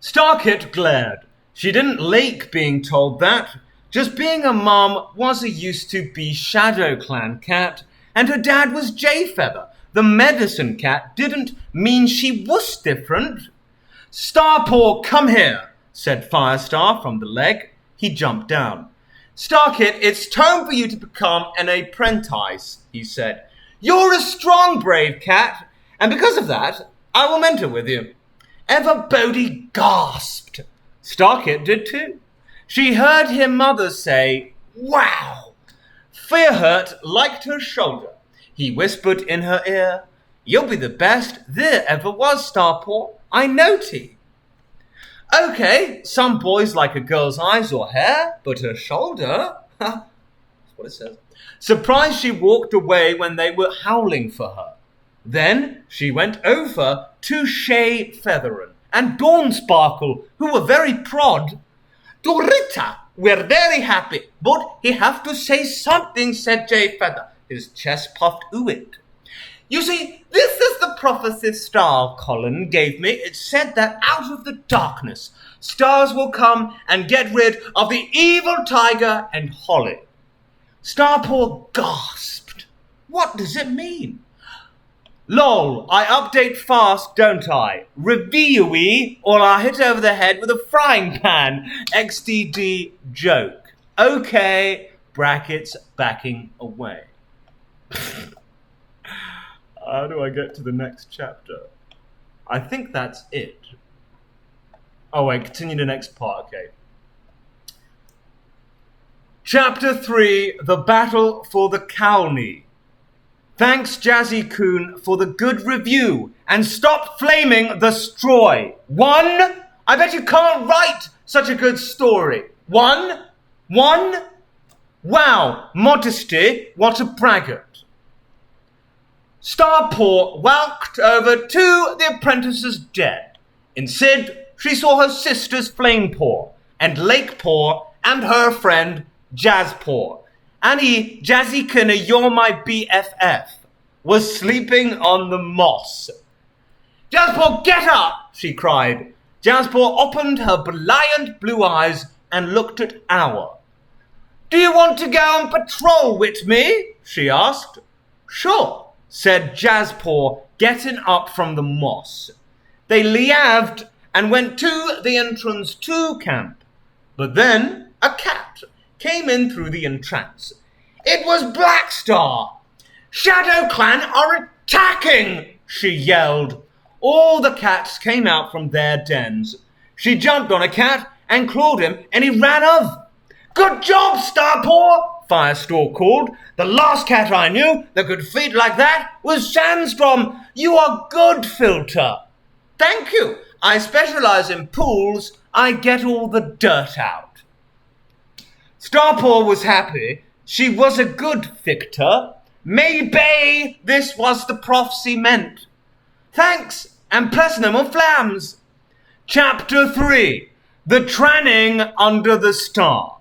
Starkit glared. She didn't like being told that. Just being a mum was a used to be Shadow Clan cat, and her dad was J-Feather. The medicine cat didn't mean she was different. Starpaw, come here, said Firestar from the leg. He jumped down. Starkit, it's time for you to become an apprentice, he said. You're a strong, brave cat, and because of that, I will mentor with you. Everbody gasped. Starkit did too. She heard her mother say, wow. Fearhurt liked her shoulder. He whispered in her ear, you'll be the best there ever was, Starpaw. I know tea. Okay, some boys like a girl's eyes or hair, but her shoulder? That's what it says. Surprised she walked away when they were howling for her. Then she went over to Shay Featherin and Dawn Sparkle, who were very prod. Dorita, we're very happy, but he have to say something, said Jay Feather. His chest puffed ooh-it. You see, this is the prophecy Star Colin gave me. It said that out of the darkness, stars will come and get rid of the evil tiger and Holly. Starpaw gasped. What does it mean? Lol, I update fast, don't I? Review-y, or I'll hit over the head with a frying pan. XDD joke. Okay, brackets backing away. How do I get to the next chapter? I think that's it. Oh wait, continue the next part, okay. Chapter 3, The Battle for the Cowley. Thanks, Jazzy-kun, for the good review, and stop flaming the Stroy. 1, I bet you can't write such a good story. 1, Wow, modesty, what a braggart. Starpour walked over to the apprentice's den. Instead, she saw her sisters Flamepaw and Lakepaw and her friend Jazzpaw. Annie, Jazzykina, you're my BFF, was sleeping on the moss. Jazzpaw, get up, she cried. Jazzpaw opened her brilliant blue eyes and looked at Hour. Do you want to go on patrol with me? She asked. Sure, said Jazzpaw, getting up from the moss. They liaved and went to the entrance to camp. But then a cat came in through the entrance. It was Blackstar. Shadow Clan are attacking, she yelled. All the cats came out from their dens. She jumped on a cat and clawed him, and he ran off. Good job, Starpaw, Firestar called. The last cat I knew that could feed like that was Sandstorm. You are good, Filter. Thank you. I specialize in pools. I get all the dirt out. Starpaw was happy. She was a good victor. Maybe this was the prophecy meant. Thanks, and Platinum of Flams. Chapter 3. The Training Under the Star.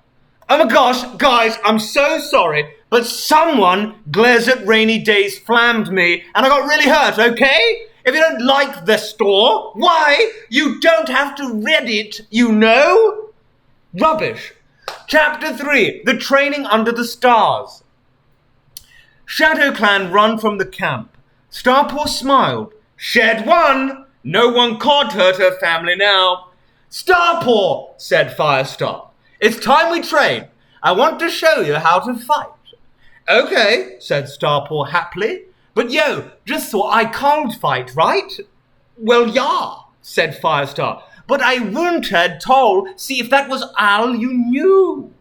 Oh my gosh, guys, I'm so sorry, but someone glares at Rainy Days flammed me, and I got really hurt, okay? If you don't like the store, why? You don't have to read it, you know? Rubbish. Chapter 3. The Training Under the Stars. Shadow Clan run from the camp. Starpaw smiled. Shed one. No one can't hurt her family now. Starpaw, said Firestar. It's time we train. I want to show you how to fight. Okay, said Starpaw happily. But yo, just thought I can't fight, right? Well, yeah, said Firestar. But I wouldn't have told, see if that was all you knew.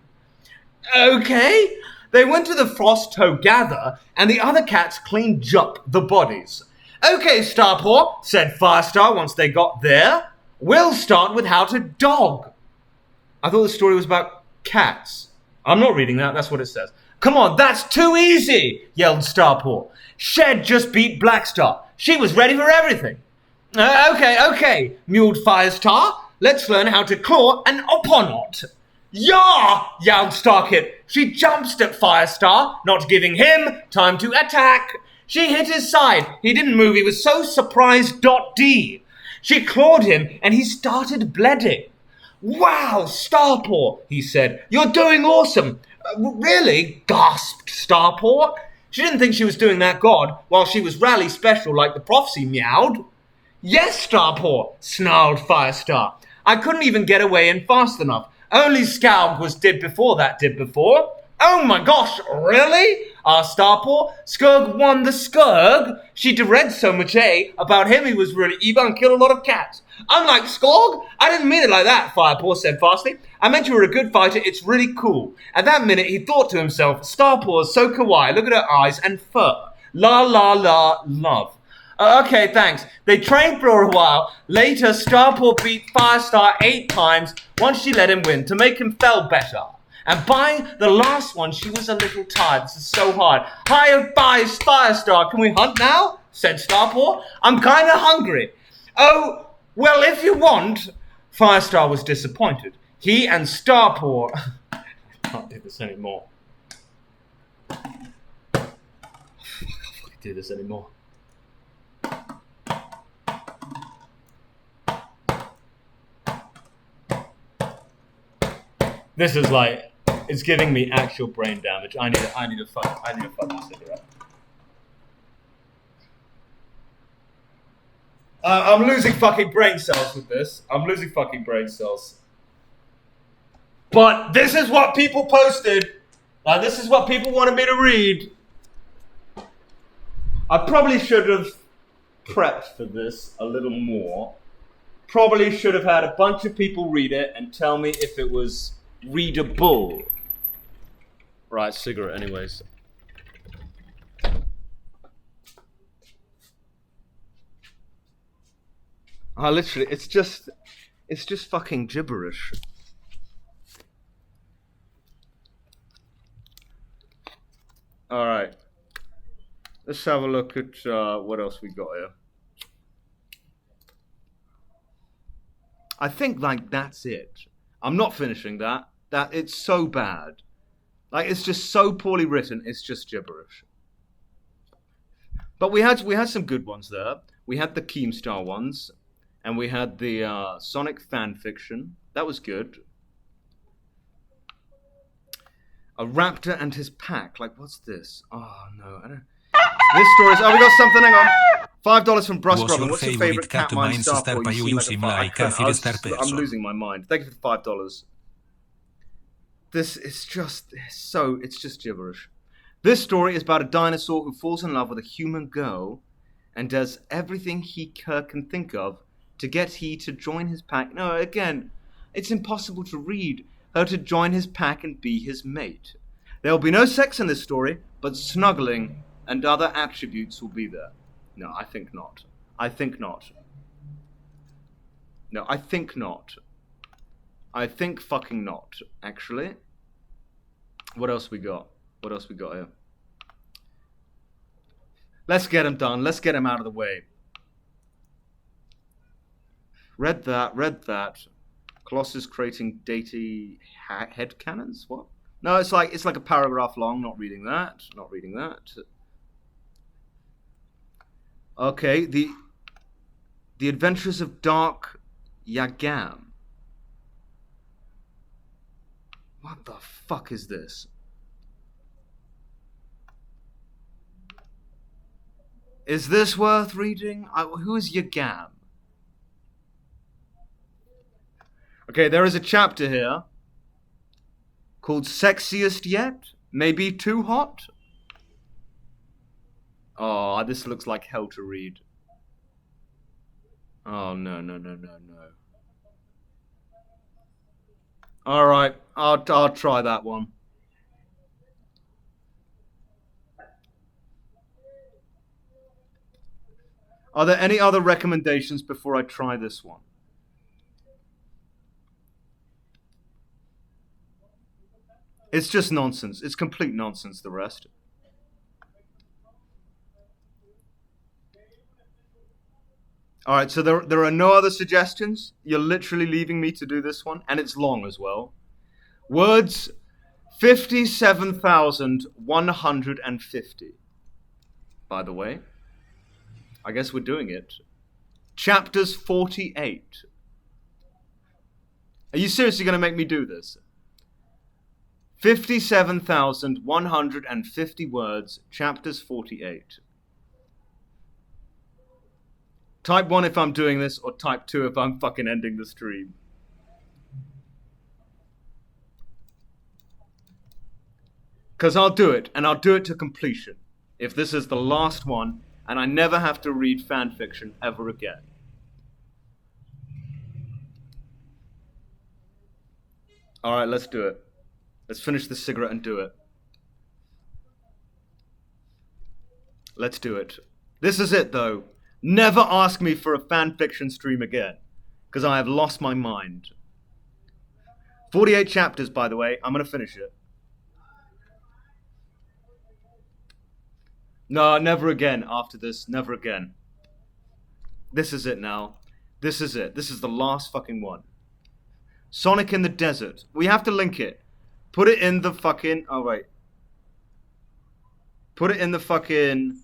Okay. They went to the Frost Toe Gather, and the other cats cleaned up the bodies. Okay, Starpaw, said Firestar once they got there. We'll start with how to dog. I thought the story was about cats. I'm not reading that, that's what it says. Come on, that's too easy, yelled Starpaw. Shed just beat Blackstar. She was ready for everything. Okay, mewed Firestar. Let's learn how to claw an Oponot. Yeah, yelled Starkit. She jumps at Firestar, not giving him time to attack. She hit his side. He didn't move. He was so surprised. D. She clawed him, and he started bleeding. Wow, Starpaw, he said. You're doing awesome. Really? Gasped Starpaw. She didn't think she was doing that god while she was rally special like the prophecy meowed. Yes, Starpaw, snarled Firestar. I couldn't even get away in fast enough. Only Scourg was did before. Oh my gosh, really? Asked Starpaw. Scourg won the Scourg. She'd read so much, about him he was really evil and killed a lot of cats. Unlike Scourg, I didn't mean it like that, Firepaw said fastly. I meant you were a good fighter, it's really cool. At that minute, he thought to himself, Starpaw is so kawaii, look at her eyes and fur. La la la, love. Okay, thanks. They trained for a while. Later, Starpaw beat Firestar 8 times once she let him win to make him feel better. And by the last one, she was a little tired. This is so hard. Hi, Firestar. Can we hunt now? Said Starpaw. I'm kind of hungry. Oh, well, if you want. Firestar was disappointed. He and Starpaw... I can't do this anymore. I can't fucking do this anymore. This is like, it's giving me actual brain damage. I need a fucking cigarette. I'm losing fucking brain cells with this. But this is what people posted. This is what people wanted me to read. I probably should have prepped for this a little more. Probably should have had a bunch of people read it and tell me if it was readable. Right, cigarette anyways. Literally, it's just fucking gibberish. Alright. Let's have a look at what else we got here. I think, like, that's it. I'm not finishing that. It's so bad. Like, it's just so poorly written, it's just gibberish. But we had some good ones there. We had the Keemstar ones. And we had the Sonic fanfiction. That was good. A raptor and his pack. Like, what's this? Oh, no. I don't... This story is... Oh, we got something. Hang on. $5 from Brush Brother. What's your favorite cat mine star for? You seem like I'm losing my mind. Thank you for the $5. This is just... It's just gibberish. This story is about a dinosaur who falls in love with a human girl and does everything he can think of to get he to join his pack. No, again, it's impossible to read her to join his pack and be his mate. There will be no sex in this story, but snuggling and other attributes will be there. No, I think not. I think not. No, I think not. I think fucking not, actually. What else we got? What else we got here? Let's get him done. Let's get him out of the way. Read that. Colossus creating data headcanons? What? No, it's like a paragraph long. Not reading that. Okay, the Adventures of Dark Yagam. What the fuck is this? Is this worth reading? Who is Yagam? Okay, there is a chapter here called Sexiest Yet? Maybe Too Hot? Oh, this looks like hell to read. Oh, no. Alright, I'll try that one. Are there any other recommendations before I try this one? It's just nonsense. It's complete nonsense, the rest. Alright, so there are no other suggestions? You're literally leaving me to do this one? And it's long as well. Words, 57,150. By the way. I guess we're doing it. Chapters 48. Are you seriously going to make me do this? 57,150 words, chapters 48. Type 1 if I'm doing this, or type 2 if I'm fucking ending the stream. Because I'll do it, and I'll do it to completion. If this is the last one, and I never have to read fanfiction ever again. Alright, let's do it. Let's finish the cigarette and do it. Let's do it. This is it, though. Never ask me for a fanfiction stream again, because I have lost my mind. 48 chapters, by the way. I'm going to finish it. No, never again after this. Never again. This is it now. This is it. This is the last fucking one. Sonic in the Desert. We have to link it. Put it in the fucking... Oh, wait. Put it in the fucking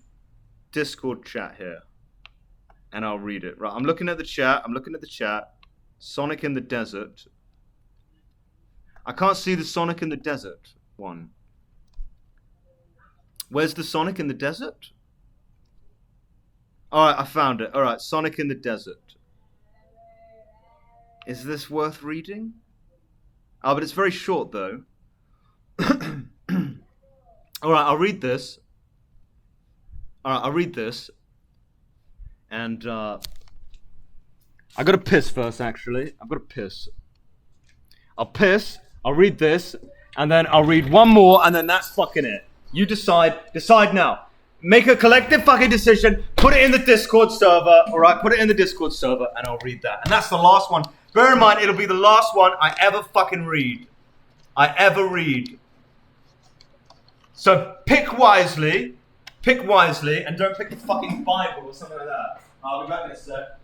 Discord chat here. And I'll read it. Right, I'm looking at the chat. Sonic in the Desert. I can't see the Sonic in the Desert one. Where's the Sonic in the Desert? Alright, I found it. Alright, Sonic in the Desert. Is this worth reading? Oh, but it's very short, though. Alright, I'll read this. And, I gotta piss first, actually. I've gotta piss. I'll piss, I'll read this, and then I'll read one more, and then that's fucking it. You decide now. Make a collective fucking decision, put it in the Discord server, alright? Put it in the Discord server, and I'll read that. And that's the last one. Bear in mind, it'll be the last one I ever fucking read. So pick wisely, and don't pick the fucking Bible or something like that. I'll be back in a sec.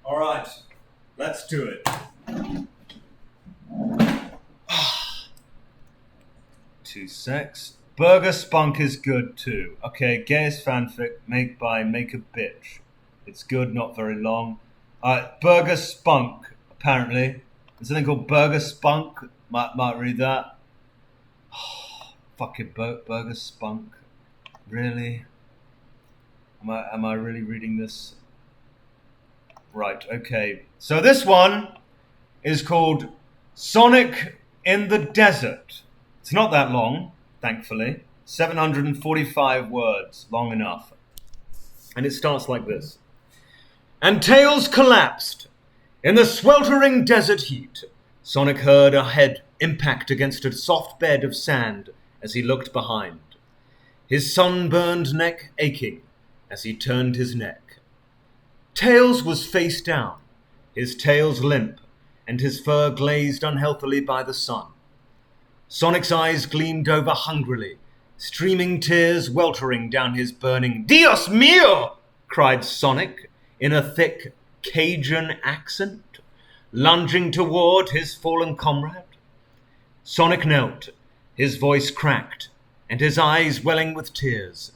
All right, let's do it. 2 secs. Burger Spunk is good too. Okay, gayest fanfic made by Make a Bitch. It's good, not very long. Burger Spunk, apparently. There's something called Burger Spunk. Might read that. Fucking Burger Spunk. Really? Am I really reading this? Right, okay. So this one is called Sonic in the Desert. It's not that long, thankfully. 745 words, long enough. And it starts like this. And Tails collapsed. In the sweltering desert heat, Sonic heard a head impact against a soft bed of sand as he looked behind. His sunburned neck aching as he turned his neck. Tails was face down, his tails limp, and his fur glazed unhealthily by the sun. Sonic's eyes gleamed over hungrily, streaming tears weltering down his burning. Dios mío! Cried Sonic in a thick Cajun accent, lunging toward his fallen comrade. Sonic knelt, his voice cracked, and his eyes welling with tears,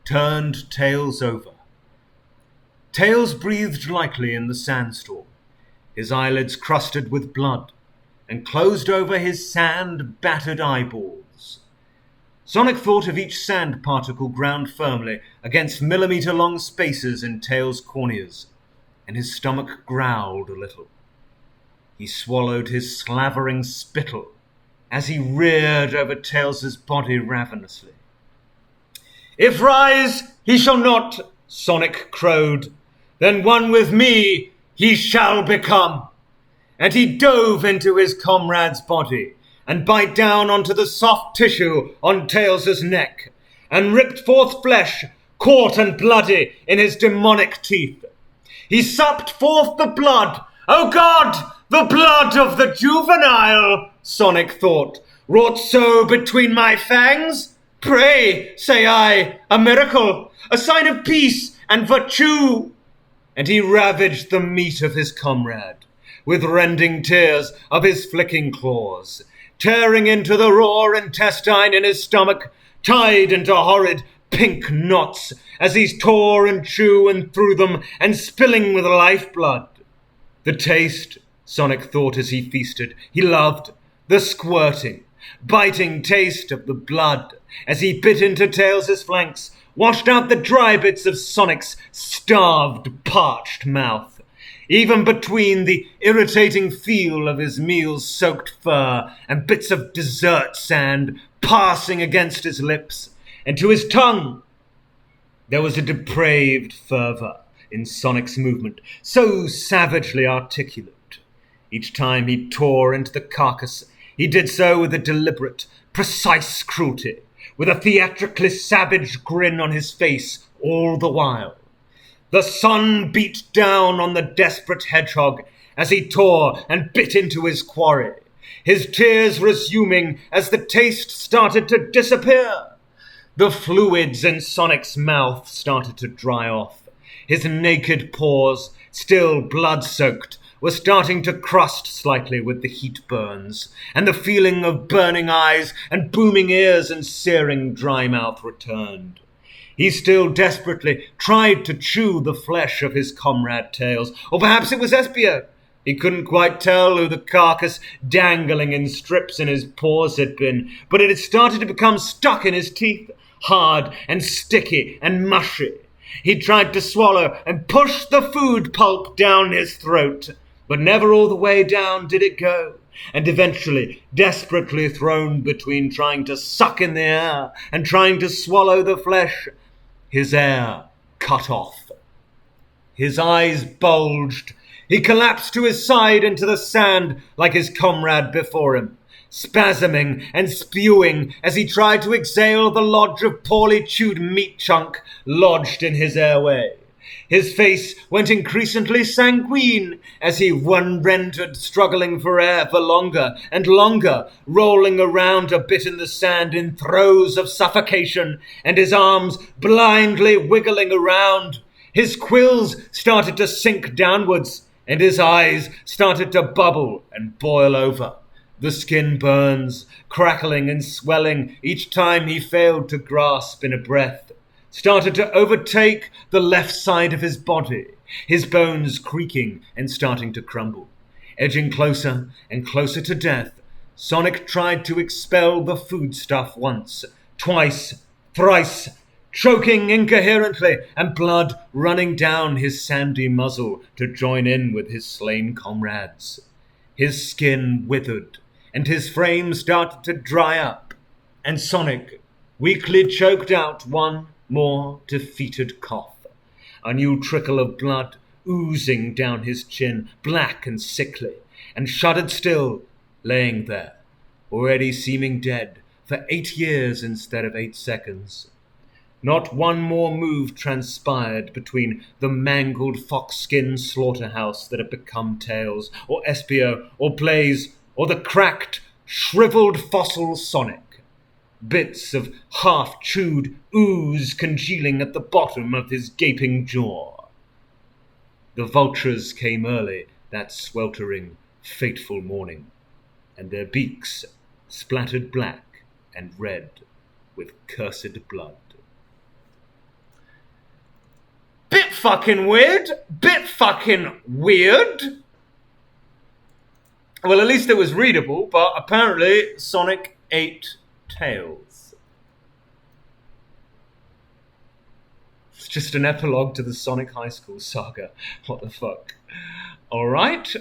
turned Tails over. Tails breathed lightly in the sandstorm, his eyelids crusted with blood, and closed over his sand-battered eyeballs. Sonic thought of each sand particle ground firmly against millimetre-long spaces in Tails' corneas, and his stomach growled a little. He swallowed his slavering spittle as he reared over Tails' body ravenously. If rise he shall not, Sonic crowed, then one with me he shall become. And he dove into his comrade's body and bite down onto the soft tissue on Tails' neck and ripped forth flesh, caught and bloody in his demonic teeth. He supped forth the blood, oh God, the blood of the juvenile, Sonic thought, wrought so between my fangs. Pray, say I, a miracle, a sign of peace and virtue. And he ravaged the meat of his comrade, with rending tears of his flicking claws, tearing into the raw intestine in his stomach, tied into horrid pink knots as he tore and chewed and threw them, and spilling with lifeblood. The taste, Sonic thought as he feasted, he loved, the squirting, biting taste of the blood as he bit into Tails' flanks, washed out the dry bits of Sonic's starved, parched mouth, even between the irritating feel of his meal-soaked fur and bits of dessert sand passing against his lips, and to his tongue. There was a depraved fervour in Sonic's movement, so savagely articulate. Each time he tore into the carcass, he did so with a deliberate, precise cruelty, with a theatrically savage grin on his face all the while. The sun beat down on the desperate hedgehog as he tore and bit into his quarry, his tears resuming as the taste started to disappear. The fluids in Sonic's mouth started to dry off. His naked pores, still blood-soaked, were starting to crust slightly with the heat burns, and the feeling of burning eyes and booming ears and searing dry mouth returned. He still desperately tried to chew the flesh of his comrade Tails, or perhaps it was Espio. He couldn't quite tell who the carcass dangling in strips in his paws had been, but it had started to become stuck in his teeth, hard and sticky and mushy. He tried to swallow and push the food pulp down his throat, but never all the way down did it go, and eventually, desperately thrown between trying to suck in the air and trying to swallow the flesh, his air cut off. His eyes bulged. He collapsed to his side into the sand like his comrade before him, spasming and spewing as he tried to exhale the lodge of poorly chewed meat chunk lodged in his airway. His face went increasingly sanguine as he rendered struggling for air for longer and longer, rolling around a bit in the sand in throes of suffocation, and his arms blindly wiggling around. His quills started to sink downwards, and his eyes started to bubble and boil over. The skin burns, crackling and swelling each time he failed to grasp in a breath, started to overtake the left side of his body, his bones creaking and starting to crumble. Edging closer and closer to death, Sonic tried to expel the foodstuff once, twice, thrice, choking incoherently and blood running down his sandy muzzle to join in with his slain comrades. His skin withered, and his frame started to dry up, and Sonic weakly choked out one more defeated cough, a new trickle of blood oozing down his chin, black and sickly, and shuddered still, laying there, already seeming dead for 8 years instead of 8 seconds. Not one more move transpired between the mangled fox-skin slaughterhouse that had become Tails, or Espio, or Blaze, or the cracked, shriveled fossil Sonic. Bits of half-chewed ooze congealing at the bottom of his gaping jaw. The vultures came early that sweltering, fateful morning, and their beaks splattered black and red with cursed blood. Bit fucking weird. Well, at least it was readable, but apparently Sonic ate Tails. It's just an epilogue to the Sonic High School saga. What the fuck? Alright,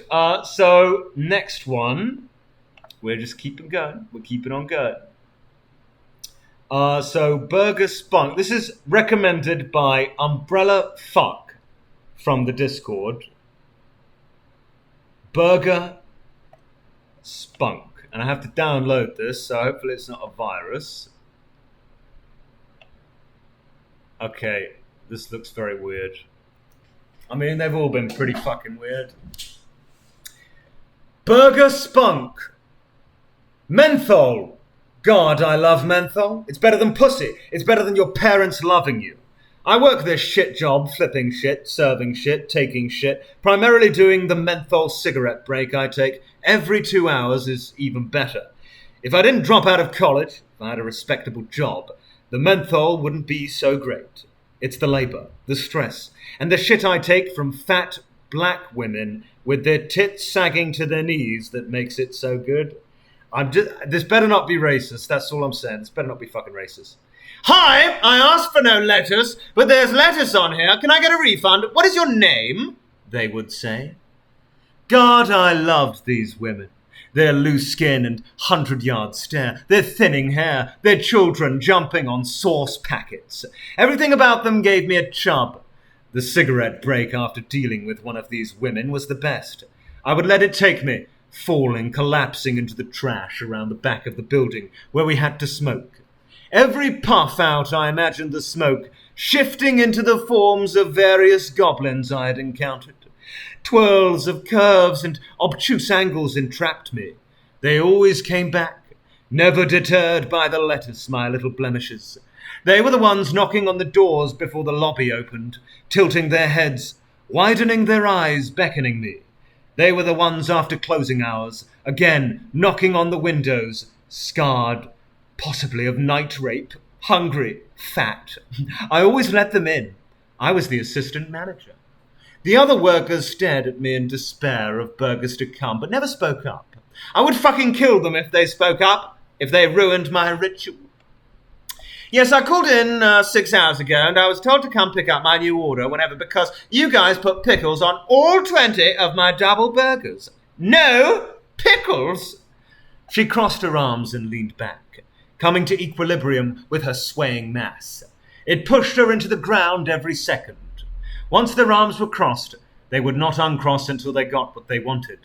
so next one. We're just keeping going. We're keeping on going. So Burger Spunk. This is recommended by Umbrella Fuck from the Discord. Burger Spunk. And I have to download this, so hopefully it's not a virus. Okay, this looks very weird. I mean, they've all been pretty fucking weird. Burger Spunk. Menthol. God, I love menthol. It's better than pussy. It's better than your parents loving you. I work this shit job, flipping shit, serving shit, taking shit, primarily doing the menthol cigarette break I take every 2 hours is even better. If I didn't drop out of college, if I had a respectable job, the menthol wouldn't be so great. It's the labor, the stress, and the shit I take from fat black women with their tits sagging to their knees that makes it so good. This better not be racist, that's all I'm saying. This better not be fucking racist. Hi, I asked for no lettuce, but there's lettuce on here. Can I get a refund? What is your name? They would say. God, I loved these women. Their loose skin and 100-yard stare, their thinning hair, their children jumping on sauce packets. Everything about them gave me a chub. The cigarette break after dealing with one of these women was the best. I would let it take me, falling, collapsing into the trash around the back of the building where we had to smoke. Every puff out, I imagined the smoke shifting into the forms of various goblins I had encountered. Twirls of curves and obtuse angles entrapped me. They always came back, never deterred by the lettuce, my little blemishes. They were the ones knocking on the doors before the lobby opened, tilting their heads, widening their eyes, beckoning me. They were the ones after closing hours, again knocking on the windows, scarred, possibly of night rape, hungry, fat. I always let them in. I was the assistant manager. The other workers stared at me in despair of burgers to come, but never spoke up. I would fucking kill them if they spoke up, if they ruined my ritual. Yes, I called in 6 hours ago, and I was told to come pick up my new order whenever because you guys put pickles on all 20 of my double burgers. No pickles! She crossed her arms and leaned back, coming to equilibrium with her swaying mass. It pushed her into the ground every second. Once their arms were crossed, they would not uncross until they got what they wanted.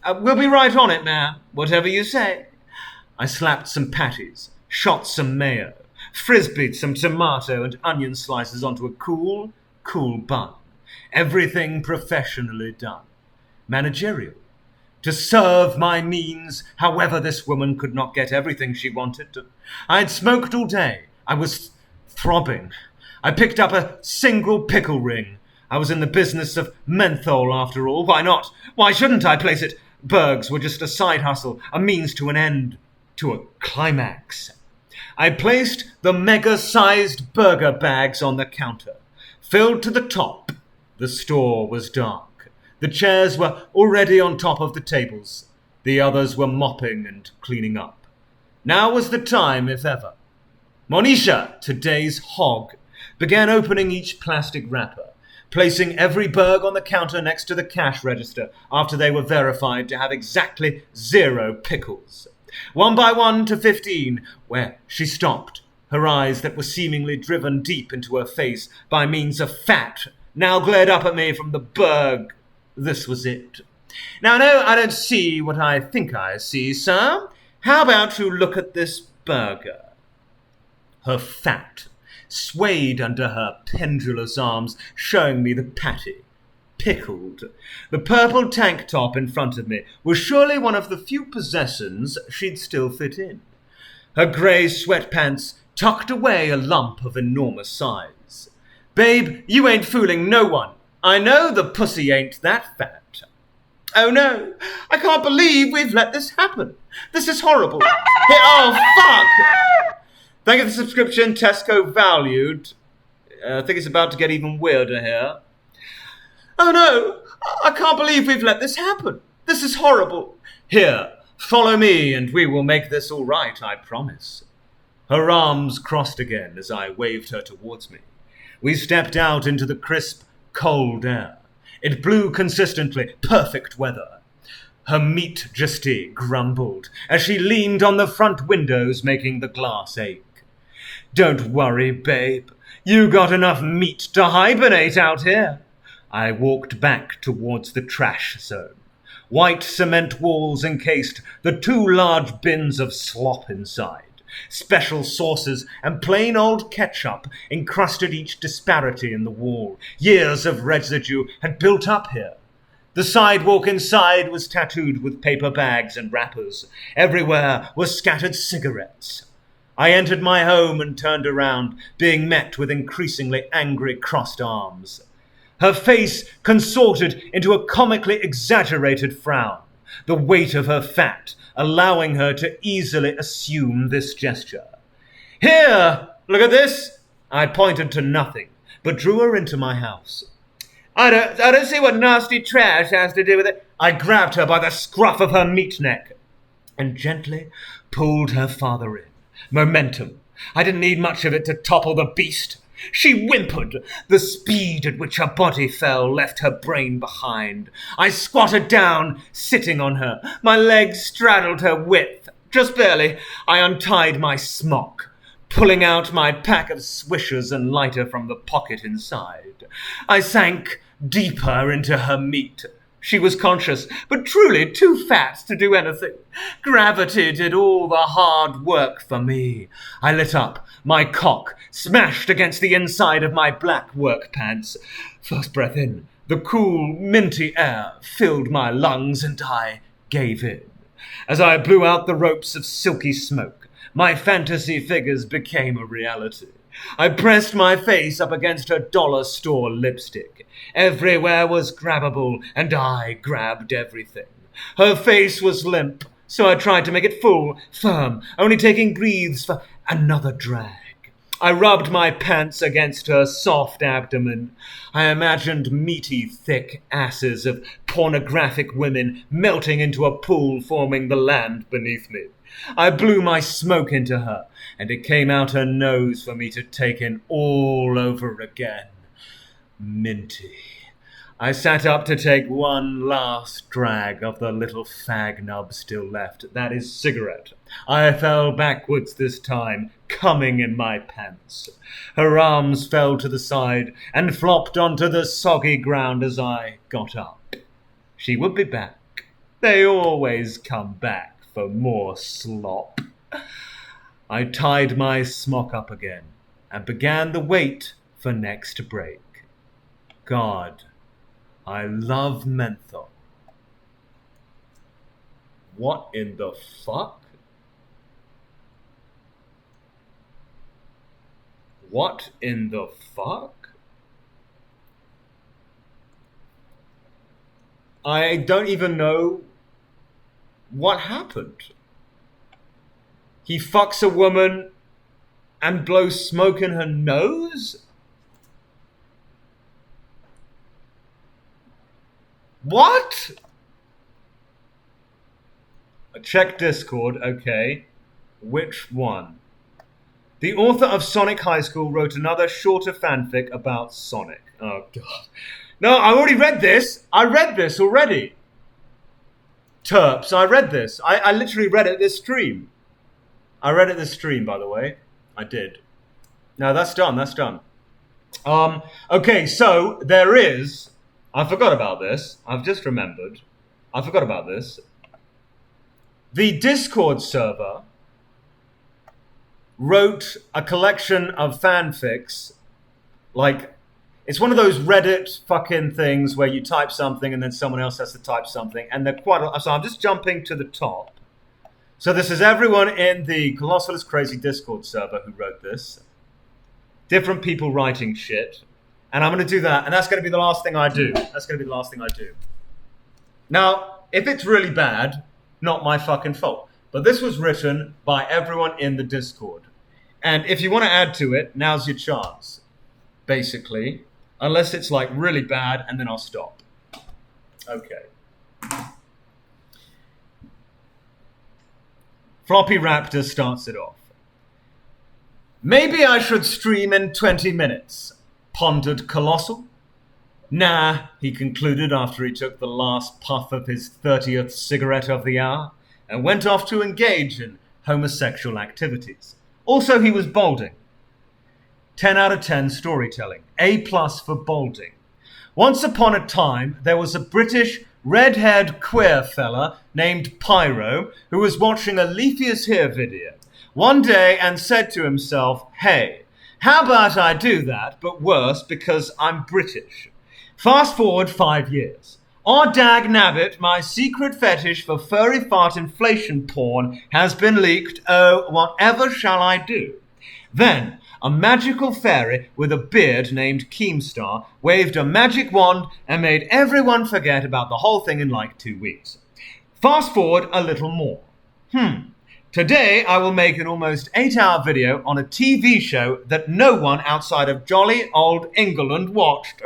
We'll be right on it, ma'am. Whatever you say. I slapped some patties, shot some mayo, frisbeed some tomato and onion slices onto a cool bun. Everything professionally done. Managerial. To serve my means, however this woman could not get everything she wanted. I had smoked all day. I was throbbing. I picked up a single pickle ring. I was in the business of menthol after all. Why not? Why shouldn't I place it? Burgs were just a side hustle, a means to an end, to a climax. I placed the mega-sized burger bags on the counter, filled to the top. The store was dark. The chairs were already on top of the tables. The others were mopping and cleaning up. Now was the time, if ever. Monisha, today's hog, began opening each plastic wrapper, placing every burg on the counter next to the cash register after they were verified to have exactly 0 pickles. 1 by 1 to 15, where she stopped, her eyes that were seemingly driven deep into her face by means of fat now glared up at me from the burg. This was it. Now, no, I don't see what I think I see, sir. How about you look at this burger? Her fat swayed under her pendulous arms, showing me the patty, pickled. The purple tank top in front of me was surely one of the few possessions she'd still fit in. Her grey sweatpants tucked away a lump of enormous size. Babe, you ain't fooling no one. I know the pussy ain't that fat. Oh no, I can't believe we've let this happen. This is horrible. Oh, fuck! Thank you for the subscription, Tesco valued. I think it's about to get even weirder here. Oh no, I can't believe we've let this happen. This is horrible. Here, follow me and we will make this all right, I promise. Her arms crossed again as I waved her towards me. We stepped out into the crisp, cold air. It blew consistently, perfect weather. Her meat justy grumbled as she leaned on the front windows, making the glass ache. Don't worry, babe. You got enough meat to hibernate out here. I walked back towards the trash zone. White cement walls encased the 2 large bins of slop inside. Special sauces and plain old ketchup encrusted each disparity in the wall. Years of residue had built up here. The sidewalk inside was tattooed with paper bags and wrappers. Everywhere were scattered cigarettes. I entered my home and turned around, being met with increasingly angry crossed arms. Her face consorted into a comically exaggerated frown, the weight of her fat allowing her to easily assume this gesture. Here, look at this. I pointed to nothing, but drew her into my house. I don't see what nasty trash has to do with it. I grabbed her by the scruff of her meat neck and gently pulled her father in. Momentum. I didn't need much of it to topple the beast. She whimpered. The speed at which her body fell left her brain behind. I squatted down, sitting on her. My legs straddled her width. Just barely. I untied my smock, pulling out my pack of swishers and lighter from the pocket inside. I sank deeper into her meat. She was conscious, but truly too fat to do anything. Gravity did all the hard work for me. I lit up. My cock smashed against the inside of my black work pants. First breath in. The cool, minty air filled my lungs and I gave in. As I blew out the ropes of silky smoke, my fantasy figures became a reality. I pressed my face up against her dollar store lipstick. Everywhere was grabbable, and I grabbed everything. Her face was limp, so I tried to make it full, firm, only taking breathes for another drag. I rubbed my pants against her soft abdomen. I imagined meaty, thick asses of pornographic women melting into a pool forming the land beneath me. I blew my smoke into her, and it came out her nose for me to take in all over again. Minty. I sat up to take one last drag of the little fag nub still left. That is cigarette. I fell backwards this time, coming in my pants. Her arms fell to the side and flopped onto the soggy ground as I got up. She would be back. They always come back for more slop. I tied my smock up again and began the wait for next break. God, I love menthol. What in the fuck? What in the fuck? I don't even know what happened. He fucks a woman and blows smoke in her nose? What? Check Discord, okay. Which one? The author of Sonic High School wrote another shorter fanfic about Sonic. Oh, God. No, I already read this. I read this already. Terps, I read this. I literally read it this stream. I read it this stream, by the way. I did. No, that's done. That's done. Okay, so there is... I forgot about this. I've just remembered. I forgot about this. The Discord server wrote a collection of fanfics. Like, it's one of those Reddit fucking things where you type something and then someone else has to type something. And they're quite... So I'm just jumping to the top. So this is everyone in the Colossal is Crazy Discord server who wrote this. Different people writing shit. And I'm going to do that, and that's going to be the last thing I do. That's going to be the last thing I do. Now, if it's really bad, not my fucking fault. But this was written by everyone in the Discord. And if you want to add to it, now's your chance. Basically. Unless it's like really bad, and then I'll stop. Okay. Floppy Raptor starts it off. Maybe I should stream in 20 minutes. Pondered Colossal. Nah, he concluded after he took the last puff of his 30th cigarette of the hour and went off to engage in homosexual activities. Also, he was balding. 10 out of 10 storytelling. A+ for balding. Once upon a time, there was a British red-haired queer fella named Pyro who was watching a Leafy is Here video one day and said to himself, hey, how about I do that, but worse, because I'm British? Fast forward 5 years. Or dag nabbit, my secret fetish for furry fart inflation porn has been leaked. Oh, whatever shall I do? Then, a magical fairy with a beard named Keemstar waved a magic wand and made everyone forget about the whole thing in like 2 weeks. Fast forward a little more. Today, I will make an almost 8-hour video on a TV show that no one outside of jolly old England watched,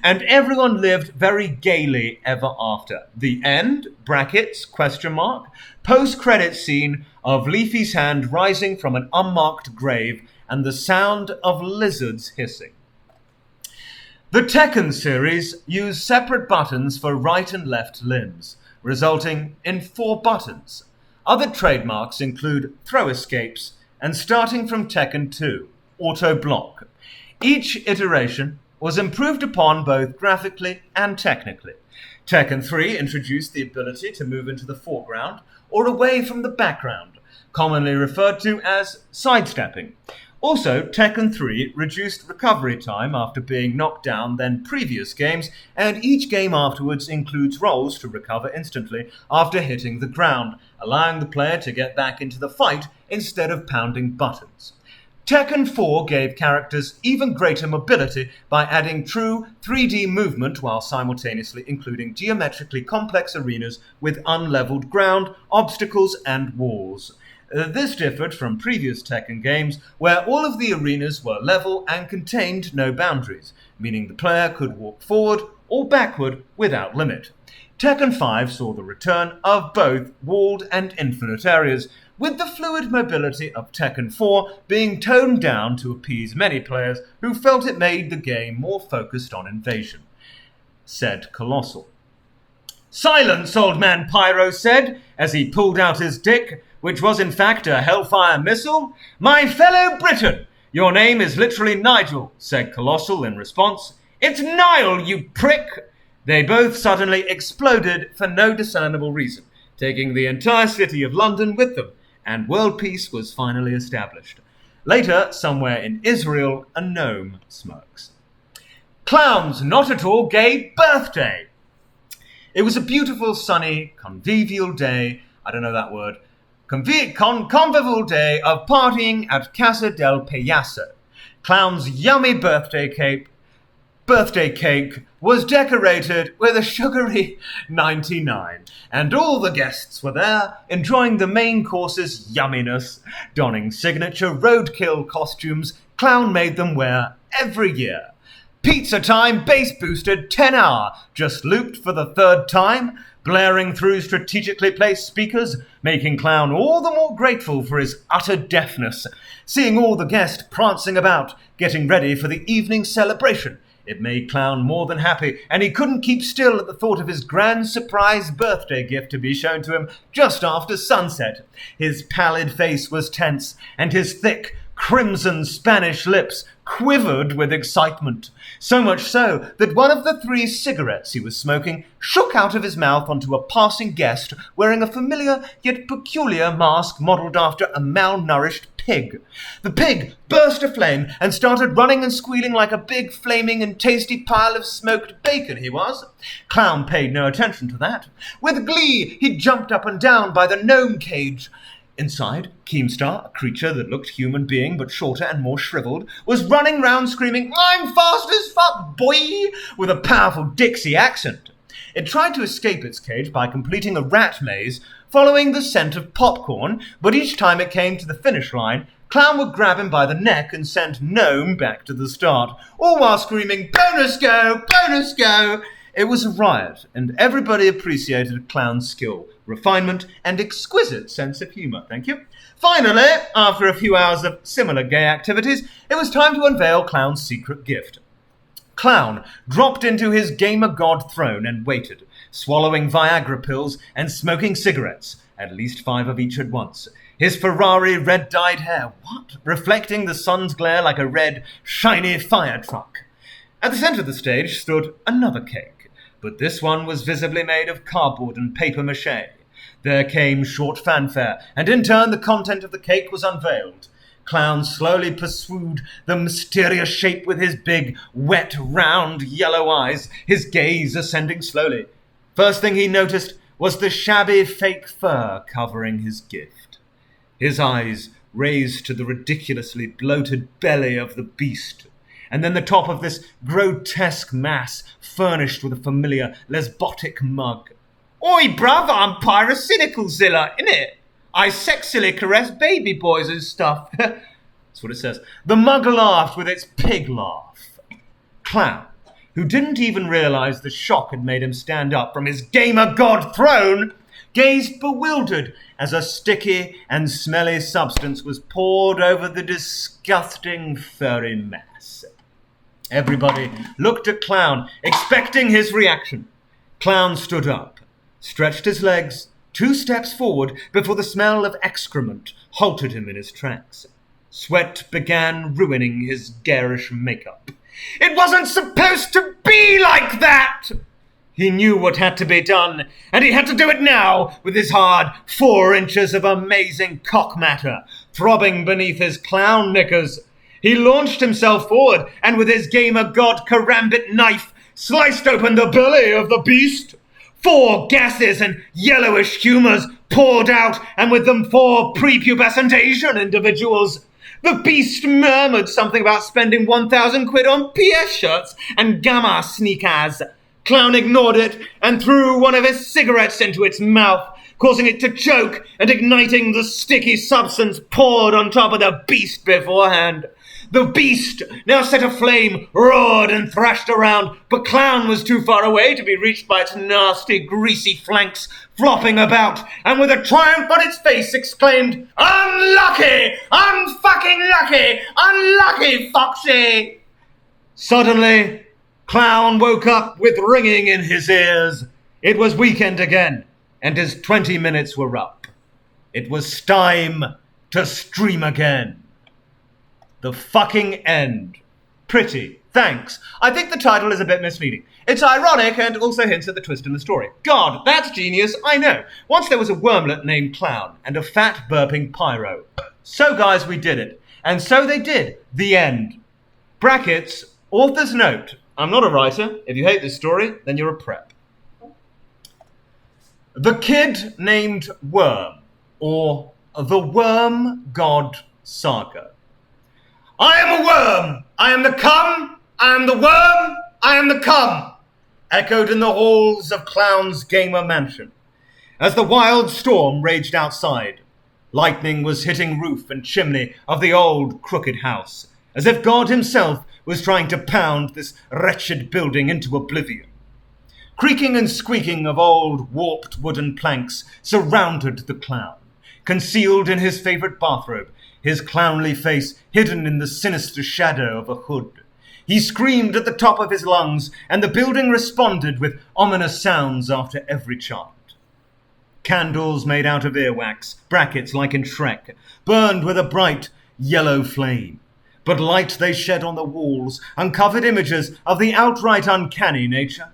and everyone lived very gaily ever after. The end, brackets, question mark, post-credit scene of Leafy's hand rising from an unmarked grave and the sound of lizards hissing. The Tekken series used separate buttons for right and left limbs, resulting in 4 buttons. Other trademarks include throw escapes and starting from Tekken 2, auto block. Each iteration was improved upon both graphically and technically. Tekken 3 introduced the ability to move into the foreground or away from the background, commonly referred to as sidestepping. Also, Tekken 3 reduced recovery time after being knocked down than previous games, and each game afterwards includes rolls to recover instantly after hitting the ground, allowing the player to get back into the fight instead of pounding buttons. Tekken 4 gave characters even greater mobility by adding true 3D movement while simultaneously including geometrically complex arenas with unleveled ground, obstacles, and walls. This differed from previous Tekken games, where all of the arenas were level and contained no boundaries, meaning the player could walk forward or backward without limit. Tekken 5 saw the return of both walled and infinite areas, with the fluid mobility of Tekken 4 being toned down to appease many players who felt it made the game more focused on invasion, said Colossal. "Silence, old man Pyro said, as he pulled out his dick, which was in fact a Hellfire missile. My fellow Briton, your name is literally Nigel, said Colossal in response. It's Niall, you prick! They both suddenly exploded for no discernible reason, taking the entire city of London with them, and world peace was finally established. Later, somewhere in Israel, a gnome smirks. Clown's not at all gay birthday. It was a beautiful, sunny, convivial day, I don't know that word, convivial day of partying at Casa del Payaso. Clown's yummy birthday cake was decorated with a sugary 99, and all the guests were there, enjoying the main course's yumminess, donning signature roadkill costumes Clown made them wear every year. Pizza Time bass boosted 10-hour, just looped for the third time, blaring through strategically placed speakers, making Clown all the more grateful for his utter deafness. Seeing all the guests prancing about, getting ready for the evening celebration, it made Clown more than happy, and he couldn't keep still at the thought of his grand surprise birthday gift to be shown to him just after sunset. His pallid face was tense, and his thick, crimson Spanish lips quivered with excitement, so much so that one of the 3 cigarettes he was smoking shook out of his mouth onto a passing guest wearing a familiar yet peculiar mask modelled after a malnourished pig. The pig burst aflame and started running and squealing like a big, flaming and tasty pile of smoked bacon he was. Clown paid no attention to that. With glee, he jumped up and down by the gnome cage. Inside, Keemstar, a creature that looked human being but shorter and more shriveled, was running round screaming, "I'm fast as fuck, boy!" with a powerful Dixie accent. It tried to escape its cage by completing a rat maze, following the scent of popcorn, but each time it came to the finish line, Clown would grab him by the neck and send Gnome back to the start, all while screaming, "Bonus go! Bonus go!" It was a riot, and everybody appreciated Clown's skill, refinement, and exquisite sense of humour. Thank you. Finally, after a few hours of similar gay activities, it was time to unveil Clown's secret gift. Clown dropped into his gamer god throne and waited, swallowing Viagra pills and smoking cigarettes, at least 5 of each at once. His Ferrari red-dyed hair, reflecting the sun's glare like a red, shiny fire truck. At the centre of the stage stood another cake, but this one was visibly made of cardboard and papier-mâché. There came short fanfare, and in turn the content of the cake was unveiled. Clown slowly pursued the mysterious shape with his big, wet, round, yellow eyes, his gaze ascending slowly. First thing he noticed was the shabby fake fur covering his gift. His eyes raised to the ridiculously bloated belly of the beast, and then the top of this grotesque mass furnished with a familiar lesbotic mug. "Oi, bruv, I'm pyrocynical Zilla, innit? I sexily caress baby boys and stuff." That's what it says. The mug laughed with its pig laugh. Clown, who didn't even realise the shock had made him stand up from his gamer god throne, gazed bewildered as a sticky and smelly substance was poured over the disgusting furry mass. Everybody looked at Clown, expecting his reaction. Clown stood up, stretched his legs 2 steps forward before the smell of excrement halted him in his tracks. Sweat began ruining his garish makeup. It wasn't supposed to be like that! He knew what had to be done, and he had to do it now, with his hard 4 inches of amazing cock matter throbbing beneath his clown knickers. He launched himself forward, and with his gamer god karambit knife, sliced open the belly of the beast. 4 gases and yellowish humours poured out, and with them 4 prepubescent Asian individuals. The beast murmured something about spending 1,000 quid on PS shirts and gamma sneakers. Clown ignored it and threw one of his cigarettes into its mouth, causing it to choke and igniting the sticky substance poured on top of the beast beforehand. The beast, now set aflame, roared and thrashed around, but Clown was too far away to be reached by its nasty, greasy flanks, flopping about, and with a triumph on its face exclaimed, "Unlucky! Unfucking lucky! Unlucky, Foxy!" Suddenly, Clown woke up with ringing in his ears. It was weekend again, and his 20 minutes were up. It was time to stream again. The fucking end. Pretty. Thanks. I think the title is a bit misleading. It's ironic and also hints at the twist in the story. God, that's genius, I know. Once there was a wormlet named Clown and a fat burping pyro. So guys, we did it. And so they did. The end. Brackets, author's note. I'm not a writer. If you hate this story, then you're a prep. The Kid Named Worm, or The Worm God Saga. I am a worm, I am the cum, I am the worm, I am the cum, echoed in the halls of Clown's gamer mansion. As the wild storm raged outside, lightning was hitting roof and chimney of the old crooked house, as if God himself was trying to pound this wretched building into oblivion. Creaking and squeaking of old warped wooden planks surrounded the Clown, concealed in his favourite bathrobe, his clownly face hidden in the sinister shadow of a hood. He screamed at the top of his lungs, and the building responded with ominous sounds after every chant. Candles made out of earwax, brackets like in Shrek, burned with a bright yellow flame. But light they shed on the walls uncovered images of the outright uncanny nature.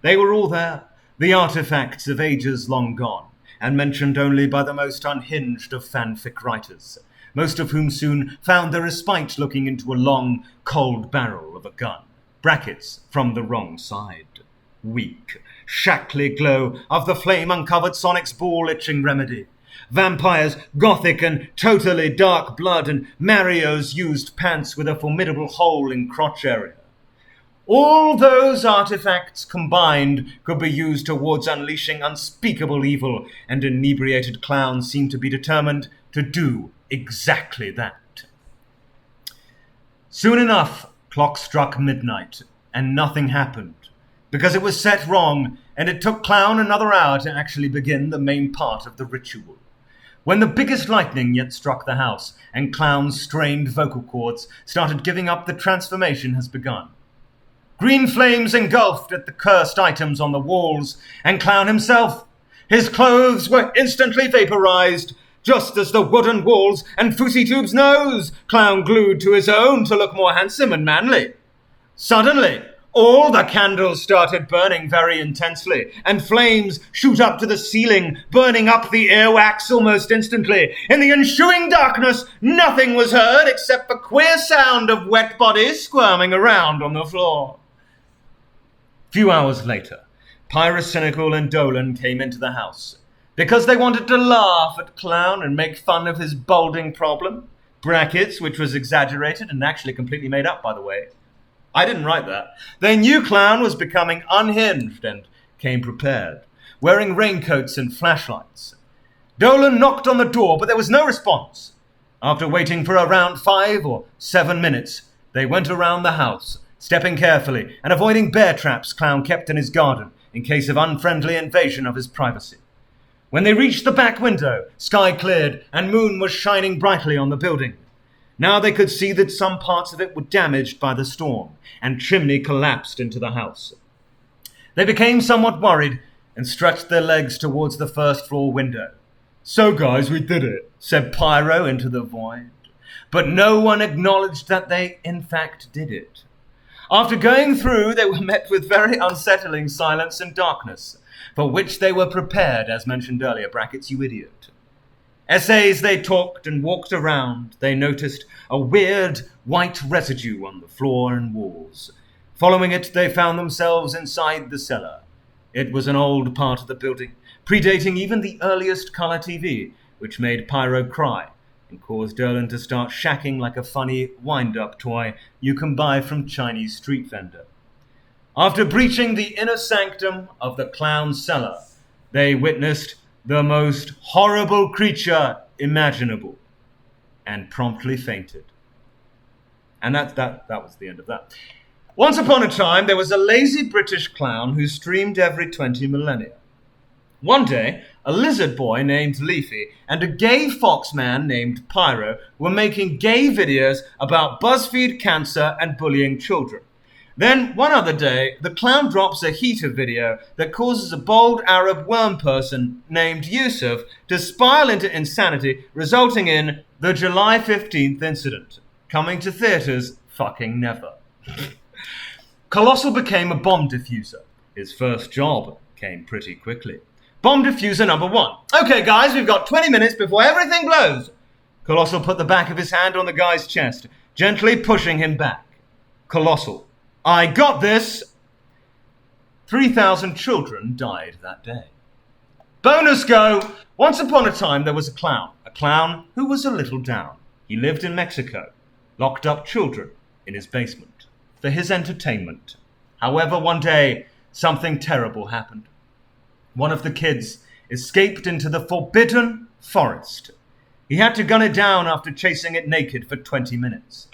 They were all there, the artifacts of ages long gone, and mentioned only by the most unhinged of fanfic writers, most of whom soon found their respite looking into a long, cold barrel of a gun. Brackets from the wrong side. Weak, shackly glow of the flame-uncovered Sonic's ball-itching remedy. Vampires, gothic and totally dark blood, and Mario's used pants with a formidable hole in crotch area. All those artifacts combined could be used towards unleashing unspeakable evil, and inebriated Clowns seemed to be determined to do exactly that. Soon enough, clock struck midnight, and nothing happened, because it was set wrong, and it took Clown another hour to actually begin the main part of the ritual. When the biggest lightning yet struck the house, and Clown's strained vocal cords started giving up, the transformation has begun. Green flames engulfed at the cursed items on the walls, and Clown himself. His clothes were instantly vaporized, just as the wooden walls and Fousey Tube's nose Clown glued to his own to look more handsome and manly. Suddenly, all the candles started burning very intensely, and flames shoot up to the ceiling, burning up the earwax almost instantly. In the ensuing darkness, nothing was heard except the queer sound of wet bodies squirming around on the floor. Few hours later, Pyrocynical and Dolan came into the house, because they wanted to laugh at Clown and make fun of his balding problem. Brackets, which was exaggerated and actually completely made up, by the way. I didn't write that. They knew Clown was becoming unhinged and came prepared, wearing raincoats and flashlights. Dolan knocked on the door, but there was no response. After waiting for around 5 or 7 minutes, they went around the house, stepping carefully and avoiding bear traps Clown kept in his garden in case of unfriendly invasion of his privacy. When they reached the back window, sky cleared and moon was shining brightly on the building. Now they could see that some parts of it were damaged by the storm, and chimney collapsed into the house. They became somewhat worried and stretched their legs towards the first floor window. "So guys, we did it," said Pyro into the void. But no one acknowledged that they in fact did it. After going through, they were met with very unsettling silence and darkness, for which they were prepared, as mentioned earlier, brackets, you idiot. As they talked and walked around, they noticed a weird white residue on the floor and walls. Following it, they found themselves inside the cellar. It was an old part of the building, predating even the earliest color TV, which made Pyro cry and caused Derlin to start shacking like a funny wind-up toy you can buy from Chinese street vendor. After breaching the inner sanctum of the clown's cellar, they witnessed the most horrible creature imaginable and promptly fainted. And that was the end of that. Once upon a time, there was a lazy British clown who streamed every 20 millennia. One day, a lizard boy named Leafy and a gay fox man named Pyro were making gay videos about BuzzFeed cancer and bullying children. Then, one other day, the clown drops a heater video that causes a bold Arab worm person named Yusuf to spiral into insanity, resulting in the July 15th incident. Coming to theaters fucking never. Colossal became a bomb diffuser. His first job came pretty quickly. Bomb diffuser number 1. Okay, guys, we've got 20 minutes before everything blows. Colossal put the back of his hand on the guy's chest, gently pushing him back. Colossal. I got this. 3,000 children died that day. Bonus go! Once upon a time there was a clown who was a little down. He lived in Mexico, locked up children in his basement for his entertainment. However, one day, something terrible happened. One of the kids escaped into the forbidden forest. He had to gun it down after chasing it naked for 20 minutes.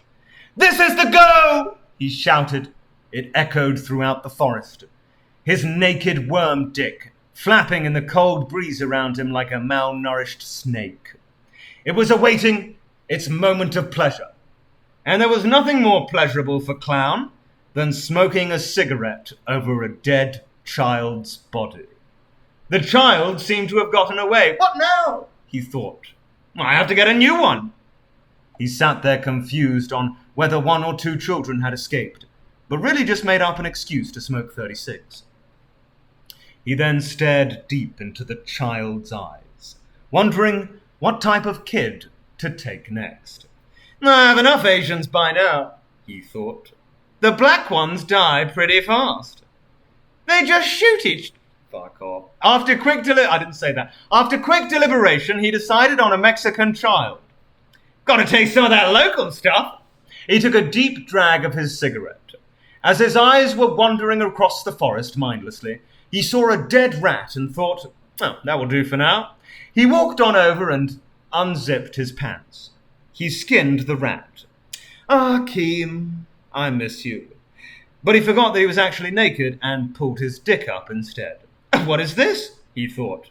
This is the go! He shouted. It echoed throughout the forest. His naked worm dick flapping in the cold breeze around him like a malnourished snake. It was awaiting its moment of pleasure. And there was nothing more pleasurable for Clown than smoking a cigarette over a dead child's body. The child seemed to have gotten away. What now? He thought. I have to get a new one. He sat there confused on whether 1 or 2 children had escaped, but really just made up an excuse to smoke 36. He then stared deep into the child's eyes, wondering what type of kid to take next. I have enough Asians by now, he thought. The black ones die pretty fast. They just shoot each... Fuck off. After quick deliberation, he decided on a Mexican child. Gotta taste some of that local stuff. He took a deep drag of his cigarette. As his eyes were wandering across the forest mindlessly, he saw a dead rat and thought, oh, that will do for now. He walked on over and unzipped his pants. He skinned the rat. Keem, I miss you. But he forgot that he was actually naked and pulled his dick up instead. What is this? He thought.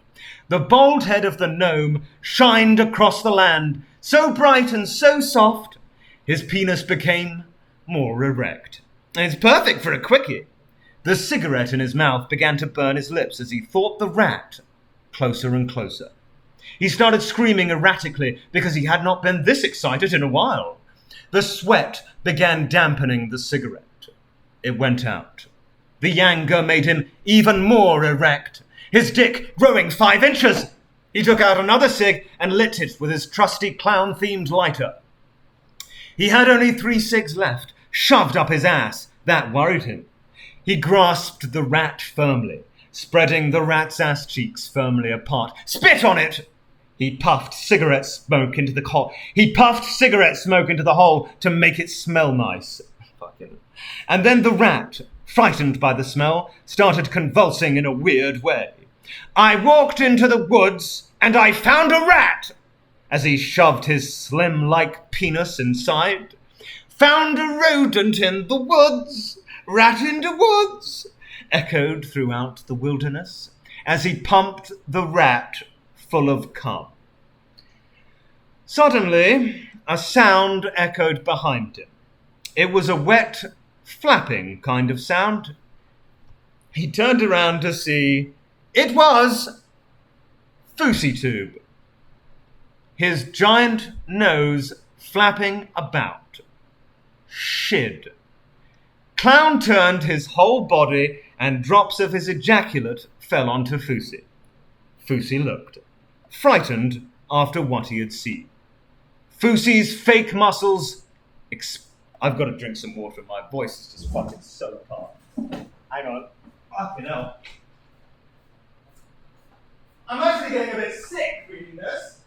The bald head of the gnome shined across the land, so bright and so soft, his penis became more erect. It's perfect for a quickie. The cigarette in his mouth began to burn his lips as he thought the rat closer and closer. He started screaming erratically because he had not been this excited in a while. The sweat began dampening the cigarette. It went out. The anger made him even more erect, his dick growing 5 inches. He took out another cig and lit it with his trusty clown-themed lighter. He had only 3 cigs left, shoved up his ass. That worried him. He grasped the rat firmly, spreading the rat's ass cheeks firmly apart. Spit on it! He puffed cigarette smoke into the hole to make it smell nice. Fucking. And then the rat, frightened by the smell, started convulsing in a weird way. I walked into the woods and I found a rat! As he shoved his slim-like penis inside. Found a rodent in the woods, rat in the woods, echoed throughout the wilderness as he pumped the rat full of cum. Suddenly, a sound echoed behind him. It was a wet, flapping kind of sound. He turned around to see it was FouseyTube, his giant nose flapping about. Shid. Clown turned his whole body and drops of his ejaculate fell onto Fousey. Fousey looked, frightened after what he had seen. Fousey's fake muscles... I've got to drink some water. My voice is just fucking so hard. Hang on. Fucking hell. I'm actually getting a bit sick reading this.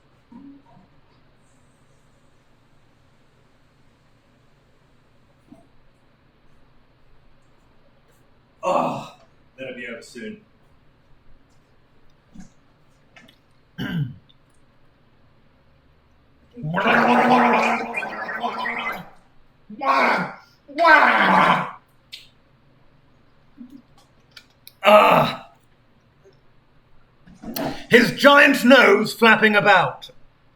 Oh, that'll be over soon. His giant nose flapping about.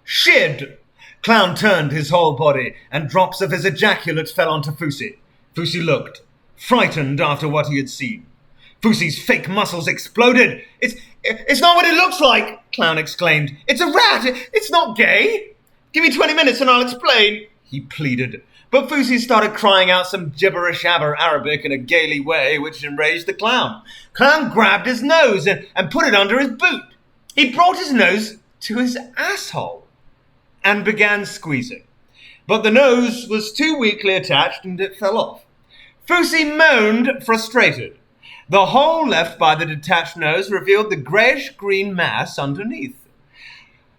Shid! Clown turned his whole body, and drops of his ejaculate fell onto Fousey. Fousey looked, frightened after what he had seen. Fousey's fake muscles exploded. It's not what it looks like, Clown exclaimed. It's a rat. It's not gay. Give me 20 minutes and I'll explain, he pleaded. But Fousey started crying out some gibberish Arabic in a gaily way, which enraged the clown. Clown grabbed his nose and put it under his boot. He brought his nose to his asshole and began squeezing. But the nose was too weakly attached and it fell off. Fousey moaned, frustrated. The hole left by the detached nose revealed the greyish-green mass underneath.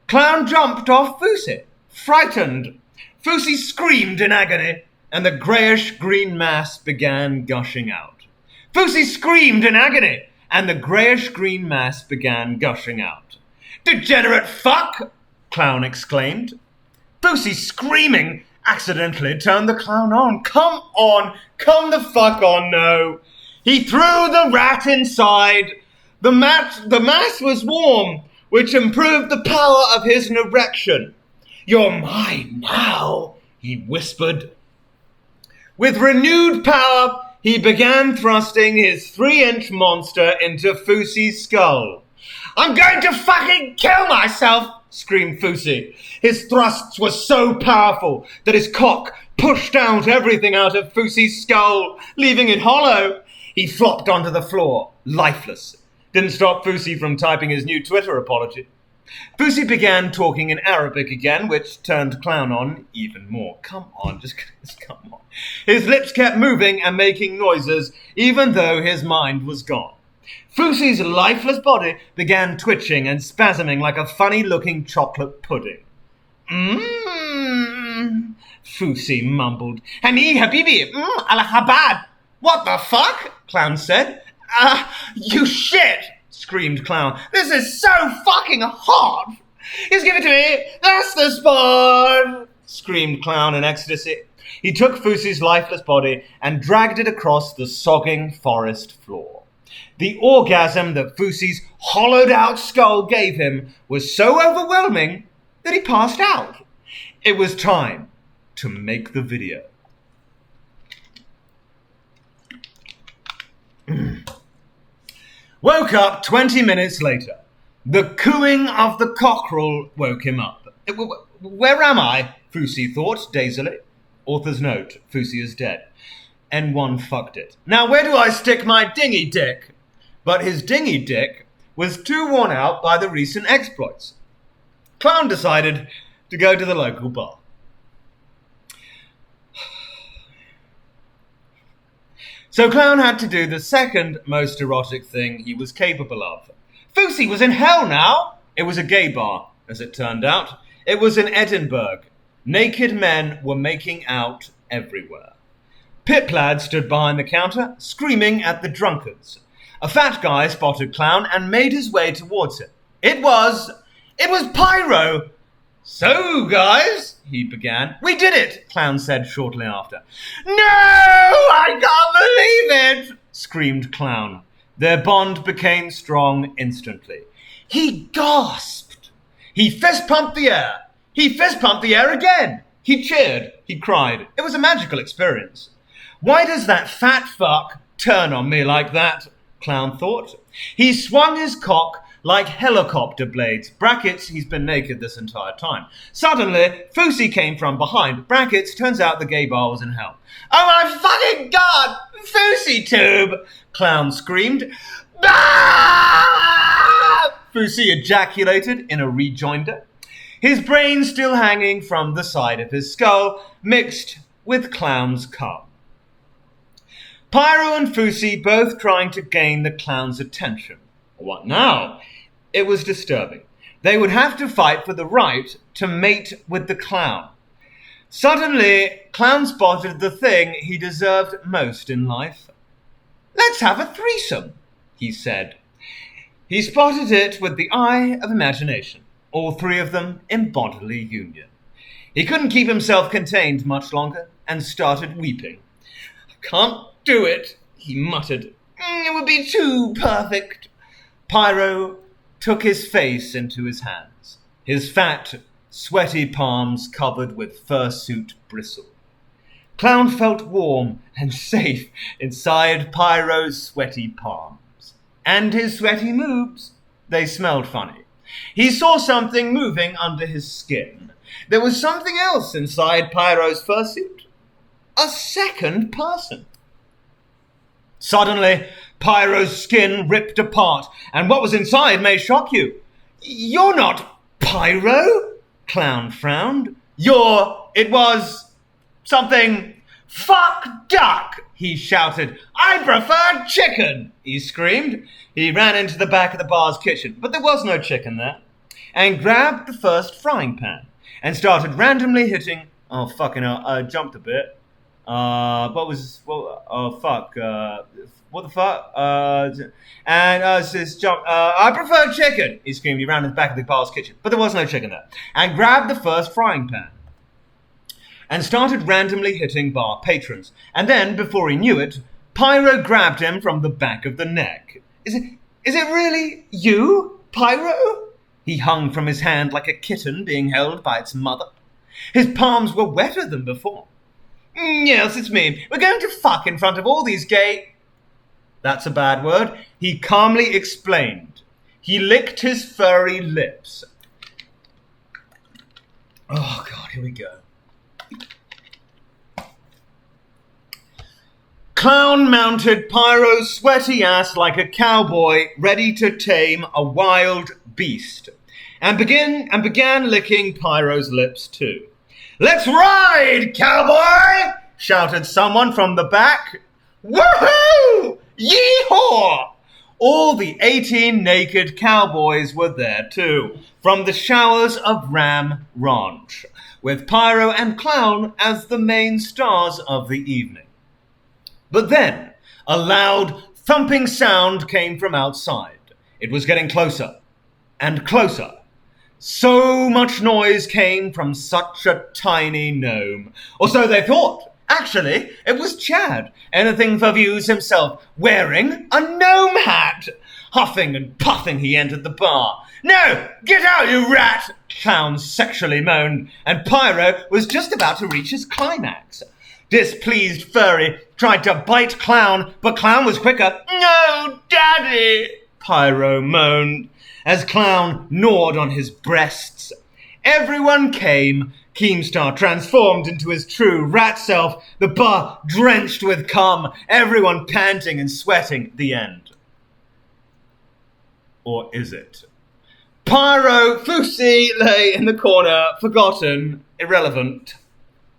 Clown jumped off Fousey, frightened. Fousey screamed in agony, and the greyish-green mass began gushing out. Fousey screamed in agony, and the greyish-green mass began gushing out. "Degenerate fuck!" Clown exclaimed. Fousey, screaming, accidentally turned the clown on. Come the fuck on, no. He threw the rat inside. The mass was warm, which improved the power of his erection. "You're mine now," he whispered. With renewed power, he began thrusting his 3-inch monster into Fousey's skull. "I'm going to fucking kill myself," screamed Fousey. His thrusts were so powerful that his cock pushed out everything out of Fousey's skull, leaving it hollow. He flopped onto the floor, lifeless. Didn't stop Fousey from typing his new Twitter apology. Fousey began talking in Arabic again, which turned Clown on even more. Come on, just come on. His lips kept moving and making noises, even though his mind was gone. Fousey's lifeless body began twitching and spasming like a funny-looking chocolate pudding. Fousey mumbled. "Hani habibi, al-habad." "What the fuck?" Clown said. You shit!" screamed Clown. "This is so fucking hot! Just give it to me! That's the spot!" screamed Clown in ecstasy. He took Fousey's lifeless body and dragged it across the sogging forest floor. The orgasm that Fousey's hollowed-out skull gave him was so overwhelming that he passed out. It was time to make the video. Woke up 20 minutes later. The cooing of the cockerel woke him up. Where am I? Fousey thought dazedly. Author's note, Fousey is dead. N1 fucked it. Now where do I stick my dingy dick? But his dingy dick was too worn out by the recent exploits. Clown decided to go to the local bar. So Clown had to do the second most erotic thing he was capable of. Fousey was in hell now! It was a gay bar, as it turned out. It was in Edinburgh. Naked men were making out everywhere. Pitlad stood behind the counter, screaming at the drunkards. A fat guy spotted Clown and made his way towards him. It was Pyro! "So, guys," he began. "We did it," Clown said shortly after. "No, I can't believe it," screamed Clown. Their bond became strong instantly. He gasped. He fist-pumped the air. He fist-pumped the air again. He cheered. He cried. It was a magical experience. Why does that fat fuck turn on me like that? Clown thought. He swung his cock like helicopter blades. Brackets, he's been naked this entire time. Suddenly, Fousey came from behind. Brackets, turns out the gay bar was in hell. "Oh my fucking god! Fousey tube!" Clown screamed. "Ah!" Fousey ejaculated in a rejoinder. his brain still hanging from the side of his skull, mixed with Clown's cum. Pyro and Fusi both trying to gain the Clown's attention. What now? It was disturbing. They would have to fight for the right to mate with the Clown. Suddenly, Clown spotted the thing he deserved most in life. "Let's have a threesome," he said. He spotted it with the eye of imagination, all three of them in bodily union. He couldn't keep himself contained much longer and started weeping. "I can't do it," he muttered. "It would be too perfect." Pyro took his face into his hands, his fat, sweaty palms covered with fursuit bristle. Clown felt warm and safe inside Pyro's sweaty palms. And his sweaty moves, they smelled funny. He saw something moving under his skin. There was something else inside Pyro's fursuit. A second person. Suddenly, Pyro's skin ripped apart, and what was inside may shock you. "You're not Pyro?" Clown frowned. It was something. "Fuck duck," he shouted. "I prefer chicken," he screamed. He ran into the back of the bar's kitchen, but there was no chicken there, and grabbed the first frying pan and started randomly hitting. Oh, fucking hell, I jumped a bit. What the fuck? "I prefer chicken," he screamed. He ran to the back of the bar's kitchen, but there was no chicken there, and grabbed the first frying pan and started randomly hitting bar patrons. And then, before he knew it, Pyro grabbed him from the back of the neck. Is it really you, Pyro?" He hung from his hand like a kitten being held by its mother. His palms were wetter than before. "Yes, it's me. We're going to fuck in front of all these gay..." That's a bad word. He calmly explained. He licked his furry lips. Oh, God, here we go. Clown mounted Pyro's sweaty ass like a cowboy ready to tame a wild beast, and began licking Pyro's lips too. "Let's ride, cowboy!" shouted someone from the back. "Woohoo! Yee-haw!" All the 18 naked cowboys were there too, from the showers of Ram Ranch, with Pyro and Clown as the main stars of the evening. But then, a loud, thumping sound came from outside. It was getting closer and closer. So much noise came from such a tiny gnome. Or so they thought. Actually, it was Chad, anything for views himself, wearing a gnome hat. Huffing and puffing, he entered the bar. "No! Get out, you rat!" Clown sexually moaned, and Pyro was just about to reach his climax. Displeased Furry tried to bite Clown, but Clown was quicker. "No, Daddy!" Pyro moaned, as Clown gnawed on his breasts. Everyone came. Keemstar transformed into his true rat self, the bar drenched with cum, everyone panting and sweating. The end. Or is it? Pyro Fusi lay in the corner, forgotten, irrelevant.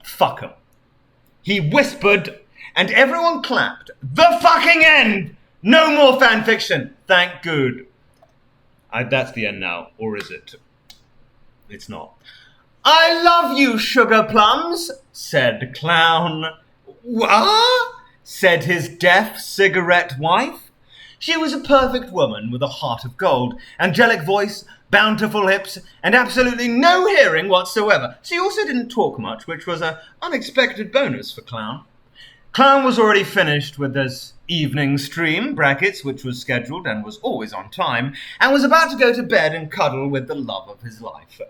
Fuck 'em. He whispered, and everyone clapped. The fucking end! No more fanfiction. Thank good. That's the end now, or is it? It's not. "I love you, sugar plums," said Clown. "What?" said his deaf cigarette wife. She was a perfect woman with a heart of gold, angelic voice, bountiful hips, and absolutely no hearing whatsoever. She also didn't talk much, which was an unexpected bonus for Clown. Clown was already finished with his evening stream, brackets, which was scheduled and was always on time, and was about to go to bed and cuddle with the love of his life.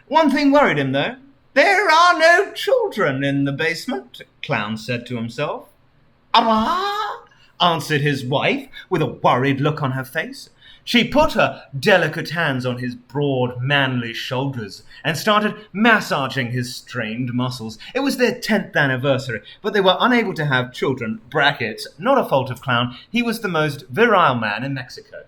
One thing worried him, though. "There are no children in the basement," Clown said to himself. "Ah," answered his wife, with a worried look on her face. She put her delicate hands on his broad, manly shoulders and started massaging his strained muscles. It was their 10th anniversary, but they were unable to have children, brackets, not a fault of Clown. He was the most virile man in Mexico.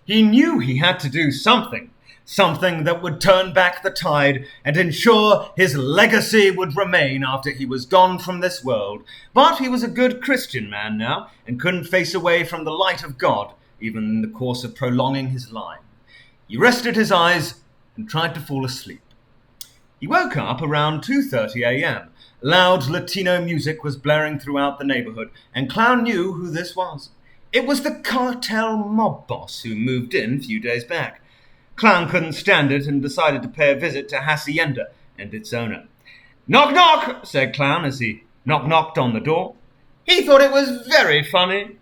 He knew he had to do something. Something that would turn back the tide and ensure his legacy would remain after he was gone from this world. But he was a good Christian man now and couldn't face away from the light of God, even in the course of prolonging his life. He rested his eyes and tried to fall asleep. He woke up around 2:30 a.m. Loud Latino music was blaring throughout the neighborhood, and Clown knew who this was. It was the cartel mob boss who moved in a few days back. Clown couldn't stand it and decided to pay a visit to Hacienda and its owner. "Knock, knock," said Clown as he knocked on the door. He thought it was very funny.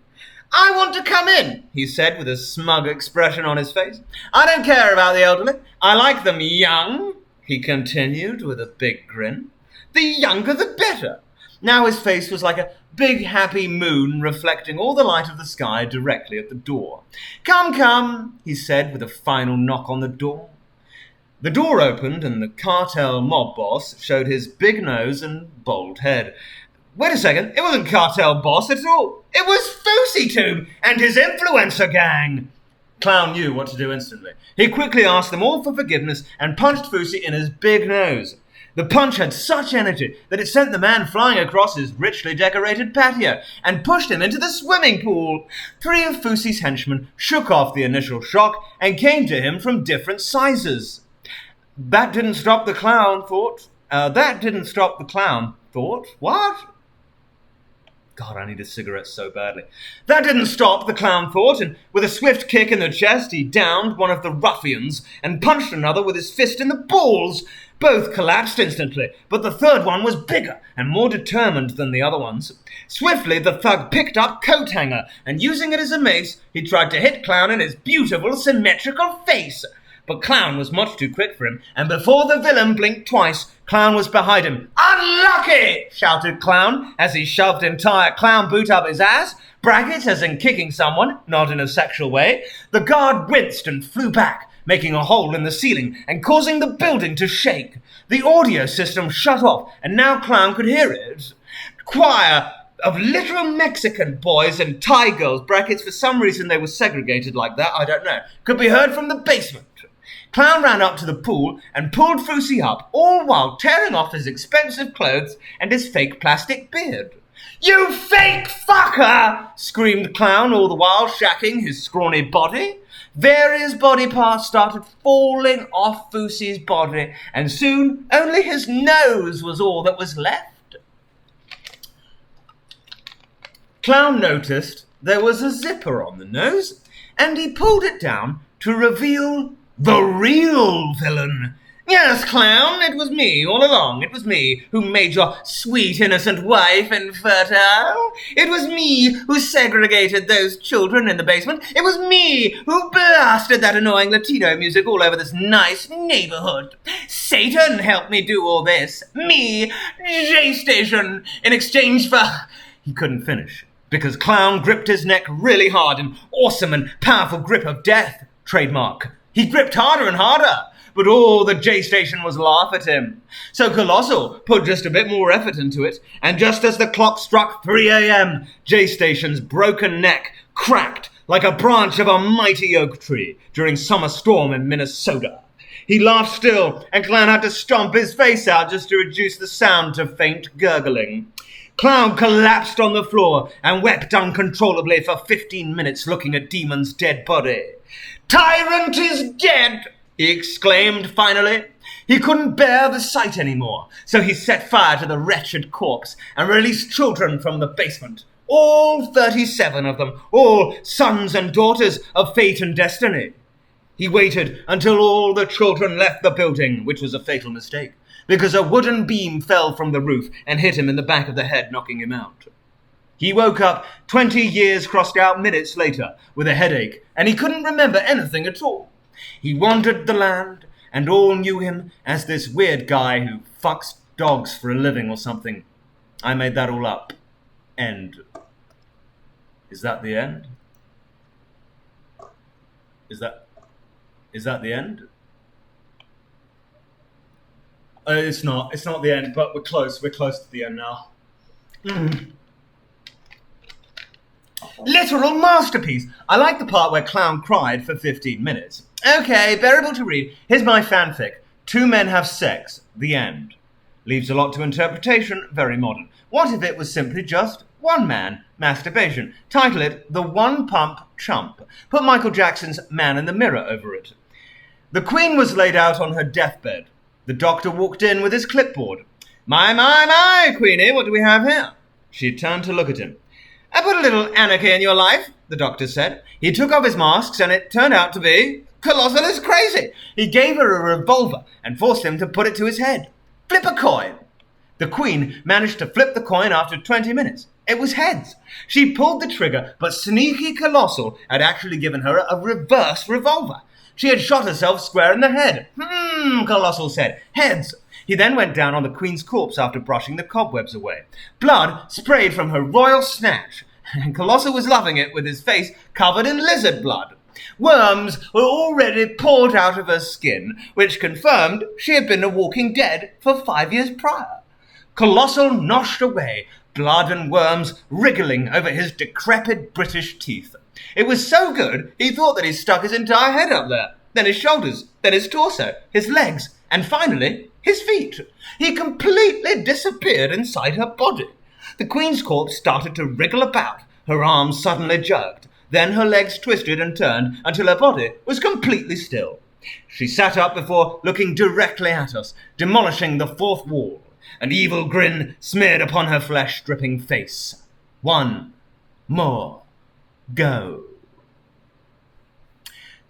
"I want to come in," he said with a smug expression on his face. "I don't care about the elderly. I like them young," he continued with a big grin. "The younger the better." Now his face was like a big happy moon reflecting all the light of the sky directly at the door. "Come, come," he said with a final knock on the door. The door opened and the cartel mob boss showed his big nose and bald head. Wait a second, it wasn't cartel boss at all. It was FouseyTube and his influencer gang. Clown knew what to do instantly. He quickly asked them all for forgiveness and punched Fousey in his big nose. The punch had such energy that it sent the man flying across his richly decorated patio and pushed him into the swimming pool. 3 of Fousey's henchmen shook off the initial shock and came to him from different sizes. That didn't stop the clown, thought. What? God, I need a cigarette so badly. That didn't stop, the clown thought, and with a swift kick in the chest, he downed one of the ruffians and punched another with his fist in the balls. Both collapsed instantly, but the third one was bigger and more determined than the other ones. Swiftly, the thug picked up coat hanger, and using it as a mace, he tried to hit Clown in his beautiful, symmetrical face. But Clown was much too quick for him, and before the villain blinked twice, Clown was behind him. "Unlucky!" shouted Clown as he shoved entire clown boot up his ass. Brackets as in kicking someone, not in a sexual way. The guard winced and flew back, making a hole in the ceiling and causing the building to shake. The audio system shut off, and now Clown could hear it. Choir of literal Mexican boys and Thai girls, brackets, for some reason they were segregated like that, I don't know, could be heard from the basement. Clown ran up to the pool and pulled Fousey up, all while tearing off his expensive clothes and his fake plastic beard. "You fake fucker!" screamed Clown, all the while shacking his scrawny body. Various body parts started falling off Fousey's body, and soon only his nose was all that was left. Clown noticed there was a zipper on the nose, and he pulled it down to reveal the real villain. "Yes, Clown, it was me all along. It was me who made your sweet, innocent wife infertile. It was me who segregated those children in the basement. It was me who blasted that annoying Latino music all over this nice neighborhood. Satan helped me do all this. Me, J-Station, in exchange for..." He couldn't finish, because Clown gripped his neck really hard, an awesome and powerful grip of death, trademark. He gripped harder and harder, but all the J-Station was laugh at him. So Colossal put just a bit more effort into it, and just as the clock struck 3 a.m., J-Station's broken neck cracked like a branch of a mighty oak tree during summer storm in Minnesota. He laughed still, and Clown had to stomp his face out just to reduce the sound to faint gurgling. Clown collapsed on the floor and wept uncontrollably for 15 minutes looking at Demon's dead body. "Tyrant is dead!" he exclaimed finally. He couldn't bear the sight anymore, so he set fire to the wretched corpse and released children from the basement. All 37 of them, all sons and daughters of fate and destiny. He waited until all the children left the building, which was a fatal mistake, because a wooden beam fell from the roof and hit him in the back of the head, knocking him out. He woke up 20 years crossed out minutes later with a headache, and he couldn't remember anything at all. He wandered the land, and all knew him as this weird guy who fucks dogs for a living or something. I made that all up. End. Is that the end? Is that the end? It's not the end, but we're close to the end now. Literal masterpiece. I like the part where Clown cried for 15 minutes. Okay, bearable to read. Here's my fanfic. 2 men have sex. The end. Leaves a lot to interpretation. Very modern. What if it was simply just one man? Masturbation. Title it The One Pump Chump. Put Michael Jackson's Man in the Mirror over it. The Queen was laid out on her deathbed. The doctor walked in with his clipboard. My, Queenie, what do we have here? She turned to look at him. I put a little anarchy in your life, the doctor said. He took off his masks and it turned out to be Colossal is crazy. He gave her a revolver and forced him to put it to his head. Flip a coin. The Queen managed to flip the coin after 20 minutes. It was heads. She pulled the trigger, but sneaky Colossal had actually given her a reverse revolver. She had shot herself square in the head. Colossal said. Heads. He then went down on the Queen's corpse after brushing the cobwebs away. Blood sprayed from her royal snatch, and Colossal was loving it with his face covered in lizard blood. Worms were already poured out of her skin, which confirmed she had been a walking dead for 5 years prior. Colossal noshed away, blood and worms wriggling over his decrepit British teeth. It was so good, he thought that he stuck his entire head up there, then his shoulders, then his torso, his legs, and finally, his feet. He completely disappeared inside her body. The Queen's corpse started to wriggle about, her arms suddenly jerked. Then her legs twisted and turned until her body was completely still. She sat up before looking directly at us, demolishing the fourth wall. An evil grin smeared upon her flesh-dripping face. 1 more. Go.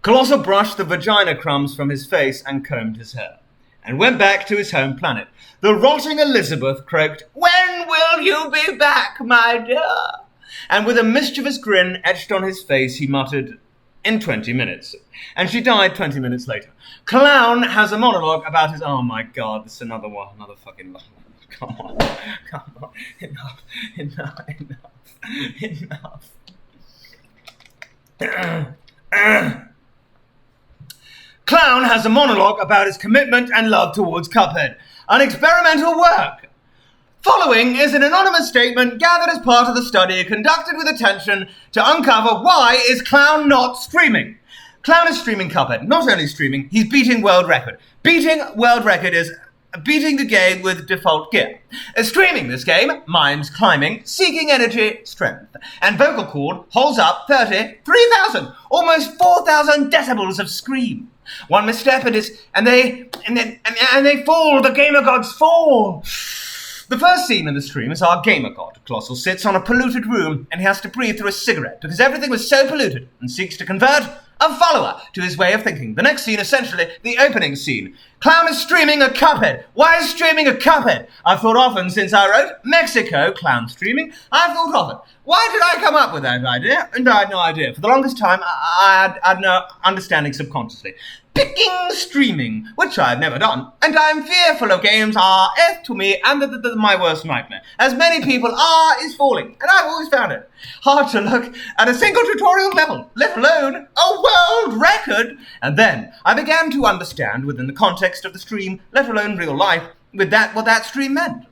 Colossal brushed the vagina crumbs from his face and combed his hair, and went back to his home planet. The rotting Elizabeth croaked, When will you be back, my dear? And with a mischievous grin etched on his face, he muttered, In 20 minutes. And she died 20 minutes later. Clown has a monologue about his... Oh my God, this is another one. Another fucking... Come on. Enough. Clown has a monologue about his commitment and love towards Cuphead. An experimental work. Following is an anonymous statement gathered as part of the study conducted with attention to uncover why is Clown not streaming. Clown is streaming Cuphead. Not only streaming, he's beating world record. Beating world record is beating the game with default gear. Streaming this game, mimes climbing, seeking energy, strength. And vocal cord holds up 33,000, almost 4,000 decibels of scream. One misstep and they fall, the gamer gods fall. The first scene in the stream is our gamer god. Colossal sits on a polluted room and he has to breathe through a cigarette because everything was so polluted and seeks to convert a follower to his way of thinking. The next scene, essentially the opening scene. Clown is streaming a Cuphead. Why is streaming a Cuphead? I've thought often since I wrote Mexico, Clown streaming. I've thought often. Why did I come up with that idea? And I had no idea. For the longest time, I had no understanding subconsciously. Picking streaming, which I've never done, and I'm fearful of games are, to me, and my worst nightmare. As many people are is falling, and I've always found it hard to look at a single tutorial level, let alone a world record. And then I began to understand within the context of the stream, let alone real life, what that stream meant.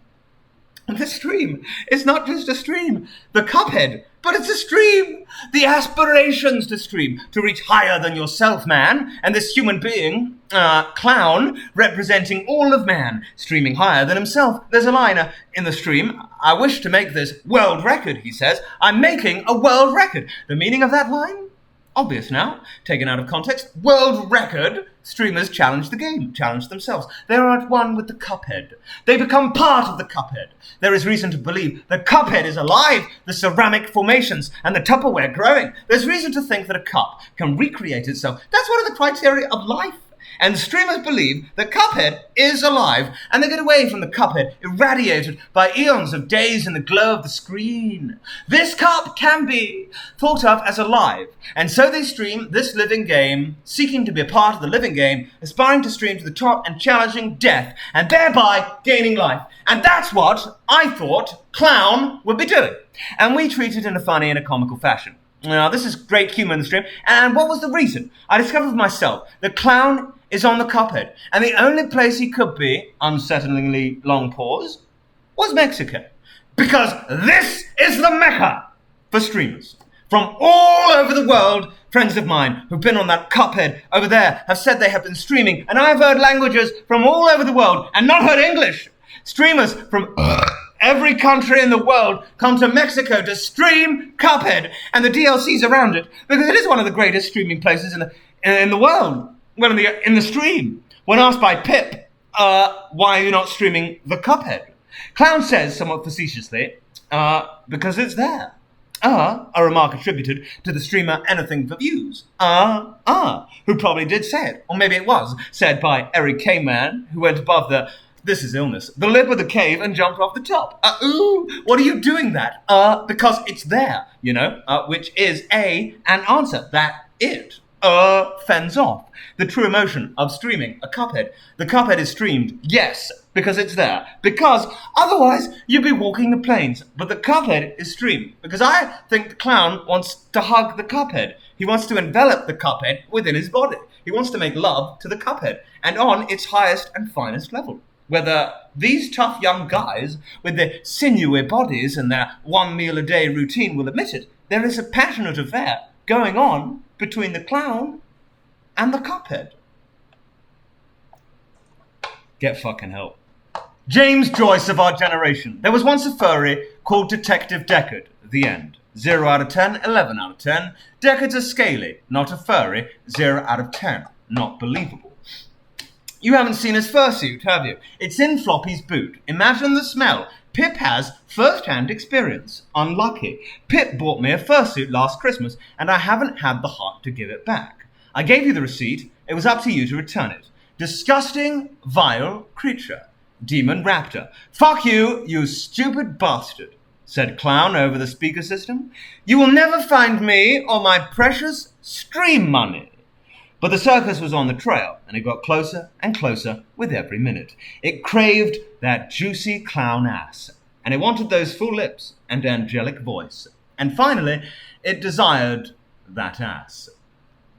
The stream is not just a stream, the Cuphead, but it's a stream. The aspirations to stream, to reach higher than yourself, man. And this human being, Clown, representing all of man, streaming higher than himself. There's a line in the stream, I wish to make this world record, he says. I'm making a world record. The meaning of that line? Obvious now, taken out of context. World record. Streamers challenge the game, challenge themselves. They are at one with the Cuphead. They become part of the Cuphead. There is reason to believe the Cuphead is alive, the ceramic formations and the Tupperware growing. There's reason to think that a cup can recreate itself. That's one of the criteria of life. And streamers believe that Cuphead is alive, and they get away from the Cuphead, irradiated by eons of days in the glow of the screen. This cup can be thought of as alive, and so they stream this living game, seeking to be a part of the living game, aspiring to stream to the top and challenging death, and thereby gaining life. And that's what I thought Clown would be doing. And we treat it in a funny and a comical fashion. Now, this is great humour in the stream, and what was the reason? I discovered for myself that Clown is on the Cuphead, and the only place he could be, unsettlingly long pause, was Mexico. Because this is the Mecca for streamers. from all over the world. Friends of mine who've been on that Cuphead over there have said they have been streaming, and I've heard languages from all over the world and not heard English. Streamers from every country in the world come to Mexico to stream Cuphead and the DLCs around it, because it is one of the greatest streaming places in the world. Well, in the stream. When asked by Pip, why are you not streaming the Cuphead? Clown says, somewhat facetiously, because it's there. A remark attributed to the streamer Anything for Views. Who probably did say it. Or maybe it was said by Erotic Keemstar, who went above this is illness, the lip of the cave and jumped off the top. What are you doing that? Because it's there, which is an answer. That it fends off the true emotion of streaming a Cuphead. The Cuphead is streamed, yes, because it's there. Because otherwise you'd be walking the plains. But the Cuphead is streamed because I think the clown wants to hug the Cuphead. He wants to envelop the Cuphead within his body. He wants to make love to the Cuphead, and on its highest and finest level. Whether these tough young guys with their sinewy bodies and their one meal a day routine will admit it, there is a passionate affair going on between the clown and the Cuphead. Get fucking help. James Joyce of our generation. There was once a furry called Detective Deckard. The end. 0 out of 10, 11 out of 10. Deckard's a scaly, not a furry. 0 out of 10. Not believable. You haven't seen his fursuit, have you? It's in Floppy's boot. Imagine the smell. Pip has first-hand experience. Unlucky. Pip bought me a fursuit last Christmas, and I haven't had the heart to give it back. I gave you the receipt. It was up to you to return it. Disgusting, vile creature. Demon Raptor. Fuck you, you stupid bastard, said Clown over the speaker system. You will never find me or my precious stream money. But the circus was on the trail, and it got closer and closer with every minute. It craved that juicy clown ass, and it wanted those full lips and angelic voice. And finally, it desired that ass.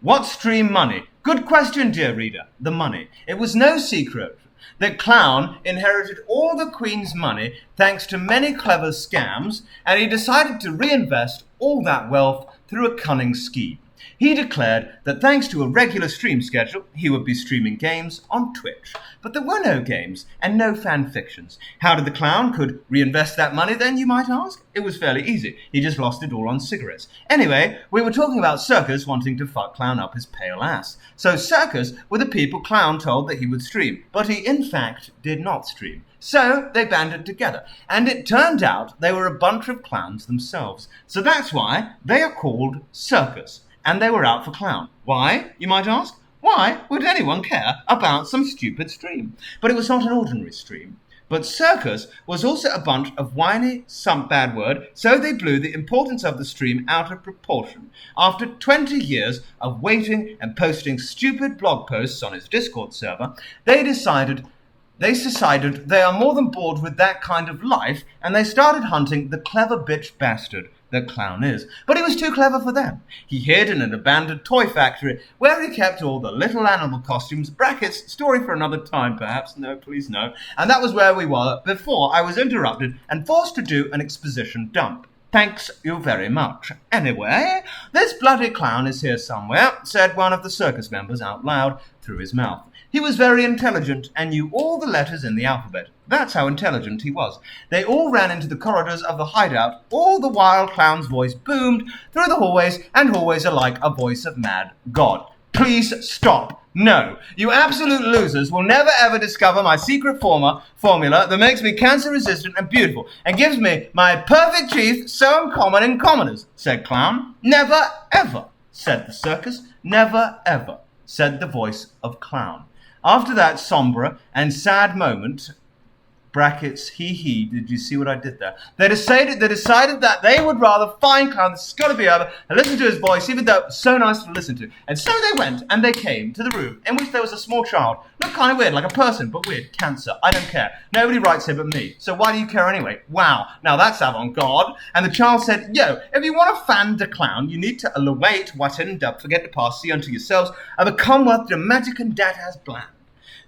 What stream money? Good question, dear reader. The money. It was no secret that Clown inherited all the Queen's money thanks to many clever scams, and he decided to reinvest all that wealth through a cunning scheme. He declared that thanks to a regular stream schedule, he would be streaming games on Twitch. But there were no games and no fan fictions. How did the clown could reinvest that money then, you might ask? It was fairly easy. He just lost it all on cigarettes. Anyway, we were talking about Circus wanting to fuck Clown up his pale ass. So Circus were the people Clown told that he would stream, but he in fact did not stream. So they banded together, and it turned out they were a bunch of clowns themselves. So that's why they are called Circus. And they were out for Clown. Why, you might ask? Why would anyone care about some stupid stream? But it was not an ordinary stream. But Circus was also a bunch of whiny, some bad word, so they blew the importance of the stream out of proportion. After 20 years of waiting and posting stupid blog posts on his Discord server, they decided they are more than bored with that kind of life, and they started hunting the clever bitch bastard that Clown is. But he was too clever for them. He hid in an abandoned toy factory where he kept all the little animal costumes. Brackets, story for another time perhaps. No, please no. And that was where we were before I was interrupted and forced to do an exposition dump. Thanks you very much. Anyway, this bloody clown is here somewhere, said one of the circus members out loud through his mouth. He was very intelligent and knew all the letters in the alphabet. That's how intelligent he was. They all ran into the corridors of the hideout, all the while Clown's voice boomed through the hallways, and hallways are like a voice of mad God. Please stop. No, you absolute losers will never ever discover my secret formula that makes me cancer resistant and beautiful and gives me my perfect teeth so uncommon in commoners, said Clown. Never ever, said the circus. Never ever, said the voice of Clown. After that sombre and sad moment, brackets, he, did you see what I did there? They decided that they would rather find Clown, this has got to be over, and listen to his voice, even though it was so nice to listen to. And so they went, and they came to the room in which there was a small child. Looked kind of weird, like a person, but weird. Cancer. I don't care. Nobody writes here but me. So why do you care anyway? Wow. Now that's avant-garde. And the child said, yo, if you want to fan the Clown, you need to await what and forget to pass see unto yourselves, and become what dramatic and dat has planned.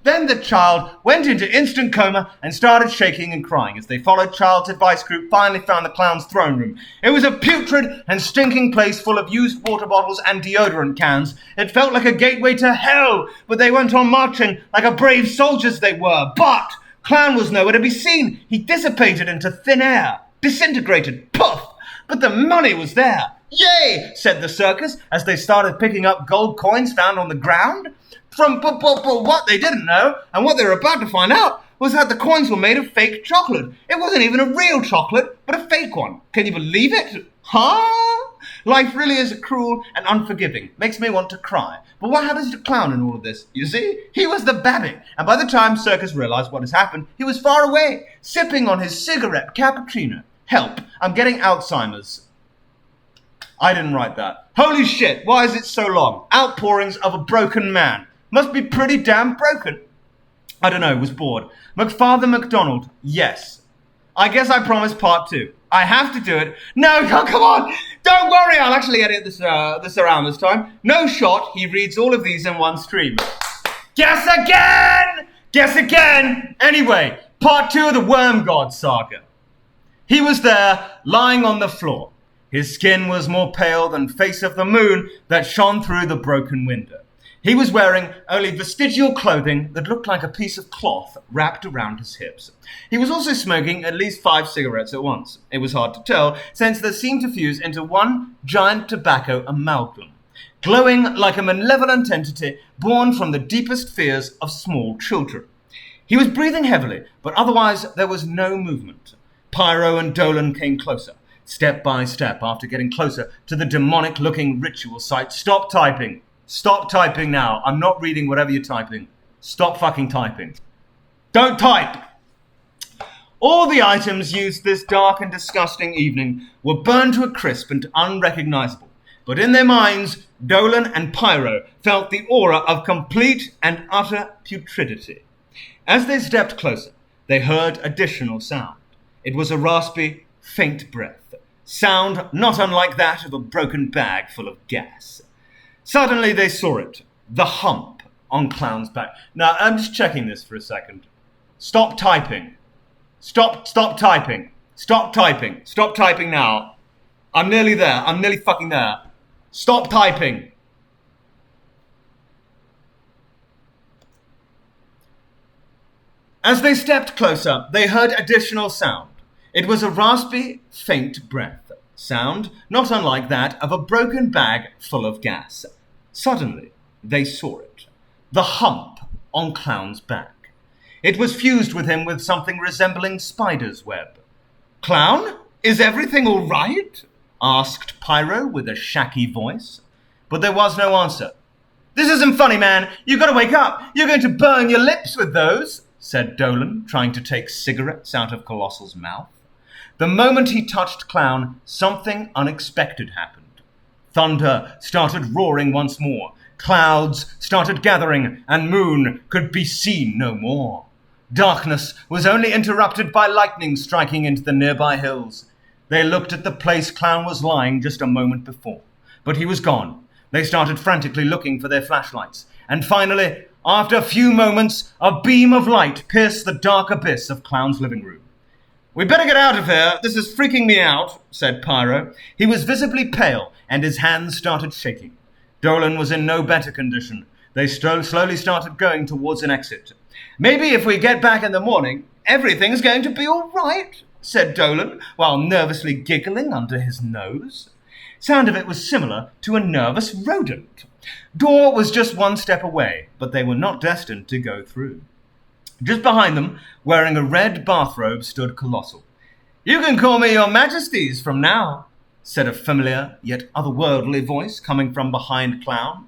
Then the child went into instant coma and started shaking and crying as they followed Child's Advice Group finally found the clown's throne room. It was a putrid and stinking place full of used water bottles and deodorant cans. It felt like a gateway to hell, but they went on marching like a brave soldiers they were. But Clown was nowhere to be seen. He dissipated into thin air, disintegrated, poof! But the money was there. Yay, said the circus as they started picking up gold coins found on the ground. But what they didn't know, and what they were about to find out, was that the coins were made of fake chocolate. It wasn't even a real chocolate, but a fake one. Can you believe it? Huh? Life really is cruel and unforgiving. Makes me want to cry. But what happens to Clown in all of this? You see, he was the babby, and by the time Circus realized what has happened, he was far away, sipping on his cigarette cappuccino. Help, I'm getting Alzheimer's. I didn't write that. Holy shit, why is it so long? Outpourings of a broken man. Must be pretty damn broken. I don't know, was bored. McFarther McDonald, yes. I guess I promised part 2. I have to do it. No, come on. Don't worry, I'll actually edit this around this time. No shot, he reads all of these in one stream. Guess again! Guess again! Anyway, part 2 of the Worm God saga. He was there, lying on the floor. His skin was more pale than face of the moon that shone through the broken window. He was wearing only vestigial clothing that looked like a piece of cloth wrapped around his hips. He was also smoking at least 5 cigarettes at once. It was hard to tell, since they seemed to fuse into one giant tobacco amalgam, glowing like a malevolent entity born from the deepest fears of small children. He was breathing heavily, but otherwise there was no movement. Pyro and Dolan came closer, step by step, after getting closer to the demonic-looking ritual site. Stop typing. Stop typing now. I'm not reading whatever you're typing. Stop fucking typing. Don't type! All the items used this dark and disgusting evening were burned to a crisp and unrecognizable. But in their minds, Dolan and Pyro felt the aura of complete and utter putridity. As they stepped closer, they heard additional sound. It was a raspy, faint breath. Sound not unlike that of a broken bag full of gas. Suddenly they saw it, the hump on Clown's back. Now, I'm just checking this for a second. Stop typing. Stop typing. Stop typing. Stop typing now. I'm nearly there. I'm nearly fucking there. Stop typing. As they stepped closer, they heard additional sound. It was a raspy, faint breath. Sound not unlike that of a broken bag full of gas. Suddenly, they saw it. The hump on Clown's back. It was fused with him with something resembling spider's web. Clown, is everything all right? Asked Pyro with a shaky voice. But there was no answer. This isn't funny, man. You've got to wake up. You're going to burn your lips with those, said Dolan, trying to take cigarettes out of Colossal's mouth. The moment he touched Clown, something unexpected happened. Thunder started roaring once more. Clouds started gathering, and Moon could be seen no more. Darkness was only interrupted by lightning striking into the nearby hills. They looked at the place Clown was lying just a moment before, but he was gone. They started frantically looking for their flashlights, and finally, after a few moments, a beam of light pierced the dark abyss of Clown's living room. "We better get out of here. This is freaking me out," said Pyro. He was visibly pale, and his hands started shaking. Dolan was in no better condition. They slowly started going towards an exit. "Maybe if we get back in the morning, everything's going to be all right," said Dolan, while nervously giggling under his nose. Sound of it was similar to a nervous rodent. Door was just one step away, but they were not destined to go through. Just behind them, wearing a red bathrobe, stood Colossal. "You can call me your majesties from now," said a familiar yet otherworldly voice coming from behind Clown.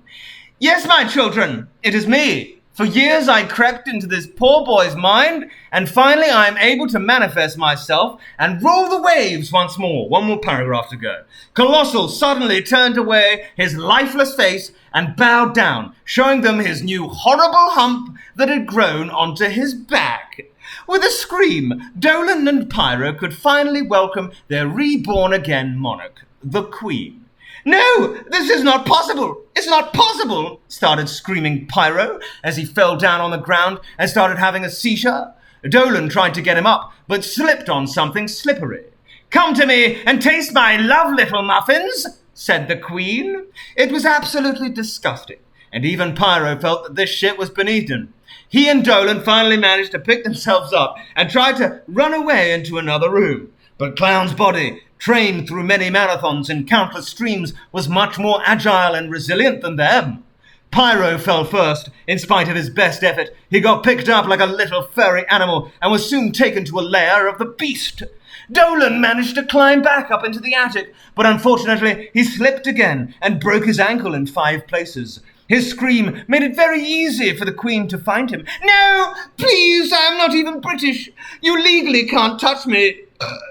"Yes, my children, it is me. For years I crept into this poor boy's mind, and finally I am able to manifest myself and rule the waves once more." One more paragraph to go. Colossal suddenly turned away his lifeless face and bowed down, showing them his new horrible hump that had grown onto his back. With a scream, Dolan and Pyro could finally welcome their reborn-again monarch, the Queen. No, this is not possible. It's not possible, started screaming Pyro as he fell down on the ground and started having a seizure. Dolan tried to get him up, but slipped on something slippery. Come to me and taste my love little muffins, said the Queen. It was absolutely disgusting, and even Pyro felt that this shit was beneath him. He and Dolan finally managed to pick themselves up and tried to run away into another room. But Clown's body, trained through many marathons and countless streams, was much more agile and resilient than them. Pyro fell first. In spite of his best effort, he got picked up like a little furry animal and was soon taken to a lair of the beast. Dolan managed to climb back up into the attic, but unfortunately he slipped again and broke his ankle in 5 places. His scream made it very easy for the Queen to find him. No, please, I am not even British. You legally can't touch me.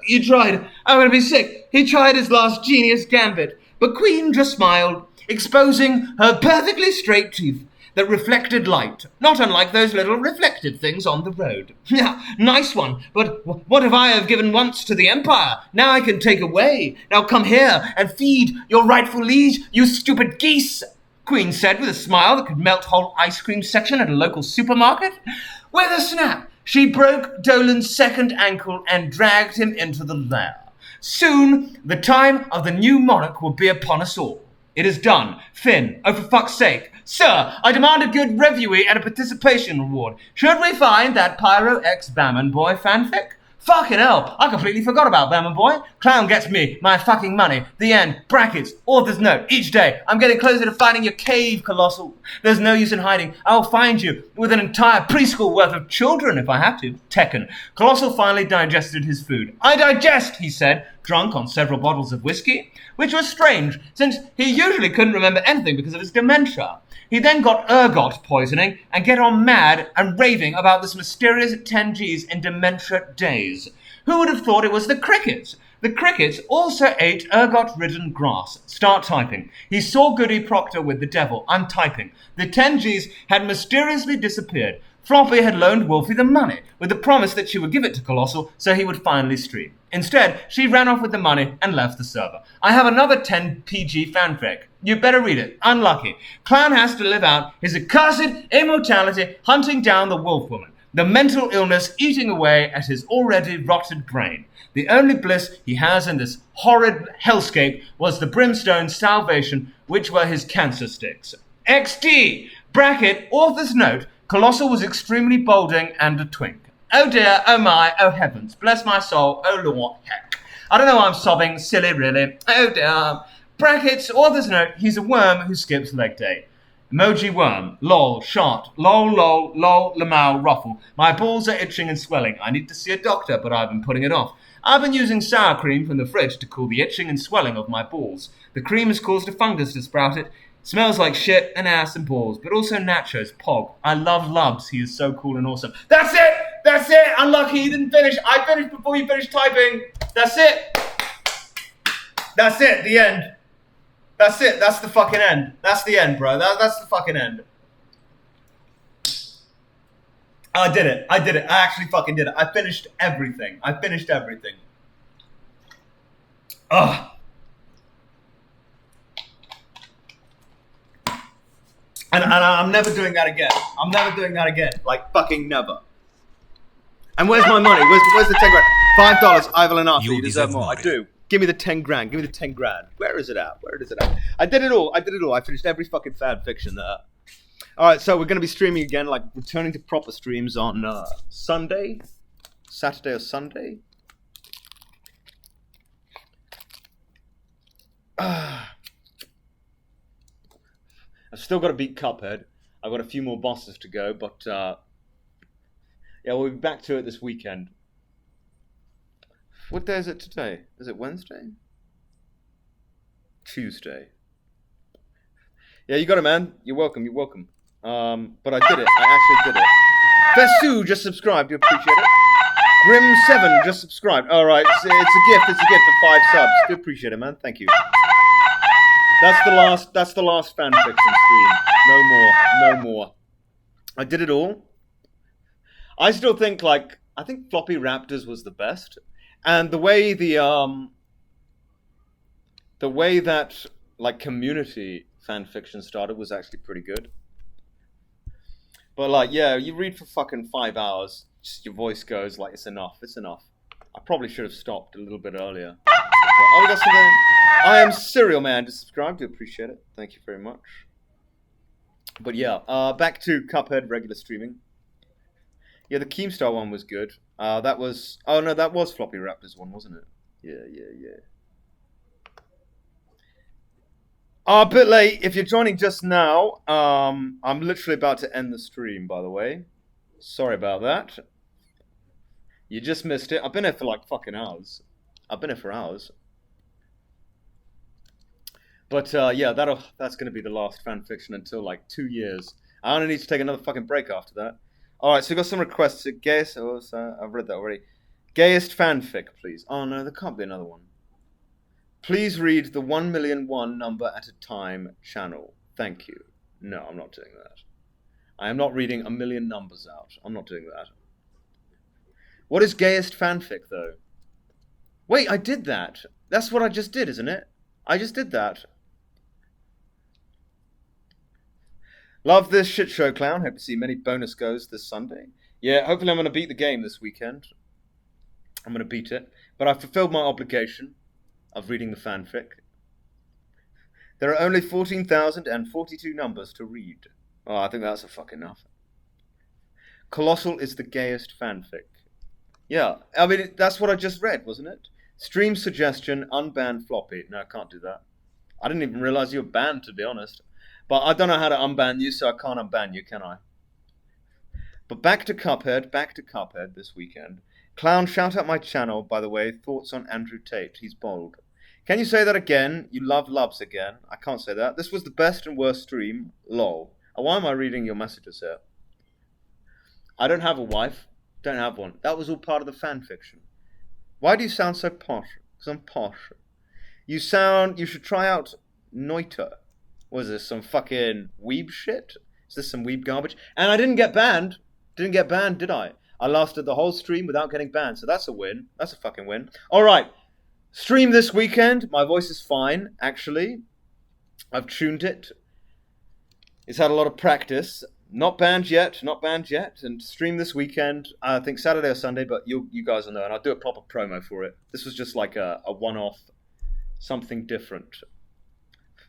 He tried. I'm going to be sick. He tried his last genius gambit, but Queen just smiled, exposing her perfectly straight teeth that reflected light, not unlike those little reflective things on the road. Yeah, nice one, but what if I have given once to the Empire? Now I can take away. Now come here and feed your rightful liege, you stupid geese, Queen said with a smile that could melt whole ice cream section at a local supermarket. With a snap, she broke Dolan's second ankle and dragged him into the lair. Soon, the time of the new monarch will be upon us all. It is done. Finn, oh for fuck's sake. Sir, I demand a good reviewee and a participation reward. Should we find that Pyro X Bamman Boy fanfic? Fucking hell, I completely forgot about Bamman Boy. Clown gets me, my fucking money. The end. Brackets. Author's note. Each day, I'm getting closer to finding your cave, Colossal. There's no use in hiding. I'll find you with an entire preschool worth of children if I have to. Tekken. Colossal finally digested his food. I digest, he said, drunk on several bottles of whiskey, which was strange, since he usually couldn't remember anything because of his dementia. He then got ergot poisoning and get on mad and raving about this mysterious 10 Gs in dementia days. Who would have thought it was the crickets? The crickets also ate ergot-ridden grass. Start typing. He saw Goody Proctor with the devil. I'm typing. The 10 Gs had mysteriously disappeared. Floppy had loaned Wolfie the money, with the promise that she would give it to Colossal so he would finally stream. Instead, she ran off with the money and left the server. I have another 10 PG fanfic. You better read it. Unlucky. Clown has to live out his accursed immortality hunting down the wolf woman. The mental illness eating away at his already rotted brain. The only bliss he has in this horrid hellscape was the brimstone salvation, which were his cancer sticks. XD! Bracket, author's note, Colossal was extremely balding and a twink. Oh dear, oh my, oh heavens, bless my soul, oh lord, heck. I don't know why I'm sobbing, silly really. Oh dear. Brackets, author's note, he's a worm who skips leg day. Emoji worm, lol, shart, lol, lamau, ruffle. My balls are itching and swelling. I need to see a doctor, but I've been putting it off. I've been using sour cream from the fridge to cool the itching and swelling of my balls. The cream has caused a fungus to sprout it. Smells like shit and ass and balls, but also nachos, pog. I love Lubs, he is so cool and awesome. That's it! That's it! Unlucky, he didn't finish. I finished before you finished typing. That's it! That's it, the end. That's it, that's the fucking end. That's the end, bro. That's the fucking end. I did it. I actually fucking did it. I finished everything. Ugh. And I'm never doing that again. Like, fucking never. And where's my money? Where's the 10 grand? $5, I will enough. You deserve more. I do. Give me the 10 grand. Where is it at? I did it all. I finished every fucking fan fiction there. Alright, so we're going to be streaming again, like returning to proper streams on Saturday or Sunday. I've still got to beat Cuphead. I've got a few more bosses to go, but yeah, we'll be back to it this weekend. What day is it today? Is it Wednesday? Tuesday. Yeah, you got it, man. You're welcome. But I did it. I actually did it. Fesu just subscribed. You appreciate it. Grim7 just subscribed. All right, it's a gift. It's a gift of 5 subs. Do appreciate it, man. Thank you. That's the last fan fiction stream. No more. I did it all. I still think I think Floppy Raptors was the best, and the way that like community fan fiction started was actually pretty good. But like, yeah, you read for fucking 5 hours, just your voice goes like, it's enough, it's enough. I probably should have stopped a little bit earlier. But, oh, we got something. I am Serial Man to subscribe. Do appreciate it. Thank you very much. But yeah, back to Cuphead regular streaming. Yeah, the Keemstar one was good. That was... Oh, no, that was Floppy Raptor's one, wasn't it? Yeah. A bit late. If you're joining just now, I'm literally about to end the stream, by the way. Sorry about that. You just missed it. I've been here for like fucking hours. I've been here for hours. But yeah, that's going to be the last fanfiction until like 2 years. I only need to take another fucking break after that. Alright, so we've got some requests. Gayest... Oh, I've read that already. Gayest fanfic, please. Oh no, there can't be another one. Please read the 1,000,001 number at a time channel. Thank you. No, I'm not doing that. I am not reading 1,000,000 numbers out. I'm not doing that. What is gayest fanfic, though? Wait, I did that. That's what I just did, isn't it? I just did that. Love this shit show, Clown. Hope to see many bonus goes this Sunday. Yeah, hopefully I'm going to beat the game this weekend. I'm going to beat it. But I've fulfilled my obligation of reading the fanfic. There are only 14,042 numbers to read. Oh, I think that's a fuck enough. Colossal is the gayest fanfic. Yeah, I mean, that's what I just read, wasn't it? Stream suggestion, unban Floppy. No, I can't do that. I didn't even realize you were banned, to be honest. But I don't know how to unban you, so I can't unban you, can I? But back to Cuphead this weekend. Clown, shout out my channel, by the way. Thoughts on Andrew Tate. He's bold. Can you say that again? You love Lubs again. I can't say that. This was the best and worst stream. Lol. Why am I reading your messages here? I don't have a wife. Don't have one. That was all part of the fanfiction. Why do you sound so posh? Because I'm posh. You should try out Noita. Was this some fucking weeb shit? Is this some weeb garbage? And I didn't get banned. Didn't get banned, did I? I lasted the whole stream without getting banned, so that's a win. That's a fucking win. Alright. Stream this weekend. My voice is fine, actually. I've tuned it. It's had a lot of practice. Not banned yet. And stream this weekend. I think Saturday or Sunday, but you guys will know. And I'll do a proper promo for it. This was just like a one-off. Something different.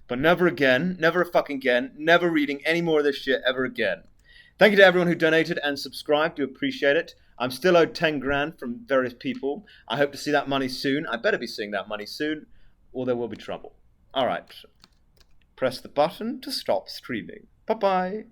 But never again. Never a fucking again. Never reading any more of this shit ever again. Thank you to everyone who donated and subscribed. Do appreciate it. I'm still owed 10 grand from various people. I hope to see that money soon. I better be seeing that money soon, or there will be trouble. Alright. Press the button to stop streaming. Bye-bye.